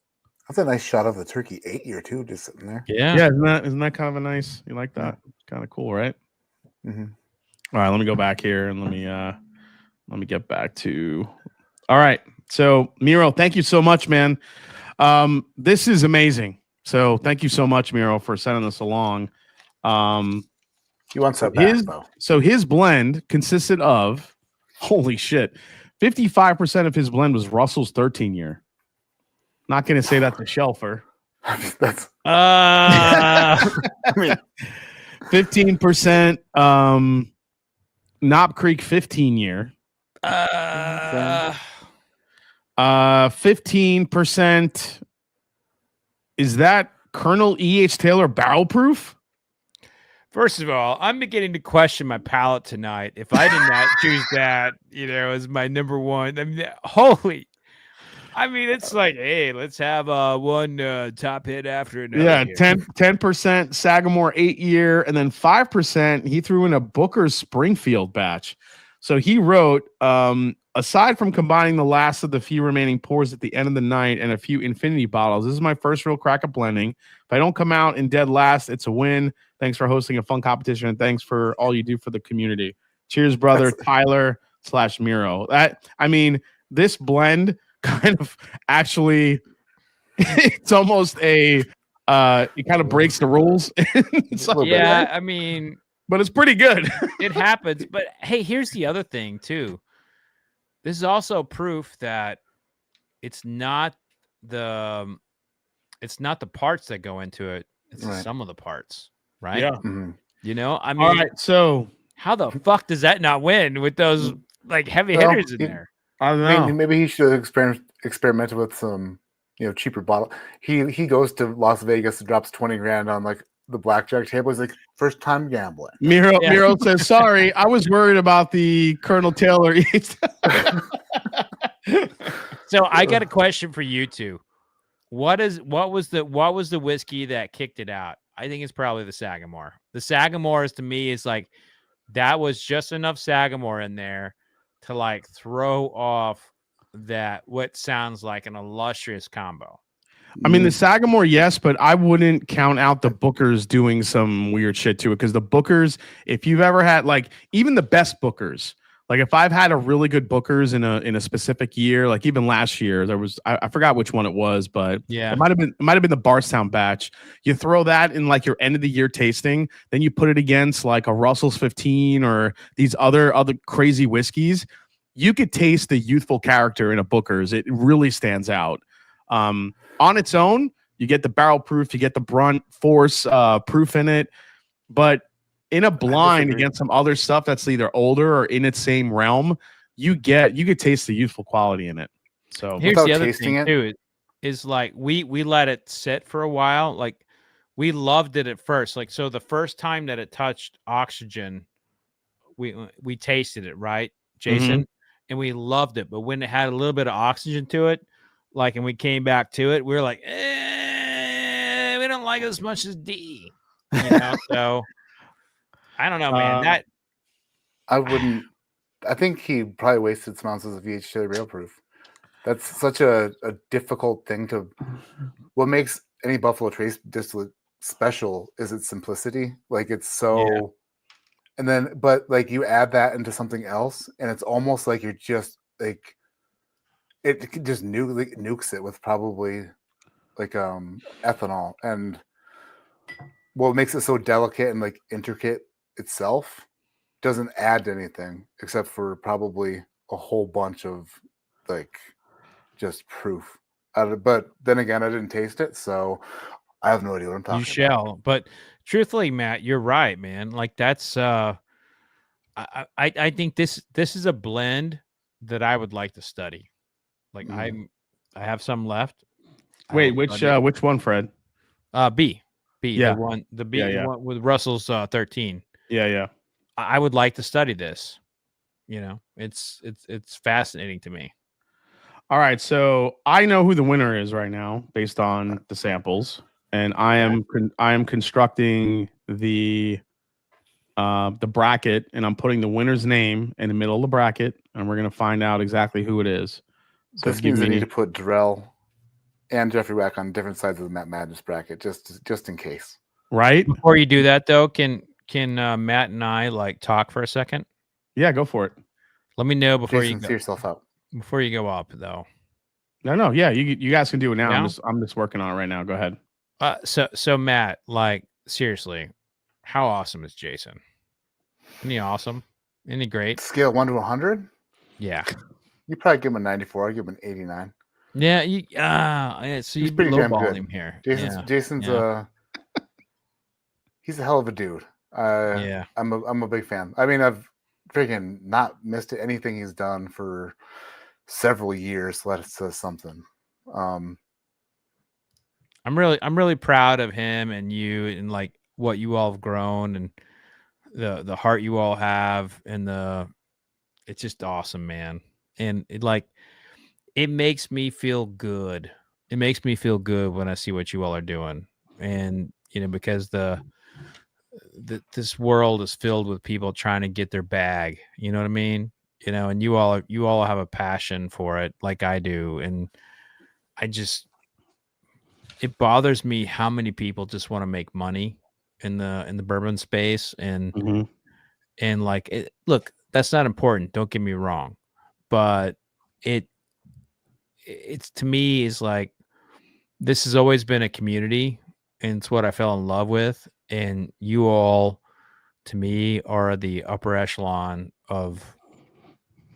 That's a nice shot of the turkey 8-year too, just sitting there. Yeah. Isn't that kind of a nice? You like that? It's kind of cool, right? Mm-hmm. All right, let me go back here and let me get back to. All right, so Miro, thank you so much, man. This is amazing. So thank you so much, Miro, for sending this along. He wants that back, though. So his blend consisted of, holy shit, 55% of his blend was Russell's 13-year. Not going to say that to Shelfer. That's. I mean, 15%. Knob Creek 15-year. 15%. Is that Colonel E.H. Taylor barrel proof? First of all, I'm beginning to question my palate tonight. If I did not choose that, as my number one, it's like, hey, let's have one top hit after another. Yeah, 10% Sagamore 8-year, and then 5% he threw in a Booker's Springfield batch. So he wrote, aside from combining the last of the few remaining pours at the end of the night and a few infinity bottles, this is my first real crack at blending. If I don't come out in dead last, it's a win. Thanks for hosting a fun competition, and thanks for all you do for the community. Cheers, brother. Tyler/Miro. This blend kind of actually, it's almost it kind of breaks the rules. But it's pretty good. It happens. But hey, here's the other thing too. This is also proof that it's not the parts that go into it. It's the sum of the parts, right? Yeah. Mm-hmm. All right. So how the fuck does that not win with those heavy hitters in there? I don't I know. mean, maybe he should have experimented with some, cheaper bottle. He goes to Las Vegas and drops 20 grand on like the blackjack table. He's like, first time gambling. Miro says, sorry, I was worried about the Colonel Taylor. So I got a question for you two. What was the whiskey that kicked it out? I think it's probably the Sagamore. The Sagamore is, to me, is like, that was just enough Sagamore in there to like throw off that what sounds like an illustrious combo. I mean, the Sagamore, yes, but I wouldn't count out the Bookers doing some weird shit to it, because the Bookers, if you've ever had, like, even the best Bookers, like if I've had a really good Bookers in a specific year, like even last year, there was I forgot which one it was, but yeah, it might have been the Bardstown batch. You throw that in like your end of the year tasting, then you put it against like a Russell's 15 or these other crazy whiskeys. You could taste the youthful character in a Booker's. It really stands out. On its own, you get the barrel proof, you get the brunt force proof in it, but in a blind against some other stuff that's either older or in its same realm, you could taste the youthful quality in it. So here's the other thing too, is like we let it sit for a while. Like we loved it at first. Like, so the first time that it touched oxygen, we tasted it, right, Jason? Mhm. And we loved it. But when it had a little bit of oxygen to it, like, and we came back to it, we were like, we don't like it as much as D. So I don't know, man. I wouldn't. I think he probably wasted some ounces of VHJ real proof. That's such a difficult thing to. What makes any Buffalo Trace distillate special is its simplicity. Like, it's so. Yeah. And then, but like you add that into something else, and it's almost like you're just like. It just nukes it with probably like ethanol, and what makes it so delicate and like intricate itself doesn't add anything except for probably a whole bunch of like just proof. But then again, I didn't taste it, so I have no idea what I'm talking about. You shall. But truthfully, Matt, you're right, man. Like, that's I think this is a blend that I would like to study. Like, I have some left. Wait, which one, Fred? B. Yeah. The B one with Russell's 13. Yeah. I would like to study this. It's fascinating to me. All right, so I know who the winner is right now based on the samples, and I am constructing the bracket, and I'm putting the winner's name in the middle of the bracket, and we're gonna find out exactly who it is. So this means I need to put Drell and Jeffrey Wack on different sides of the Matt Madness bracket, just in case. Right. Before you do that, though, can Matt and I like talk for a second? Yeah, go for it. Let me know before Jason, you go. See yourself out. Before you go up, though. No. Yeah, you guys can do it now. Now? I'm just working on it right now. Go ahead. So Matt, like, seriously, how awesome is Jason? Isn't he awesome? Isn't he great? Scale 1 to 100? Yeah. You probably give him a 94. I give him an 89. Yeah, so you lowball him here. Jason's he's a hell of a dude. I'm a big fan. I mean, I've freaking not missed anything he's done for several years. So that says something. I'm really proud of him and you, and like what you all have grown, and the heart you all have, and it's just awesome, man. And it makes me feel good. It makes me feel good when I see what you all are doing. And, because this world is filled with people trying to get their bag, you know what I mean? And you all have a passion for it like I do. And it bothers me how many people just want to make money in the bourbon space. And, and like, look, that's not important. Don't get me wrong. But it's to me is like, this has always been a community, and it's what I fell in love with. And you all, to me, are the upper echelon of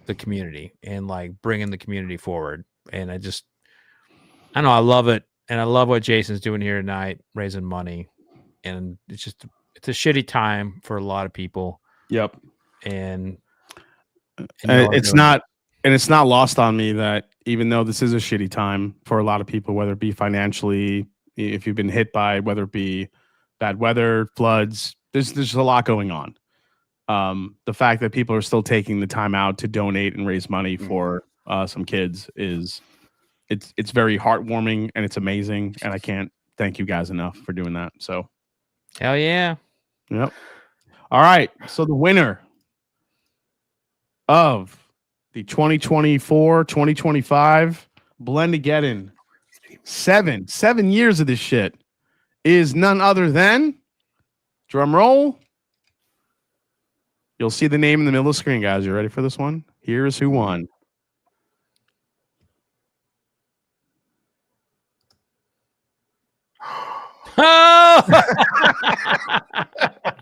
the community, and like bringing the community forward. And I know I love it. And I love what Jason's doing here tonight, raising money. And it's a shitty time for a lot of people. Yep. And it's not And it's not lost on me that even though this is a shitty time for a lot of people, whether it be financially, if you've been hit by whether it be bad weather, floods, there's a lot going on. The fact that people are still taking the time out to donate and raise money for some kids it's very heartwarming and it's amazing, and I can't thank you guys enough for doing that. So, hell yeah. Yep. All right. So the winner of the 2024-2025 Blendageddon 7 years of this shit is none other than, drum roll. You'll see the name in the middle of the screen, guys. You ready for this one? Here's who won.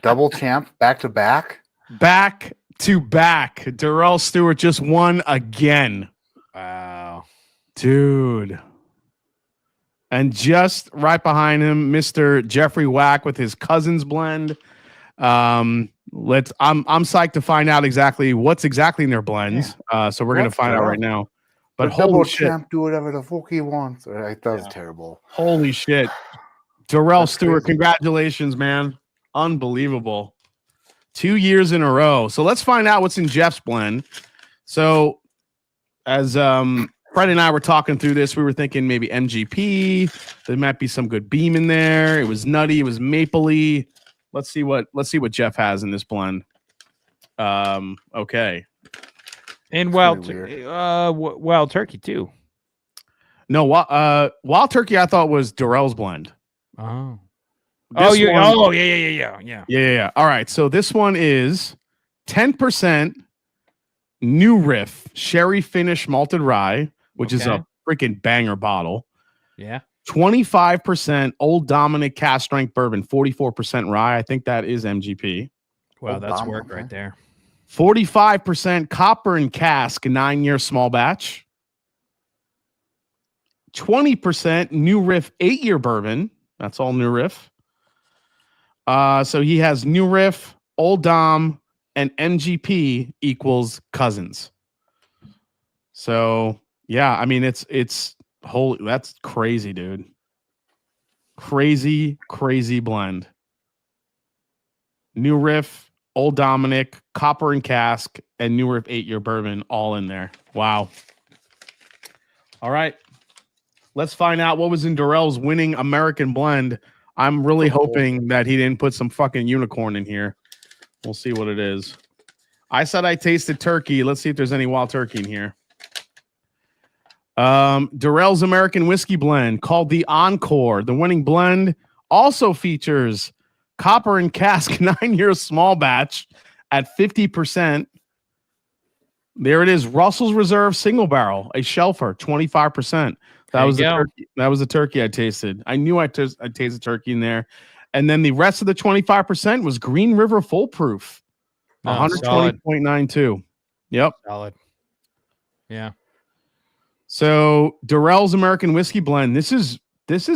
Double champ, back to back. Back to back. Darrell Stewart just won again. Wow. Dude. And just right behind him, Mr. Jeffrey Wack with his Cousins blend. I'm psyched to find out exactly what's exactly in their blends. So we're gonna find out right now. But double holy shit. champ, do whatever the fuck he wants. That was terrible. Holy shit. Darrell Stewart, congratulations, man. Unbelievable. 2 years in a row. So let's find out what's in Jeff's blend. So as Fred and I were talking through this, we were thinking maybe MGP. There might be some good beam in there. It was nutty. It was mapley. Let's see what Jeff has in this blend. Okay. And wild turkey too. No, wild turkey I thought was Darrell's blend. Oh. Yeah. All right. So this one is 10% New Riff Sherry Finish Malted Rye, which is a freaking banger bottle. Yeah. 25% Old Dominic Cast Strength Bourbon, 44% rye. I think that is MGP. Wow, that's work right there. 45% Copper and Cask 9-year small batch. 20% New Riff 8-year bourbon. That's all New Riff. So he has New Riff, Old Dom, and MGP equals Cousins. So yeah, I mean it's holy. That's crazy, dude. Crazy blend. New Riff, Old Dominic, Copper and Cask, and New Riff 8-year bourbon all in there. Wow. All right. Let's find out what was in Darrell's winning American blend. I'm really hoping that he didn't put some fucking unicorn in here. We'll see what it is. I said I tasted turkey. Let's see if there's any wild turkey in here. Darrell's American whiskey blend called the Encore. The winning blend also features Copper and Cask 9-year small batch at 50%. There it is. Russell's Reserve single barrel, a shelfer, 25%. That was the turkey. That was the turkey I tasted. I knew I tasted turkey in there. And then the rest of the 25% was Green River Foolproof, 120.92. Yep. Solid. Yeah. So Darrell's American Whiskey Blend. This is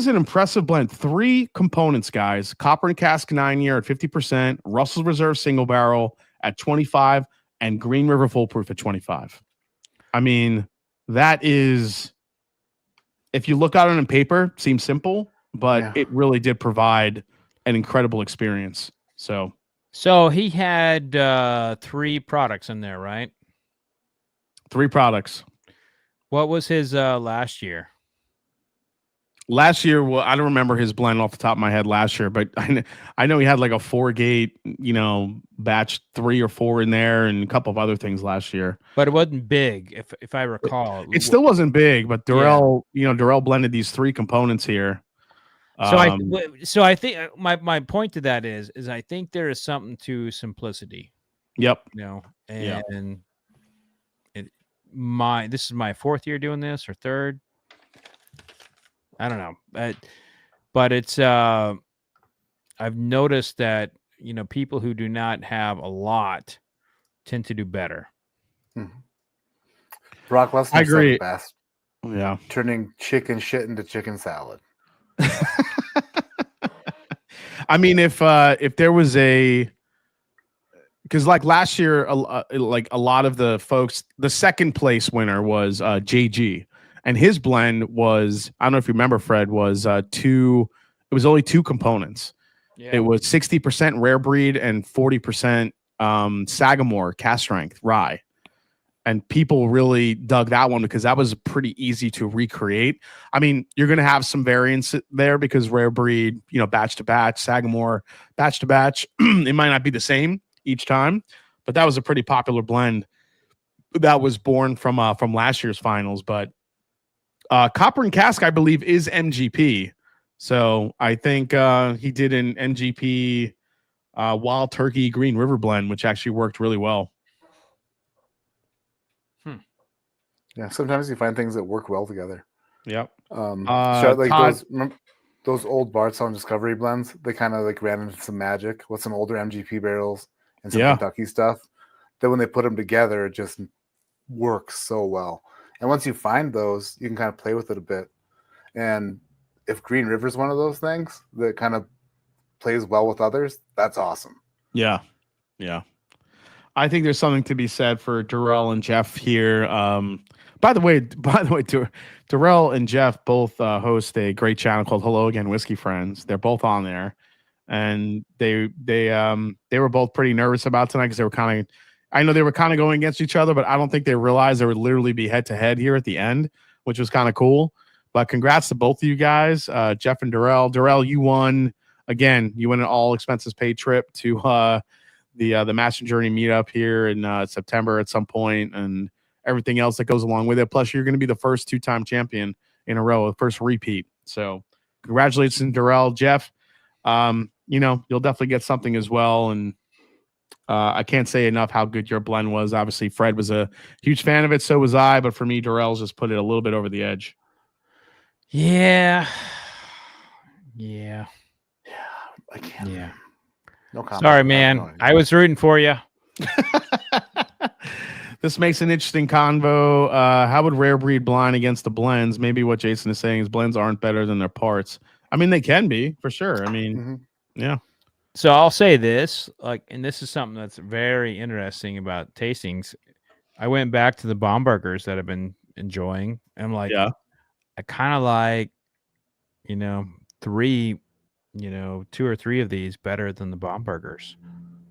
an impressive blend. 3 components, guys. Copper and Cask 9-year at 50%, Russell's Reserve single barrel at 25, and Green River Foolproof at 25. I mean, that is, if you look at it on paper, seems simple, but it really did provide an incredible experience. So he had 3 products in there, right? 3 products. What was his last year? Last year, well, I don't remember his blend off the top of my head last year, but I know he had like a 4-gate, batch 3 or 4 in there and a couple of other things last year. But it wasn't big, if I recall. It still wasn't big, but Darrell, Darrell blended these 3 components here. So I think my point to that is I think there is something to simplicity. Yep. And this is my 4th year doing this or 3rd. I don't know, but it's I've noticed that people who do not have a lot tend to do better. Brock Lesnar I agree. said it best. Yeah, turning chicken shit into chicken salad. I mean, if there was a because like last year, like a lot of the folks, the second place winner was JG, and his blend was, I don't know if you remember, Fred, was it was only 2 components. Yeah. It was 60% rare breed and 40% Sagamore cast strength rye. And people really dug that one because that was pretty easy to recreate. I mean, you're going to have some variance there because rare breed, batch to batch, Sagamore, batch to batch, it might not be the same each time, but that was a pretty popular blend that was born from last year's finals. But Copper and Cask, I believe, is MGP. So I think he did an MGP Wild Turkey Green River blend, which actually worked really well. Yeah, sometimes you find things that work well together. Yep. Those old Bardstown Discovery blends, they kind of like ran into some magic with some older MGP barrels and some Kentucky stuff. Then when they put them together, it just works so well. And once you find those, you can kind of play with it a bit. And if Green River is one of those things that kind of plays well with others, that's awesome. Yeah. Yeah. I think there's something to be said for Darrell and Jeff here. By the way, Darrell and Jeff both host a great channel called Hello Again Whiskey Friends. They're both on there, and they were both pretty nervous about tonight because they were kind of going against each other, but I don't think they realized they would literally be head to head here at the end, which was kind of cool. But congrats to both of you guys, Jeff and Darrell. Darrell, you won again. You won an all expenses paid trip to the Master Journey meetup here in September at some point, and everything else that goes along with it. Plus, you're going to be the first 2-time champion in a row, the first repeat. So, congratulations, Darrell. Jeff, you'll definitely get something as well. And I can't say enough how good your blend was. Obviously, Fred was a huge fan of it. So was I. But for me, Darrell's just put it a little bit over the edge. Yeah. I can't. Yeah. No comment. Sorry, man. I was rooting for you. This makes an interesting convo. How would rare breed blind against the blends? Maybe what Jason is saying is blends aren't better than their parts. I mean, they can be for sure. I mean, yeah. So I'll say this, and this is something that's very interesting about tastings. I went back to the Baumburgers that I've been enjoying. And I'm like, I kind of like, 2 or 3 of these better than the Baumburgers.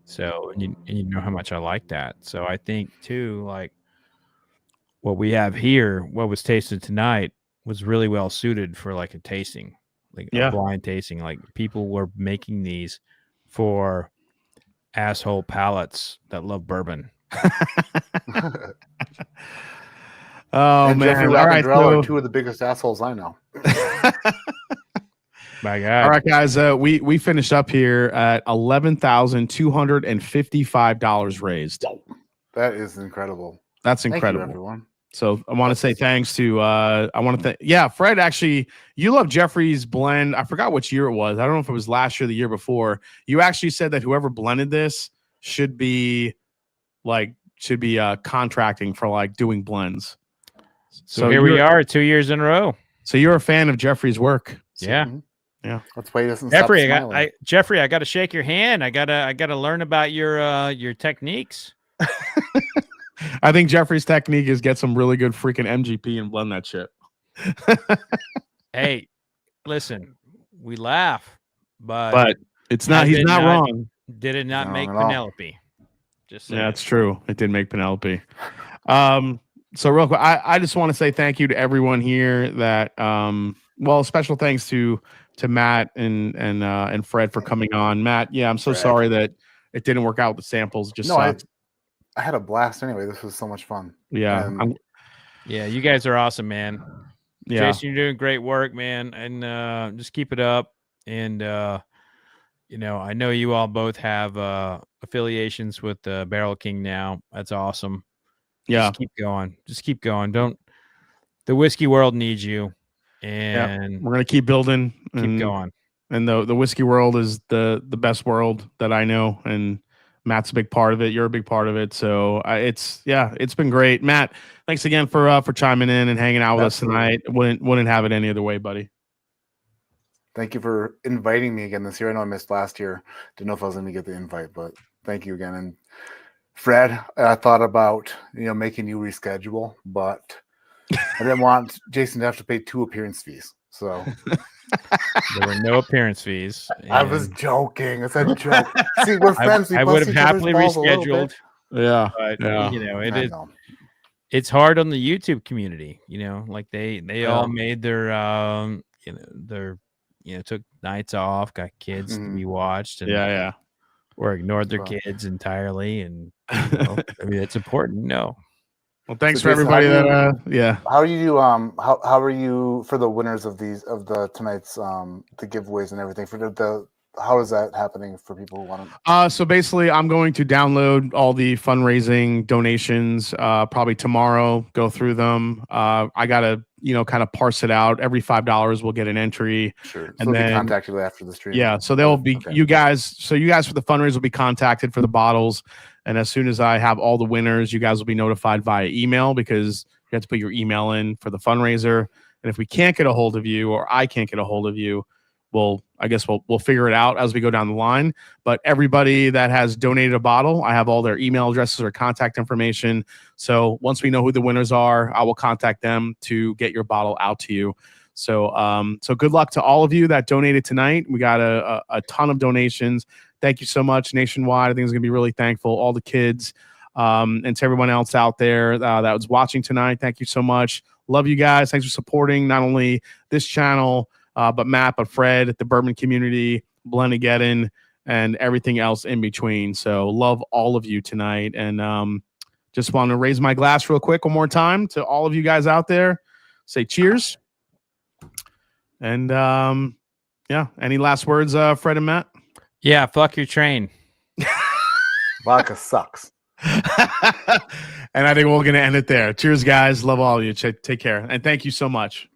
So, and you know how much I like that. So I think too, like what we have here, what was tasted tonight was really well suited for like a tasting, like a blind tasting. Like people were making these for asshole palates that love bourbon. Oh, man. Jeffrey Rapp and Darrell are 2 of the biggest assholes I know. My God. All right, guys. We finished up here at $11,255 raised. That is incredible. That's incredible. Thank you, everyone. So I want to say thanks to Fred. Actually, you love Jeffrey's blend. I forgot which year it was. I don't know if it was last year or the year before. You actually said that whoever blended this should be contracting for like doing blends. So here we are 2 years in a row. So you're a fan of Jeffrey's work. Yeah. Yeah. That's why he doesn't Jeffrey, stop smiling. Jeffrey, I got to shake your hand. I gotta learn about your techniques. I think Jeffrey's technique is get some really good freaking MGP and blend that shit. Hey, listen, we laugh, but it's not. He's not wrong. Did it not make Penelope? Just saying. Yeah, that's true. It did make Penelope. So real quick, I just want to say thank you to everyone here. That special thanks to Matt and Fred for coming on. Matt, I'm so sorry that it didn't work out with the samples. Just I had a blast anyway. This was so much fun. Yeah. You guys are awesome, man. Yeah. Jason, you're doing great work, man. And just keep it up. And, I know you all both have affiliations with Barrel King now. That's awesome. Yeah. Just keep going. The whiskey world needs you. And we're going to keep building. Keep going. And the whiskey world is the best world that I know. And Matt's a big part of it. You're a big part of it. So it's been great. Matt, thanks again for chiming in and hanging out with us tonight. Wouldn't have it any other way, buddy. Thank you for inviting me again this year. I know I missed last year. Didn't know if I was going to get the invite, but thank you again. And Fred, I thought about making you reschedule, but I didn't want Jason to have to pay 2 appearance fees. So there were no appearance fees. I was joking. It's a joke. See, we're friends. I would have happily rescheduled. Yeah, but yeah. It's hard on the YouTube community. Like they all made their took nights off, got kids to be watched, and or ignored their kids entirely, and I mean it's important. No. Well, thanks for everybody that How are you how are you for the winners of tonight's the giveaways and everything for the how is that happening for people who want to? So basically, I'm going to download all the fundraising donations probably tomorrow. Go through them. I gotta kind of parse it out. Every $5 will get an entry. Sure. And then contact you after the stream. Yeah. So they'll be you guys. So you guys for the fundraiser will be contacted for the bottles. And as soon as I have all the winners, you guys will be notified via email because you have to put your email in for the fundraiser. And if we can't get a hold of you or I can't get a hold of you, I guess we'll figure it out as we go down the line. But everybody that has donated a bottle, I have all their email addresses or contact information. So once we know who the winners are, I will contact them to get your bottle out to you. So so good luck to all of you that donated tonight. We got a ton of donations. Thank you so much nationwide. I think it's going to be really thankful. All the kids and to everyone else out there that was watching tonight. Thank you so much. Love you guys. Thanks for supporting not only this channel, but Matt, but Fred, the Bourbon community, Blendageddon, and everything else in between. So love all of you tonight. And just want to raise my glass real quick one more time to all of you guys out there. Say cheers. And any last words, Fred and Matt? Yeah, fuck your train. Vodka sucks. And I think we're going to end it there. Cheers, guys. Love all of you. Take care. And thank you so much.